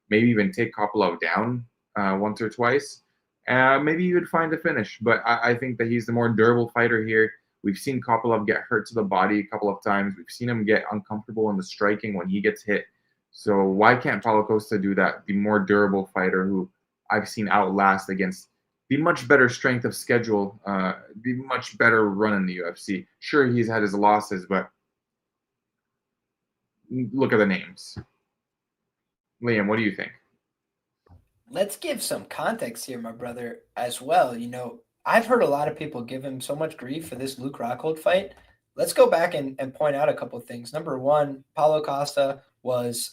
maybe even take Kopylov down once or twice. Maybe you would find a finish, but I think that he's the more durable fighter here. We've seen Kopylov get hurt to the body a couple of times. We've seen him get uncomfortable in the striking when he gets hit. So why can't Paulo Costa do that? The more durable fighter who I've seen outlast against the much better strength of schedule, the much better run in the UFC. Sure, he's had his losses, but look at the names. Liam, what do you think? Let's give some context here, my brother, as well. I've heard a lot of people give him so much grief for this Luke Rockhold fight. Let's go back and point out a couple of things. Number one, Paulo Costa was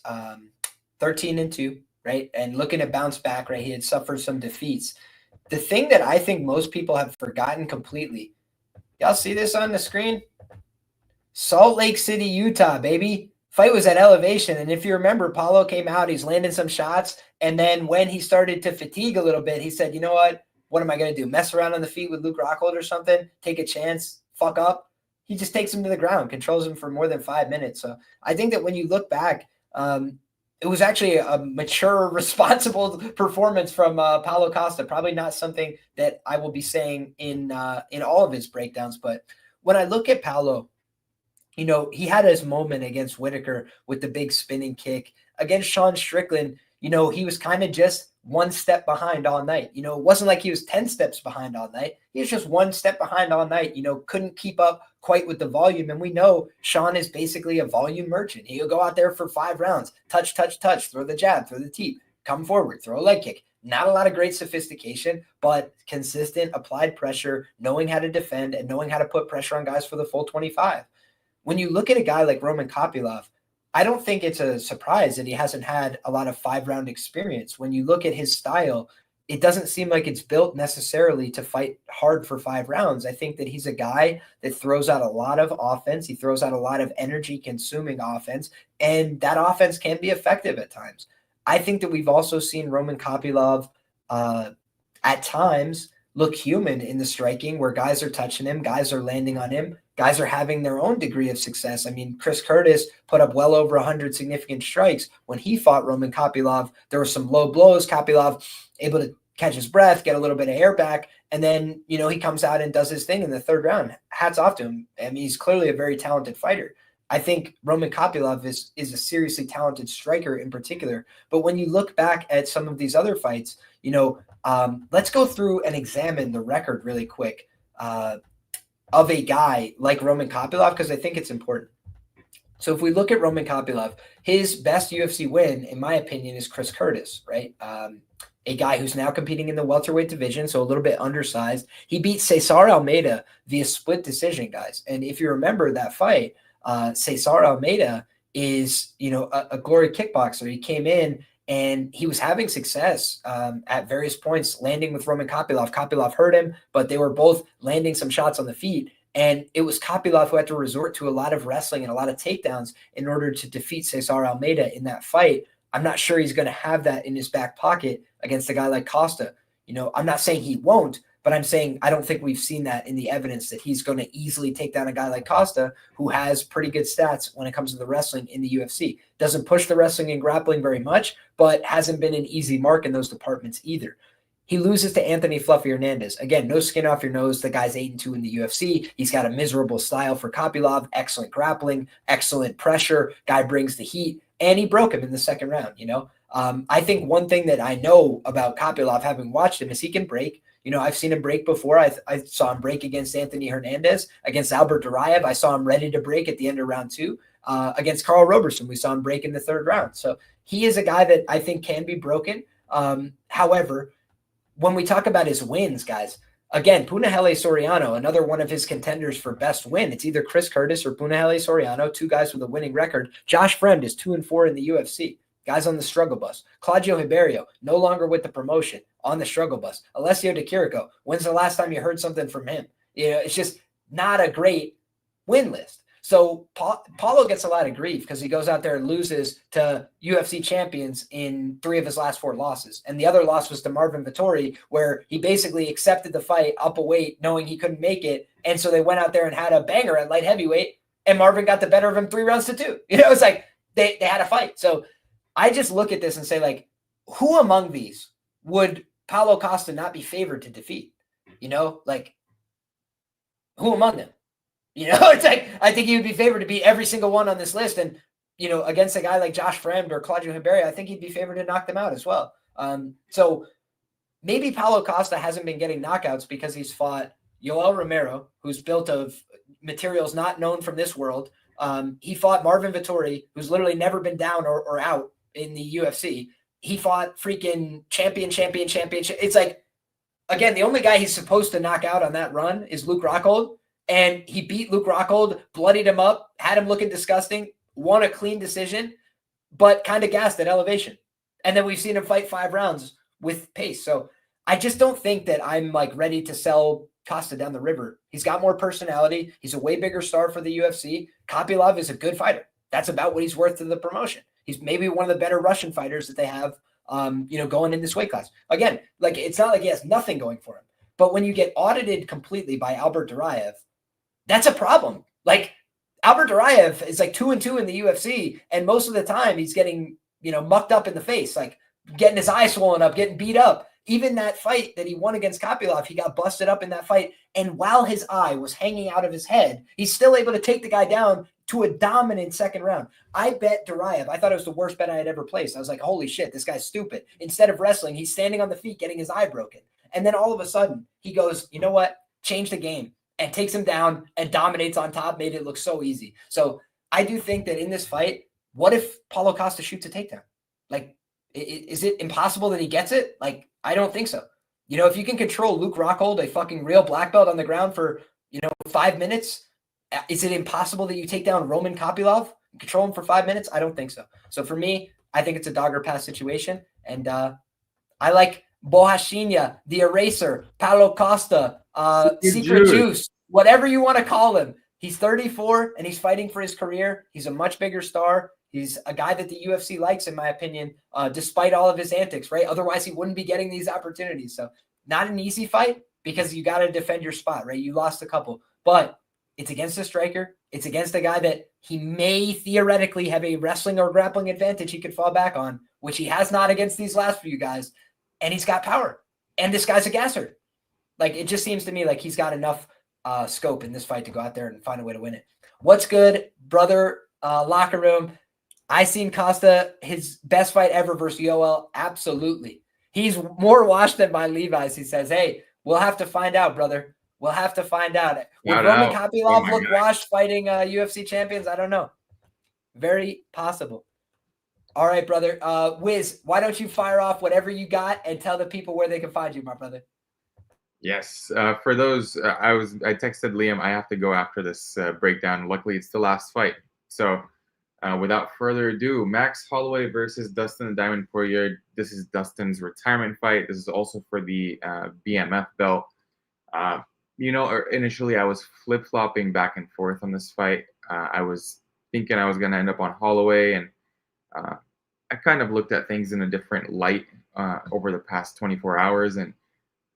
13-2, right? And looking to bounce back, right? He had suffered some defeats. The thing that I think most people have forgotten completely, y'all see this on the screen? Salt Lake City, Utah, baby. Fight was at elevation. And if you remember, Paulo came out, he's landing some shots. And then when he started to fatigue a little bit, he said, you know what am I going to do? Mess around on the feet with Luke Rockhold or something? Take a chance, fuck up? He just takes him to the ground, controls him for more than 5 minutes. So I think that when you look back, it was actually a mature, responsible performance from Paulo Costa. Probably not something that I will be saying in all of his breakdowns. But when I look at Paulo, he had his moment against Whitaker with the big spinning kick. Against Sean Strickland, he was kind of just one step behind all night. It wasn't like he was 10 steps behind all night. He was just one step behind all night, couldn't keep up quite with the volume. And we know Sean is basically a volume merchant. He'll go out there for 5 rounds, touch, throw the jab, throw the teep, come forward, throw a leg kick. Not a lot of great sophistication, but consistent applied pressure, knowing how to defend and knowing how to put pressure on guys for the full 25. When you look at a guy like Roman Kopylov, I don't think it's a surprise that he hasn't had a lot of 5-round experience. When you look at his style, it doesn't seem like it's built necessarily to fight hard for 5 rounds. I think that he's a guy that throws out a lot of offense. He throws out a lot of energy-consuming offense, and that offense can be effective at times. I think that we've also seen Roman Kopylov at times look human in the striking, where guys are touching him, guys are landing on him, guys are having their own degree of success. I mean, Chris Curtis put up well over 100 significant strikes when he fought Roman Kopylov. There were some low blows. Kopylov able to catch his breath, get a little bit of air back, and then, he comes out and does his thing in the 3rd round. Hats off to him. I mean, he's clearly a very talented fighter. I think Roman Kopylov is a seriously talented striker in particular. But when you look back at some of these other fights, let's go through and examine the record really quick of a guy like Roman Kopylov, because I think it's important. So if we look at Roman Kopylov, his best UFC win, in my opinion, is Chris Curtis, right? A guy who's now competing in the welterweight division, so a little bit undersized. He beat Cesar Almeida via split decision, guys. And if you remember that fight, Cesar Almeida is, a glory kickboxer. He came in and he was having success at various points, landing with Roman Kopylov. Kopylov hurt him, but they were both landing some shots on the feet. And it was Kopylov who had to resort to a lot of wrestling and a lot of takedowns in order to defeat Cesar Almeida in that fight. I'm not sure he's going to have that in his back pocket against a guy like Costa. I'm not saying he won't, But I'm saying I don't think we've seen that in the evidence that he's going to easily take down a guy like Costa, who has pretty good stats when it comes to the wrestling in the UFC. Doesn't push the wrestling and grappling very much, but hasn't been an easy mark in those departments either. He loses to Anthony Fluffy Hernandez. Again, no skin off your nose. The guy's 8-2 in the UFC. He's got a miserable style for Kopylov, excellent grappling, excellent pressure. Guy brings the heat, and he broke him in the second round, you know? I think one thing that I know about Kopylov, having watched him, is he can break. You know, I've seen him break before. I saw him break against Anthony Hernandez, against Albert Duraev. I saw him ready to break at the end of round 2. Against Carl Roberson, we saw him break in the third round. So he is a guy that I think can be broken. However, when we talk about his wins, guys, again, Punahele Soriano, another one of his contenders for best win. It's either Chris Curtis or Punahele Soriano, two guys with a winning record. Josh Fremd is 2-4 in the UFC. Guys on the struggle bus. Claudio Ribeiro, no longer with the promotion, on the struggle bus. Alessio Di Chirico, when's the last time you heard something from him? You know, it's just not a great win list. So Paulo gets a lot of grief because he goes out there and loses to UFC champions in 3 of his last 4 losses. And the other loss was to Marvin Vettori, where he basically accepted the fight up a weight, knowing he couldn't make it. And so they went out there and had a banger at light heavyweight, and Marvin got the better of him 3-2. You know, it's like they had a fight. So I just look at this and say, like, who among these would Paulo Costa not be favored to defeat? You know, like, who among them? You know, it's like, I think he would be favored to beat every single one on this list. And, you know, against a guy like Josh Fremd or Claudio Ribeiro, I think he'd be favored to knock them out as well. So maybe Paulo Costa hasn't been getting knockouts because he's fought Yoel Romero, who's built of materials not known from this world. He fought Marvin Vettori, who's literally never been down or out in the UFC. He fought freaking champion. It's like, again, the only guy he's supposed to knock out on that run is Luke Rockhold. And he beat Luke Rockhold, bloodied him up, had him looking disgusting, won a clean decision, but kind of gassed at elevation. And then we've seen him fight 5 rounds with pace. So I just don't think that I'm like ready to sell Costa down the river. He's got more personality. He's a way bigger star for the UFC. Kopylov is a good fighter. That's about what he's worth to the promotion. He's maybe one of the better Russian fighters that they have, you know, going in this weight class. Again, like, it's not like he has nothing going for him. But when you get audited completely by Albert Duraev, that's a problem. Like, Albert Duraev is like 2-2 in the UFC, and most of the time he's getting, you know, mucked up in the face, like getting his eye swollen up, getting beat up. Even that fight that he won against Kopylov, he got busted up in that fight. And while his eye was hanging out of his head, he's still able to take the guy down to a dominant second round. I bet Duraev. I thought it was the worst bet I had ever placed. I was like, holy shit, this guy's stupid. Instead of wrestling, he's standing on the feet getting his eye broken. And then all of a sudden he goes, you know what? Change the game, and takes him down and dominates on top, made it look so easy. So I do think that in this fight, what if Paulo Costa shoots a takedown? Like, is it impossible that he gets it? Like, I don't think so. You know, if you can control Luke Rockhold, a fucking real black belt, on the ground for, you know, 5 minutes, is it impossible that you take down Roman Kopylov and control him for 5 minutes? I don't think so. So for me, I think it's a dog or pass situation. And I like Bohashinia, the Eraser, Paulo Costa, Secret Juice, whatever you want to call him. He's 34 and he's fighting for his career. He's a much bigger star. He's a guy that the UFC likes, in my opinion, despite all of his antics, right? Otherwise, he wouldn't be getting these opportunities. So not an easy fight because you got to defend your spot, right? You lost a couple, but it's against a striker. It's against a guy that he may theoretically have a wrestling or grappling advantage he could fall back on, which he has not against these last few guys. And he's got power. And this guy's a gasser. Like, it just seems to me like he's got enough scope in this fight to go out there and find a way to win it. What's good, brother? Locker room. I seen Costa, his best fight ever versus Yoel. Absolutely. He's more washed than my Levi's. He says, hey, we'll have to find out, brother. We'll have to find out. Will Roman Kopylov look washed fighting UFC champions? I don't know. Very possible. All right, brother. Wizz, why don't you fire off whatever you got and tell the people where they can find you, my brother? Yes. For those, I texted Liam, I have to go after this breakdown. Luckily, it's the last fight. So without further ado, Max Holloway versus Dustin Diamond Poirier. This is Dustin's retirement fight. This is also for the BMF belt. You know, initially I was flip-flopping back and forth on this fight. I was thinking I was going to end up on Holloway, and I kind of looked at things in a different light over the past 24 hours. And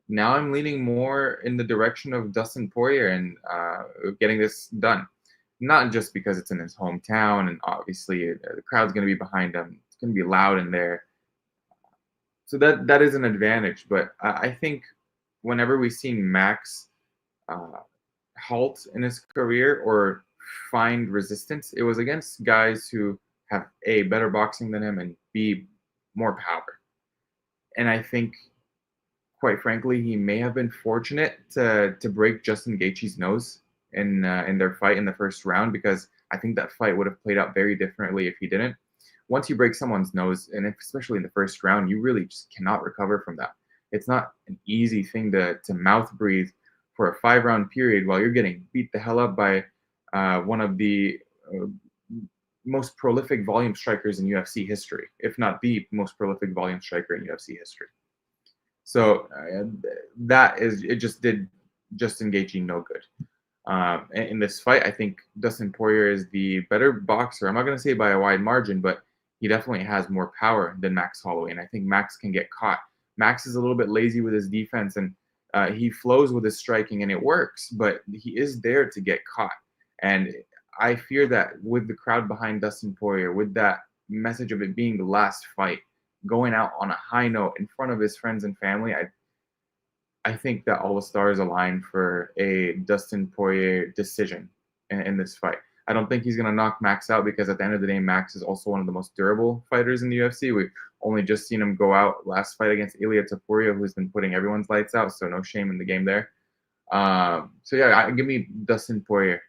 now I'm leaning more in the direction of Dustin Poirier and getting this done. Not just because it's in his hometown, and obviously the crowd's going to be behind him. It's going to be loud in there. So that is an advantage. But I think whenever we've seen Max halt in his career or find resistance, it was against guys who have A, better boxing than him, and B, more power. And I think, quite frankly, he may have been fortunate to break Justin Gaethje's nose in their fight in the first round, because I think that fight would have played out very differently if he didn't. Once you break someone's nose, and especially in the first round, you really just cannot recover from that. It's not an easy thing to mouth breathe for a 5-round period while you're getting beat the hell up by one of the most prolific volume strikers in UFC history, if not the most prolific volume striker in UFC history. So it just did Justin Gaethje no good. In this fight, I think Dustin Poirier is the better boxer. I'm not going to say by a wide margin, but he definitely has more power than Max Holloway, and I think Max can get caught. Max is a little bit lazy with his defense, and he flows with his striking, and it works, but he is there to get caught. And I fear that with the crowd behind Dustin Poirier, with that message of it being the last fight, going out on a high note in front of his friends and family, I think that all the stars align for a Dustin Poirier decision in this fight. I don't think he's going to knock Max out, because at the end of the day, Max is also one of the most durable fighters in the UFC. We've only just seen him go out last fight against Ilia Topuria, who's been putting everyone's lights out, so no shame in the game there. So yeah, give me Dustin Poirier.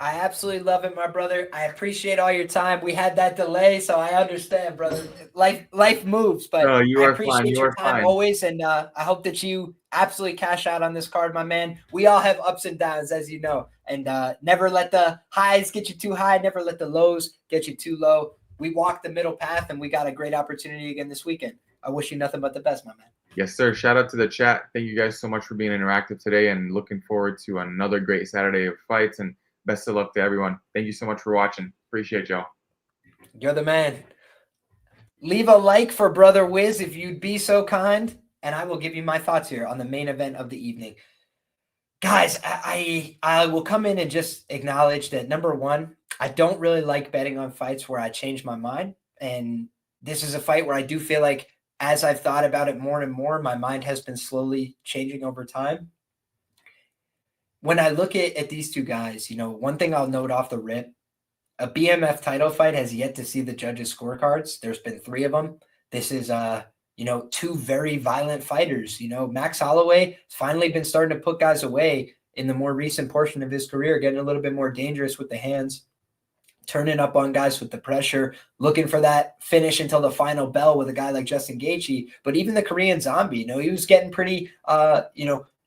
I absolutely love it, my brother. I appreciate all your time. We had that delay, so I understand, brother. Life moves, but No, you I are appreciate fine. You your are time fine. always, and I hope that you absolutely cash out on this card, my man. We all have ups and downs, as you know, and never let the highs get you too high, never let the lows get you too low. We walked the middle path, and we got a great opportunity again this weekend. I wish you nothing but the best, my man. Yes, sir. Shout out to the chat. Thank you guys so much for being interactive today, and looking forward to another great Saturday of fights, and best of luck to everyone. Thank you so much for watching. Appreciate y'all. You're the man. Leave a like for Brother Wizz if you'd be so kind, and I will give you my thoughts here on the main event of the evening. Guys, I will come in and just acknowledge that, number one, I don't really like betting on fights where I change my mind. And this is a fight where I do feel like, as I've thought about it more and more, my mind has been slowly changing over time. When I look at these two guys, one thing I'll note off the rip, a BMF title fight has yet to see the judges' scorecards. There's been 3 of them. This is, 2 very violent fighters. Max Holloway has finally been starting to put guys away in the more recent portion of his career, getting a little bit more dangerous with the hands, turning up on guys with the pressure, looking for that finish until the final bell with a guy like Justin Gaethje. But even the Korean Zombie, he was getting pretty,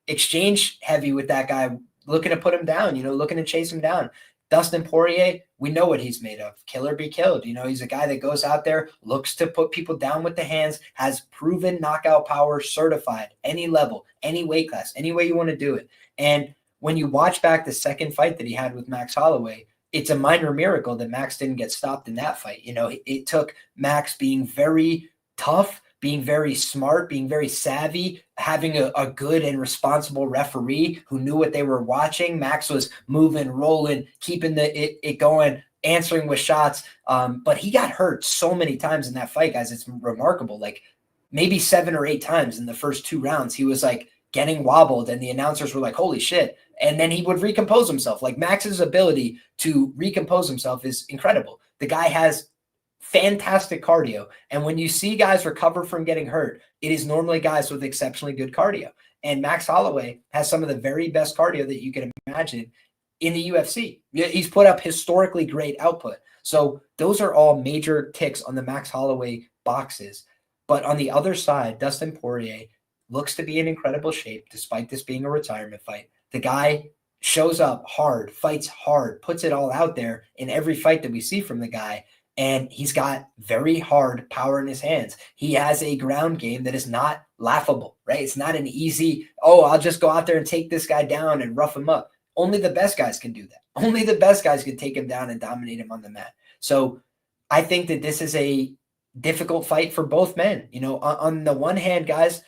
exchange heavy with that guy, looking to put him down, looking to chase him down. Dustin Poirier, we know what he's made of. Kill or be killed. He's a guy that goes out there, looks to put people down with the hands, has proven knockout power, certified, any level, any weight class, any way you want to do it. And when you watch back the second fight that he had with Max Holloway, it's a minor miracle that Max didn't get stopped in that fight. It took Max being very tough, being very smart, being very savvy, having a good and responsible referee who knew what they were watching. Max was moving, rolling, keeping it going, answering with shots. But he got hurt so many times in that fight, guys. It's remarkable. Like maybe 7 or 8 times in the first 2 rounds, he was like getting wobbled, and the announcers were like, holy shit. And then he would recompose himself. Like Max's ability to recompose himself is incredible. The guy has fantastic cardio. And when you see guys recover from getting hurt, it is normally guys with exceptionally good cardio. And Max Holloway has some of the very best cardio that you can imagine in the UFC. He's put up historically great output. So those are all major ticks on the Max Holloway boxes. But on the other side, Dustin Poirier looks to be in incredible shape, despite this being a retirement fight. The guy shows up hard, fights hard, puts it all out there in every fight that we see from the guy. And he's got very hard power in his hands. He has a ground game that is not laughable, right? It's not an easy, I'll just go out there and take this guy down and rough him up. Only the best guys can do that. Only the best guys can take him down and dominate him on the mat. So I think that this is a difficult fight for both men. You know, on the one hand, guys,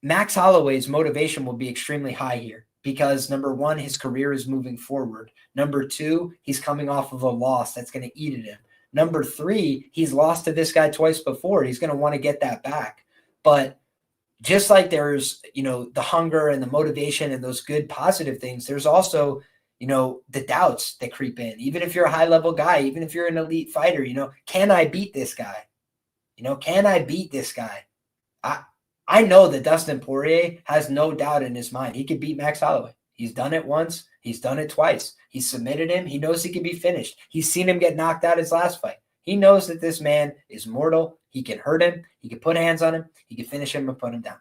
Max Holloway's motivation will be extremely high here because number one, his career is moving forward. Number two, he's coming off of a loss that's going to eat at him. Number three, he's lost to this guy twice before. He's going to want to get that back. But just like there's, you know, the hunger and the motivation and those good positive things, there's also, you know, the doubts that creep in. Even if you're a high level guy, even if you're an elite fighter, you know, can I beat this guy? You know, can I beat this guy? I know that Dustin Poirier has no doubt in his mind. He could beat Max Holloway. He's done it once. He's done it twice. He submitted him. He knows he can be finished. He's seen him get knocked out his last fight. He knows that this man is mortal. He can hurt him. He can put hands on him. He can finish him and put him down.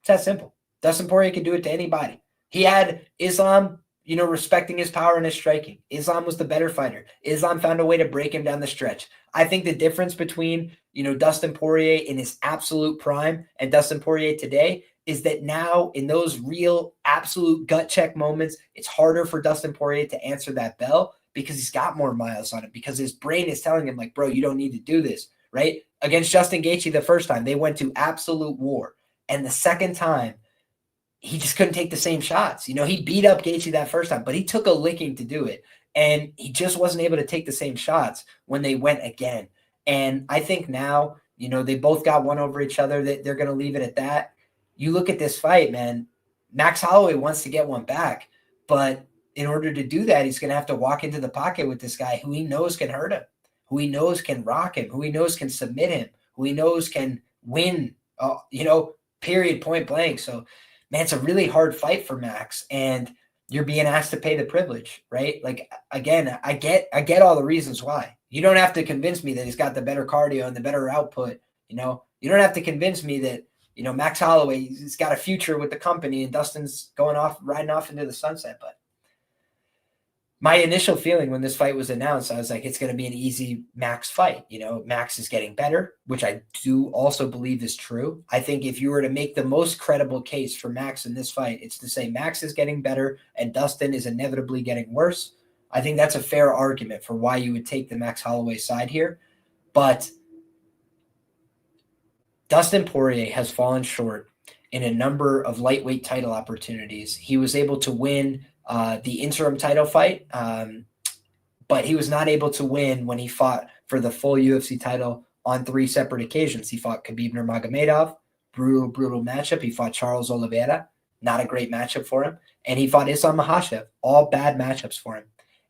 It's that simple. Dustin Poirier can do it to anybody. He had Islam, you know, respecting his power and his striking. Islam was the better fighter. Islam found a way to break him down the stretch. I think the difference between, you know, Dustin Poirier in his absolute prime and Dustin Poirier today is that now in those real absolute gut check moments, it's harder for Dustin Poirier to answer that bell because he's got more miles on it, because his brain is telling him like, bro, you don't need to do this, right? Against Justin Gaethje the first time, they went to absolute war. And the second time, he just couldn't take the same shots. You know, he beat up Gaethje that first time, but he took a licking to do it. And he just wasn't able to take the same shots when they went again. And I think now, you know, they both got one over each other. They're going to leave it at that. You look at this fight, man, Max Holloway wants to get one back. But in order to do that, he's going to have to walk into the pocket with this guy who he knows can hurt him, who he knows can rock him, who he knows can submit him, who he knows can win, you know, period, point blank. So, man, it's a really hard fight for Max. And you're being asked to pay the privilege, right? Like, again, I get all the reasons why. You don't have to convince me that he's got the better cardio and the better output. You know, you don't have to convince me that, you know, Max Holloway, he's got a future with the company and Dustin's riding off into the sunset. But my initial feeling when this fight was announced, I was like, it's going to be an easy Max fight. You know, Max is getting better, which I do also believe is true. I think if you were to make the most credible case for Max in this fight, it's to say Max is getting better and Dustin is inevitably getting worse. I think that's a fair argument for why you would take the Max Holloway side here. But Dustin Poirier has fallen short in a number of lightweight title opportunities. He was able to win the interim title fight, but he was not able to win when he fought for the full UFC title on 3 separate occasions. He fought Khabib Nurmagomedov, brutal matchup. He fought Charles Oliveira, not a great matchup for him. And he fought Islam Makhachev, all bad matchups for him.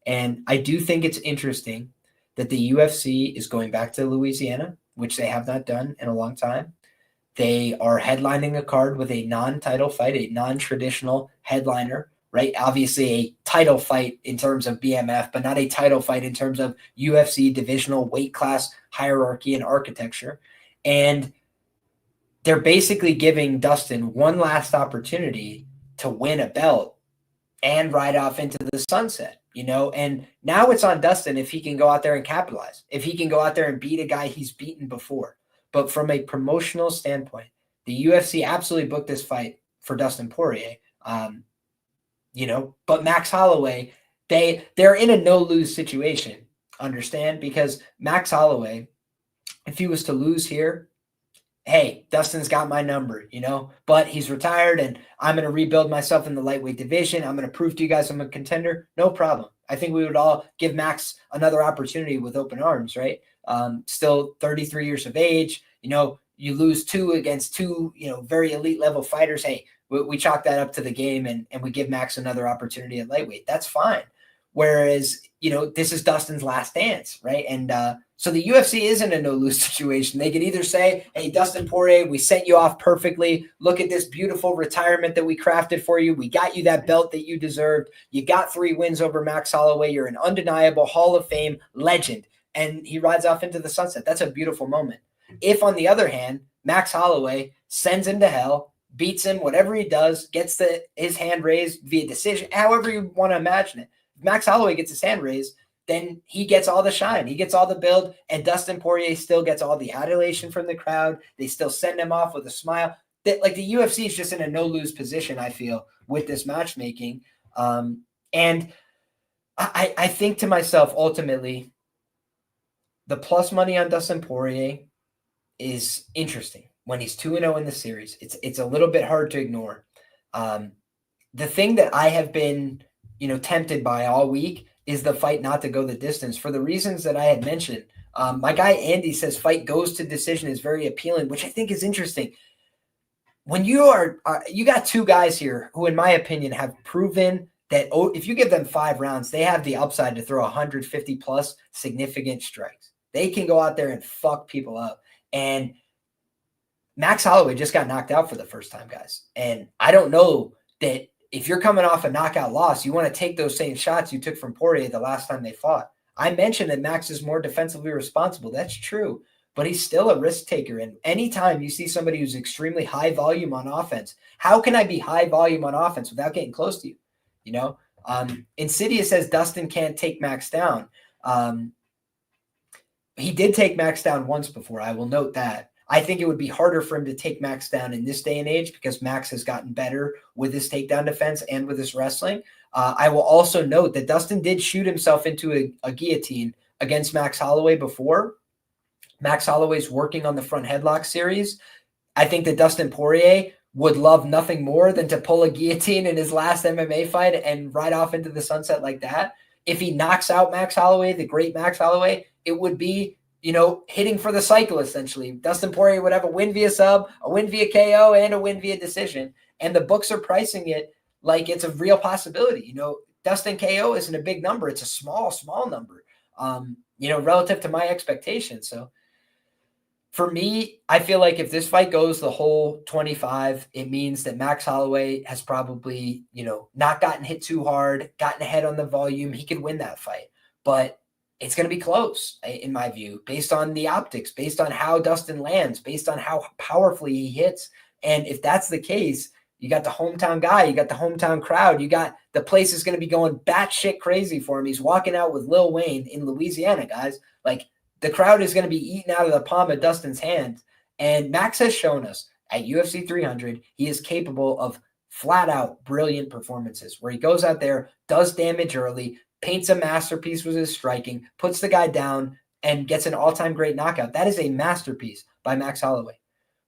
And I do think it's interesting that the UFC is going back to Louisiana, which they have not done in a long time. They are headlining a card with a non-title fight, a non-traditional headliner, right? Obviously a title fight in terms of BMF, but not a title fight in terms of UFC divisional weight class hierarchy and architecture. And they're basically giving Dustin one last opportunity to win a belt and ride off into the sunset, you know? And now it's on Dustin if he can go out there and capitalize, if he can go out there and beat a guy he's beaten before. But from a promotional standpoint, the UFC absolutely booked this fight for Dustin Poirier. You know, but Max Holloway, they're in a no-lose situation, understand? Because Max Holloway, if he was to lose here, hey, Dustin's got my number, you know, but he's retired and I'm going to rebuild myself in the lightweight division. I'm going to prove to you guys I'm a contender. No problem. I think we would all give Max another opportunity with open arms, right? Still 33 years of age, you know, you lose 2 against 2, you know, very elite level fighters. Hey, we chalk that up to the game and we give Max another opportunity at lightweight. That's fine. Whereas, you know, this is Dustin's last dance, right? And so the UFC isn't a no-lose situation. They can either say, hey, Dustin Poirier, we sent you off perfectly. Look at this beautiful retirement that we crafted for you. We got you that belt that you deserved. You got 3 wins over Max Holloway. You're an undeniable Hall of Fame legend. And he rides off into the sunset. That's a beautiful moment. If, on the other hand, Max Holloway sends him to hell, beats him, whatever he does, gets his hand raised via decision, however you want to imagine it. If Max Holloway gets his hand raised, then he gets all the shine. He gets all the build, and Dustin Poirier still gets all the adulation from the crowd. They still send him off with a smile. Like the UFC is just in a no-lose position, I feel, with this matchmaking. And I think to myself, ultimately, the plus money on Dustin Poirier is interesting when he's 2-0 in the series. It's a little bit hard to ignore. The thing that I have been, tempted by all week is the fight not to go the distance for the reasons that I had mentioned. My guy Andy says fight goes to decision is very appealing, which I think is interesting. When you got two guys here who, in my opinion, have proven that if you give them 5 rounds, they have the upside to throw 150 plus significant strikes. They can go out there and fuck people up. And Max Holloway just got knocked out for the first time, guys. And I don't know that if you're coming off a knockout loss, you want to take those same shots you took from Poirier the last time they fought. I mentioned that Max is more defensively responsible. That's true, but he's still a risk taker. And anytime you see somebody who's extremely high volume on offense, how can I be high volume on offense without getting close to you? Insidious says Dustin can't take Max down. He did take Max down once before. I will note that. I think it would be harder for him to take Max down in this day and age because Max has gotten better with his takedown defense and with his wrestling. I will also note that Dustin did shoot himself into a guillotine against Max Holloway before. Max Holloway's working on the front headlock series. I think that Dustin Poirier would love nothing more than to pull a guillotine in his last MMA fight and ride off into the sunset like that. If he knocks out Max Holloway, the great Max Holloway, it would be, hitting for the cycle, essentially. Dustin Poirier would have a win via sub, a win via KO, and a win via decision. And the books are pricing it like it's a real possibility. Dustin KO isn't a big number. It's a small, small number, relative to my expectations. So for me, I feel like if this fight goes the whole 25, it means that Max Holloway has probably, not gotten hit too hard, gotten ahead on the volume. He could win that fight. But it's going to be close, in my view, based on the optics, based on how Dustin lands, based on how powerfully he hits. And if that's the case, you got the hometown guy, you got the hometown crowd, you got the place is going to be going batshit crazy for him. He's walking out with Lil Wayne in Louisiana, guys. Like, the crowd is going to be eaten out of the palm of Dustin's hand. And Max has shown us at UFC 300, he is capable of flat out brilliant performances where he goes out there, does damage early, paints a masterpiece with his striking, puts the guy down, and gets an all-time great knockout. That is a masterpiece by Max Holloway.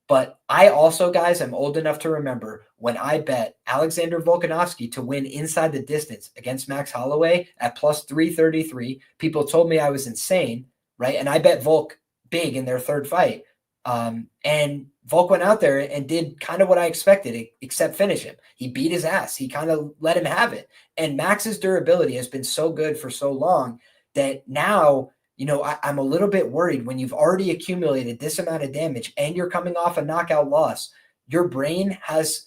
But I also, guys, am old enough to remember when I bet Alexander Volkanovski to win inside the distance against Max Holloway at plus 333. People told me I was insane, right? And I bet Volk big in their third fight. And Volk went out there and did kind of what I expected, except finish him. He beat his ass. He kind of let him have it. And Max's durability has been so good for so long that now, I'm a little bit worried when you've already accumulated this amount of damage and you're coming off a knockout loss. Your brain has,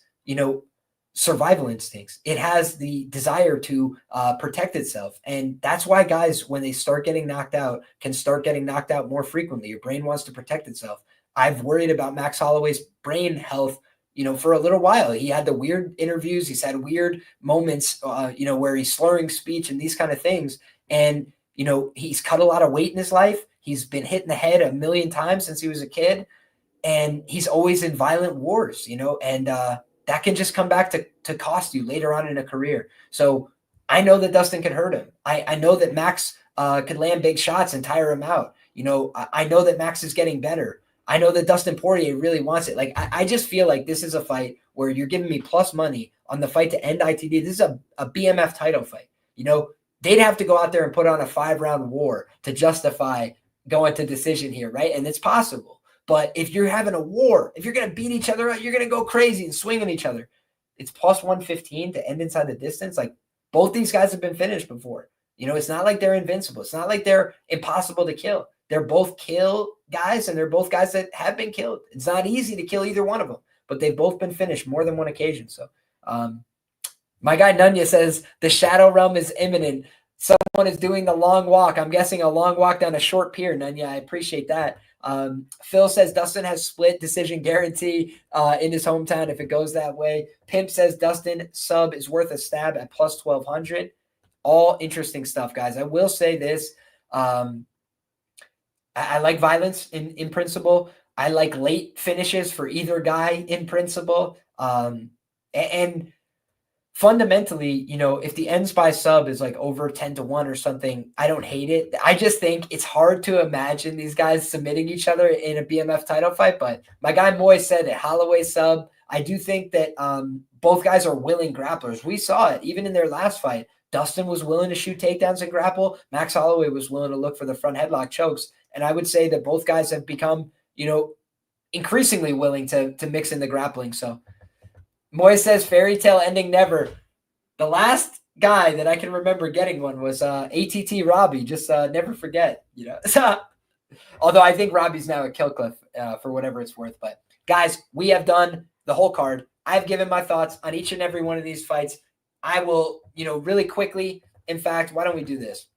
survival instincts. It has the desire to protect itself. And that's why guys, when they start getting knocked out, can start getting knocked out more frequently. Your brain wants to protect itself. I've worried about Max Holloway's brain health, for a little while. He had the weird interviews. He's had weird moments, where he's slurring speech and these kind of things. And, he's cut a lot of weight in his life. He's been hit in the head 1 million times since he was a kid. And he's always in violent wars, and that can just come back to cost you later on in a career. So I know that Dustin can hurt him. I know that Max could land big shots and tire him out. I know that Max is getting better. I know that Dustin Poirier really wants it. Like, I just feel like this is a fight where you're giving me plus money on the fight to end ITD. This is a BMF title fight. They'd have to go out there and put on a 5-round war to justify going to decision here, right? And it's possible. But if you're having a war, if you're going to beat each other up, you're going to go crazy and swing on each other. It's plus 115 to end inside the distance. Like, both these guys have been finished before. It's not like they're invincible. It's not like they're impossible to kill. They're both kill guys, and they're both guys that have been killed. It's not easy to kill either one of them, but they've both been finished more than one occasion. So my guy Nunya says the shadow realm is imminent. Someone is doing the long walk. I'm guessing a long walk down a short pier, Nunya. I appreciate that. Phil says Dustin has split decision guarantee in his hometown if it goes that way. Pimp says Dustin sub is worth a stab at plus 1,200. All interesting stuff, guys. I will say this. I like violence in principle. I like late finishes for either guy in principle. And fundamentally, you know, if the ends by sub is like over 10-1 or something, I don't hate it. I just think it's hard to imagine these guys submitting each other in a BMF title fight. But my guy Moy said that Holloway sub. I do think that both guys are willing grapplers. We saw it even in their last fight. Dustin was willing to shoot takedowns and grapple. Max Holloway was willing to look for the front headlock chokes. And I would say that both guys have become, you know, increasingly willing to mix in the grappling. So Moy says fairy tale ending never. The last guy that I can remember getting one was ATT Robbie. Just never forget, you know. Although I think Robbie's now at Killcliff for whatever it's worth. But guys, we have done the whole card. I've given my thoughts on each and every one of these fights. I will, you know, really quickly. In fact, why don't we do this?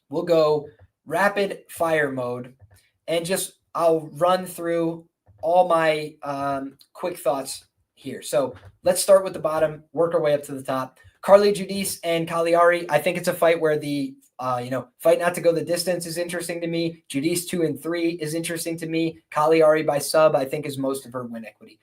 We'll go rapid fire mode and just I'll run through all my quick thoughts here. So let's start with the bottom, work our way up to the top. Carli, Judice, and Caliari. I think it's a fight where the fight not to go the distance is interesting to me. Judice 2 and 3 is interesting to me. Caliari by sub, I think, is most of her win equity.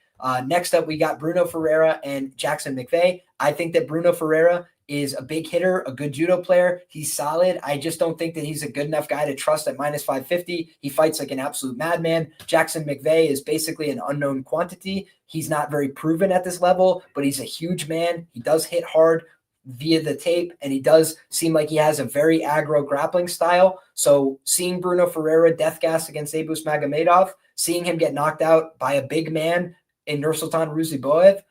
Next up, we got Bruno Ferreira and Jackson McVey. I think that Bruno Ferreira is a big hitter, a good judo player. He's solid. I just don't think that he's a good enough guy to trust at minus 550. He fights like an absolute madman. Jackson McVey is basically an unknown quantity. He's not very proven at this level, but he's a huge man. He does hit hard via the tape, and he does seem like he has a very aggro grappling style. So seeing Bruno Ferreira death gas against Abus Magomedov, seeing him get knocked out by a big man in Nursultan Ruziboev,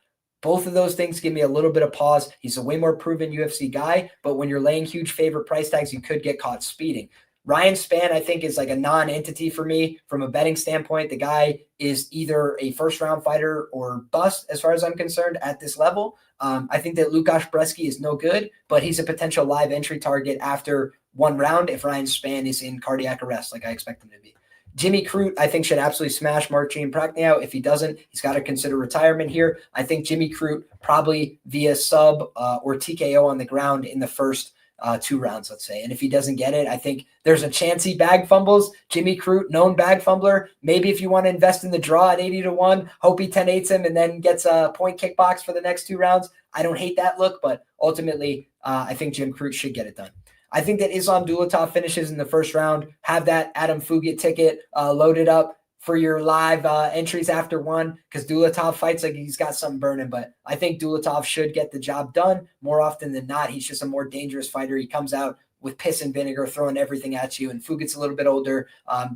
both of those things give me a little bit of pause. He's a way more proven UFC guy, but when you're laying huge favorite price tags, you could get caught speeding. Ryan Spann, I think, is like a non-entity for me from a betting standpoint. The guy is either a first-round fighter or bust, as far as I'm concerned, at this level. I think that Lukasz Brzeski is no good, but he's a potential live entry target after one round if Ryan Spann is in cardiac arrest, like I expect him to be. Jimmy Crute, I think, should absolutely smash Marcin Prachnio. If he doesn't, he's got to consider retirement here. I think Jimmy Crute probably via sub or TKO on the ground in the first 2 rounds, let's say. And if he doesn't get it, I think there's a chance he bag fumbles. Jimmy Crute, known bag fumbler. Maybe if you want to invest in the draw at 80-1, hope he 10-8s him and then gets a point kickbox for the next 2 rounds. I don't hate that look, but ultimately, I think Jim Crute should get it done. I think that Islam Dulatov finishes in the first round. Have that Adam Fugitt ticket loaded up for your live entries after one, because Dulatov fights like he's got something burning. But I think Dulatov should get the job done more often than not. He's just a more dangerous fighter. He comes out with piss and vinegar, throwing everything at you. And Fugitt's a little bit older,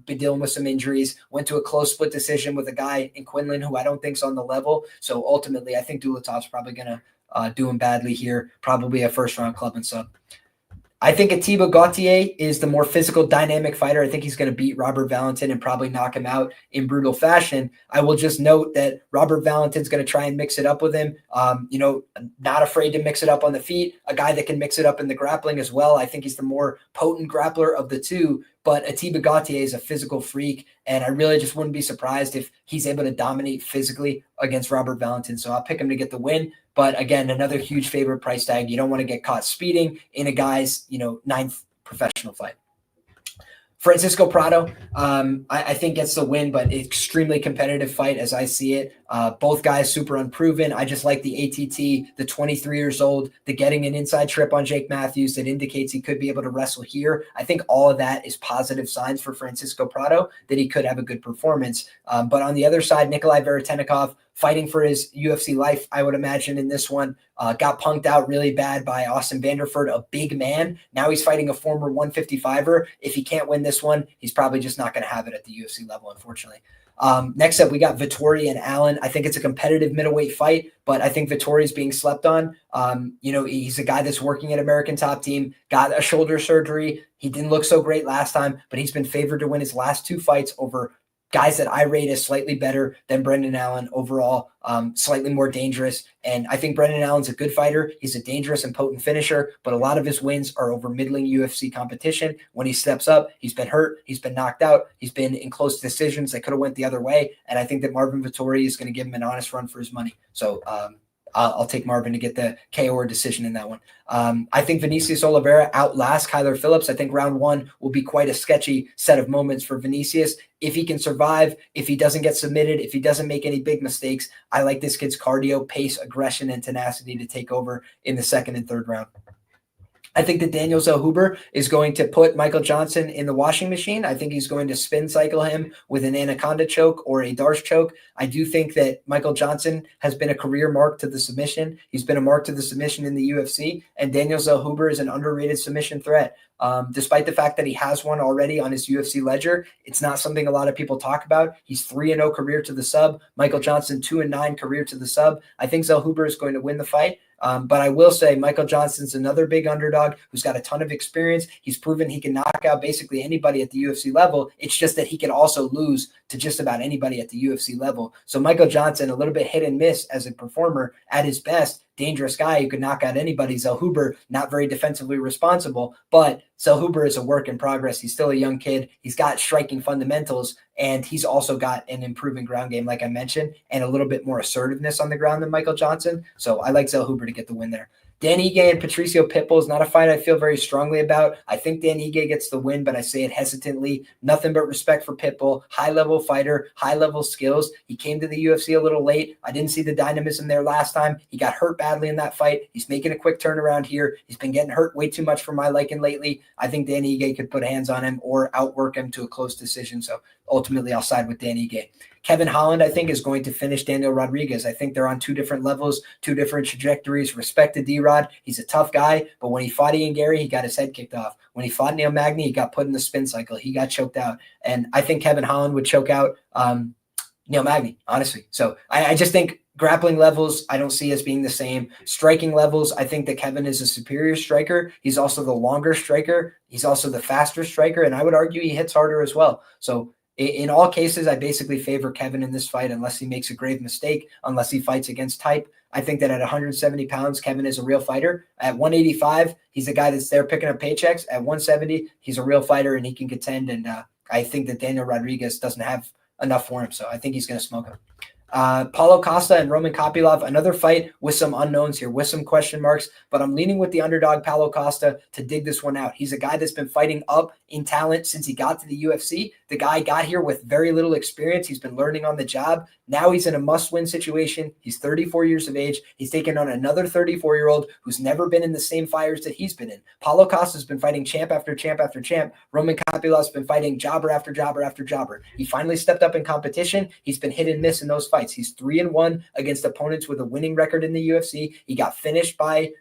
been dealing with some injuries, went to a close split decision with a guy in Quinlan who I don't think's on the level. So ultimately, I think Dulatov's probably going to do him badly here, probably a first-round club and sub. I think Ateba Gautier is the more physical, dynamic fighter. I think he's going to beat Robert Valentin and probably knock him out in brutal fashion. I will just note that Robert Valentin's going to try and mix it up with him. Not afraid to mix it up on the feet. A guy that can mix it up in the grappling as well. I think he's the more potent grappler of the two. But Ateba Gautier is a physical freak, and I really just wouldn't be surprised if he's able to dominate physically against Robert Valentin. So I'll pick him to get the win. But again, another huge favorite price tag. You don't want to get caught speeding in a guy's, 9th professional fight. Francisco Prado, I think gets the win, but extremely competitive fight as I see it. Both guys super unproven. I just like the ATT, the 23 years old, the getting an inside trip on Jake Matthews that indicates he could be able to wrestle here. I think all of that is positive signs for Francisco Prado that he could have a good performance. But on the other side, Nicolle Veretennikov, fighting for his UFC life, I would imagine in this one, got punked out really bad by Austin Vanderford, a big man. Now he's fighting a former 155er. If he can't win this one, he's probably just not going to have it at the UFC level, unfortunately. Next up, we got Vettori and Allen. I think it's a competitive middleweight fight, but I think Vettori is being slept on. He's a guy that's working at American Top Team, got a shoulder surgery. He didn't look so great last time, but he's been favored to win his last 2 fights over guys that I rate as slightly better than Brendan Allen overall, slightly more dangerous. And I think Brendan Allen's a good fighter. He's a dangerous and potent finisher, but a lot of his wins are over middling UFC competition. When he steps up, he's been hurt, he's been knocked out, he's been in close decisions that could have went the other way. And I think that Marvin Vettori is going to give him an honest run for his money. So I'll take Marvin to get the KO or decision in that one. I think Vinicius Oliveira outlasts Kyler Phillips. I think round 1 will be quite a sketchy set of moments for Vinicius. If he can survive, if he doesn't get submitted, if he doesn't make any big mistakes, I like this kid's cardio, pace, aggression, and tenacity to take over in the 2nd and 3rd round. I think that Daniel Zellhuber is going to put Michael Johnson in the washing machine. I think he's going to spin cycle him with an anaconda choke or a Darce choke. I do think that Michael Johnson has been a career mark to the submission. He's been a mark to the submission in the UFC, and Daniel Zellhuber is an underrated submission threat. Despite the fact that he has one already on his UFC ledger, it's not something a lot of people talk about. He's 3-0 career to the sub. Michael Johnson 2-9 career to the sub. I think Zellhuber is going to win the fight. But I will say Michael Johnson's another big underdog who's got a ton of experience. He's proven he can knock out basically anybody at the UFC level. It's just that he can also lose to just about anybody at the UFC level. So Michael Johnson, a little bit hit and miss as a performer at his best. Dangerous guy who could knock out anybody. Zellhuber, not very defensively responsible, but Zellhuber is a work in progress. He's still a young kid. He's got striking fundamentals, and he's also got an improving ground game, like I mentioned, and a little bit more assertiveness on the ground than Michael Johnson. So I like Zellhuber to get the win there. Dan Ige and Patricio Pitbull is not a fight I feel very strongly about. I think Dan Ige gets the win, but I say it hesitantly. Nothing but respect for Pitbull. High-level fighter, high-level skills. He came to the UFC a little late. I didn't see the dynamism there last time. He got hurt badly in that fight. He's making a quick turnaround here. He's been getting hurt way too much for my liking lately. I think Dan Ige could put hands on him or outwork him to a close decision. So ultimately, I'll side with Dan Ige. Kevin Holland, I think, is going to finish Daniel Rodriguez. I think they're on 2 different levels, 2 different trajectories. Respect to D-Rod. He's a tough guy, but when he fought Ian Gary, he got his head kicked off. When he fought Neil Magny, he got put in the spin cycle. He got choked out. And I think Kevin Holland would choke out Neil Magny, honestly. So I just think grappling levels, I don't see as being the same. Striking levels, I think that Kevin is a superior striker. He's also the longer striker. He's also the faster striker, and I would argue he hits harder as well. So in all cases, I basically favor Kevin in this fight unless he makes a grave mistake, unless he fights against type. I think that at 170 pounds, Kevin is a real fighter. At 185, he's a guy that's there picking up paychecks. At 170, he's a real fighter and he can contend. And I think that Daniel Rodriguez doesn't have enough for him, so I think he's going to smoke him. Paulo Costa and Roman Kopylov, another fight with some unknowns here, with some question marks, but I'm leaning with the underdog Paulo Costa to dig this one out. He's a guy that's been fighting up in talent since he got to the UFC. The guy got here with very little experience. He's been learning on the job. Now he's in a must-win situation. He's 34 years of age. He's taken on another 34-year-old who's never been in the same fires that he's been in. Paulo Costa's been fighting champ after champ after champ. Roman Kopylov's been fighting jobber after jobber after jobber. He finally stepped up in competition. He's been hit and miss in those fights. He's 3-1 against opponents with a winning record in the UFC. He got finished by,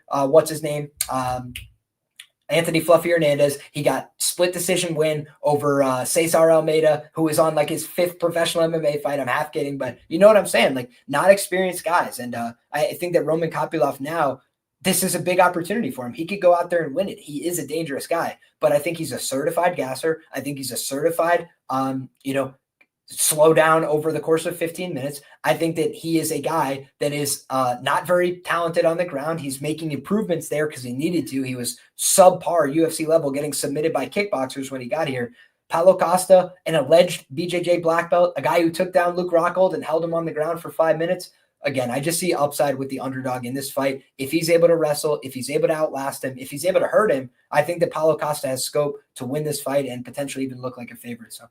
Anthony Fluffy Hernandez. He got split decision win over Cesar Almeida, who is on like his 5th professional MMA fight. I'm half kidding, but you know what I'm saying? Like, not experienced guys. And I think that Roman Kopylov now, this is a big opportunity for him. He could go out there and win it. He is a dangerous guy, but I think he's a certified gasser. I think he's a certified, slow down over the course of 15 minutes. I think that he is a guy that is not very talented on the ground. He's making improvements there because he needed to. He was subpar UFC level, getting submitted by kickboxers when he got here. Paulo Costa, an alleged BJJ black belt, a guy who took down Luke Rockhold and held him on the ground for 5 minutes. Again, I just see upside with the underdog in this fight. If he's able to wrestle, if he's able to outlast him, if he's able to hurt him, I think that Paulo Costa has scope to win this fight and potentially even look like a favorite. So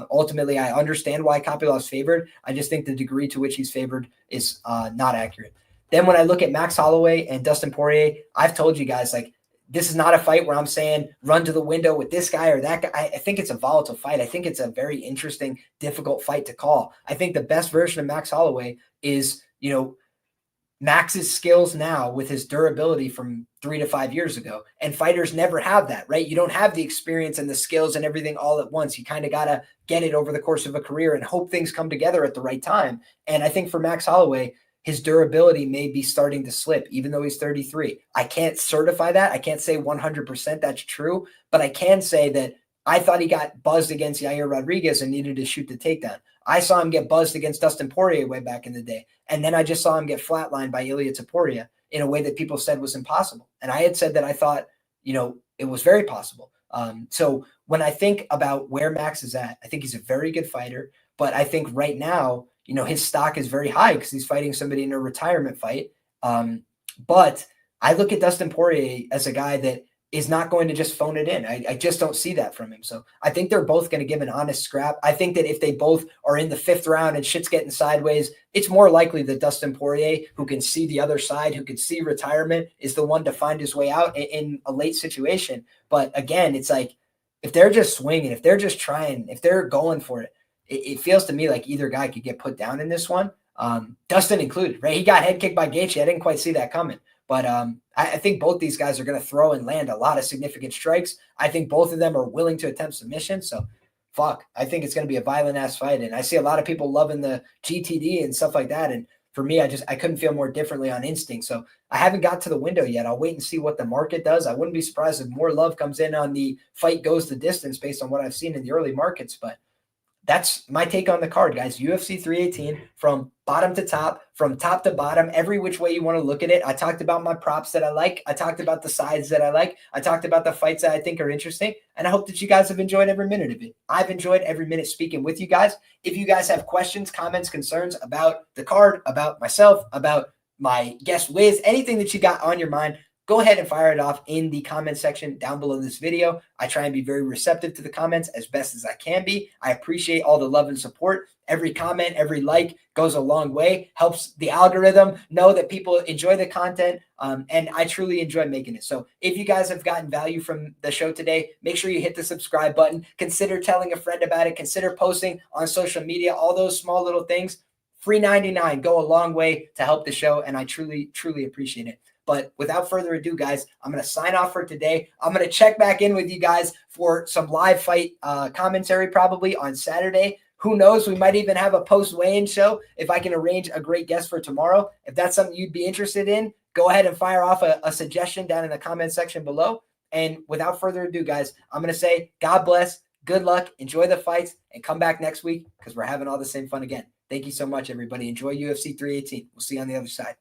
ultimately, I understand why Kopylov's favored. I just think the degree to which he's favored is not accurate. Then when I look at Max Holloway and Dustin Poirier, I've told you guys, like, this is not a fight where I'm saying run to the window with this guy or that guy. I think it's a volatile fight. I think it's a very interesting, difficult fight to call. I think the best version of Max Holloway is, Max's skills now with his durability from 3 to 5 years ago. And fighters never have that, right? You don't have the experience and the skills and everything all at once. You kind of got to get it over the course of a career and hope things come together at the right time. And I think for Max Holloway, his durability may be starting to slip, even though he's 33. I can't certify that. I can't say 100% that's true, but I can say that I thought he got buzzed against Yair Rodriguez and needed to shoot the takedown. I saw him get buzzed against Dustin Poirier way back in the day. And then I just saw him get flatlined by Ilia Topuria in a way that people said was impossible. And I had said that I thought, it was very possible. So when I think about where Max is at, I think he's a very good fighter. But I think right now, his stock is very high because he's fighting somebody in a retirement fight. But I look at Dustin Poirier as a guy that is not going to just phone it in. I just don't see that from him. So I think they're both going to give an honest scrap. I think that if they both are in the 5th round and shit's getting sideways, it's more likely that Dustin Poirier, who can see the other side, who can see retirement, is the one to find his way out in a late situation. But again, it's like, if they're just swinging, if they're just trying, if they're going for it, it feels to me like either guy could get put down in this one. Dustin included, right? He got head kicked by Gaethje. I didn't quite see that coming. But I think both these guys are going to throw and land a lot of significant strikes. I think both of them are willing to attempt submission. So, I think it's going to be a violent-ass fight. And I see a lot of people loving the GTD and stuff like that. And for me, I couldn't feel more differently on instinct. So I haven't got to the window yet. I'll wait and see what the market does. I wouldn't be surprised if more love comes in on the fight goes the distance based on what I've seen in the early markets. But that's my take on the card, guys. UFC 318 from bottom to top, from top to bottom, every which way you want to look at it. I talked about my props that I like. I talked about the sides that I like. I talked about the fights that I think are interesting. And I hope that you guys have enjoyed every minute of it. I've enjoyed every minute speaking with you guys. If you guys have questions, comments, concerns about the card, about myself, about my guest Wizz, anything that you got on your mind, go ahead and fire it off in the comment section down below this video. I try and be very receptive to the comments as best as I can be. I appreciate all the love and support. Every comment, every like goes a long way, helps the algorithm know that people enjoy the content, and I truly enjoy making it. So if you guys have gotten value from the show today, make sure you hit the subscribe button. Consider telling a friend about it. Consider posting on social media, all those small little things. Free 99 go a long way to help the show, and I truly, truly appreciate it. But without further ado, guys, I'm going to sign off for today. I'm going to check back in with you guys for some live fight commentary probably on Saturday. Who knows? We might even have a post-weigh-in show if I can arrange a great guest for tomorrow. If that's something you'd be interested in, go ahead and fire off a suggestion down in the comment section below. And without further ado, guys, I'm going to say God bless, good luck, enjoy the fights, and come back next week because we're having all the same fun again. Thank you so much, everybody. Enjoy UFC 318. We'll see you on the other side.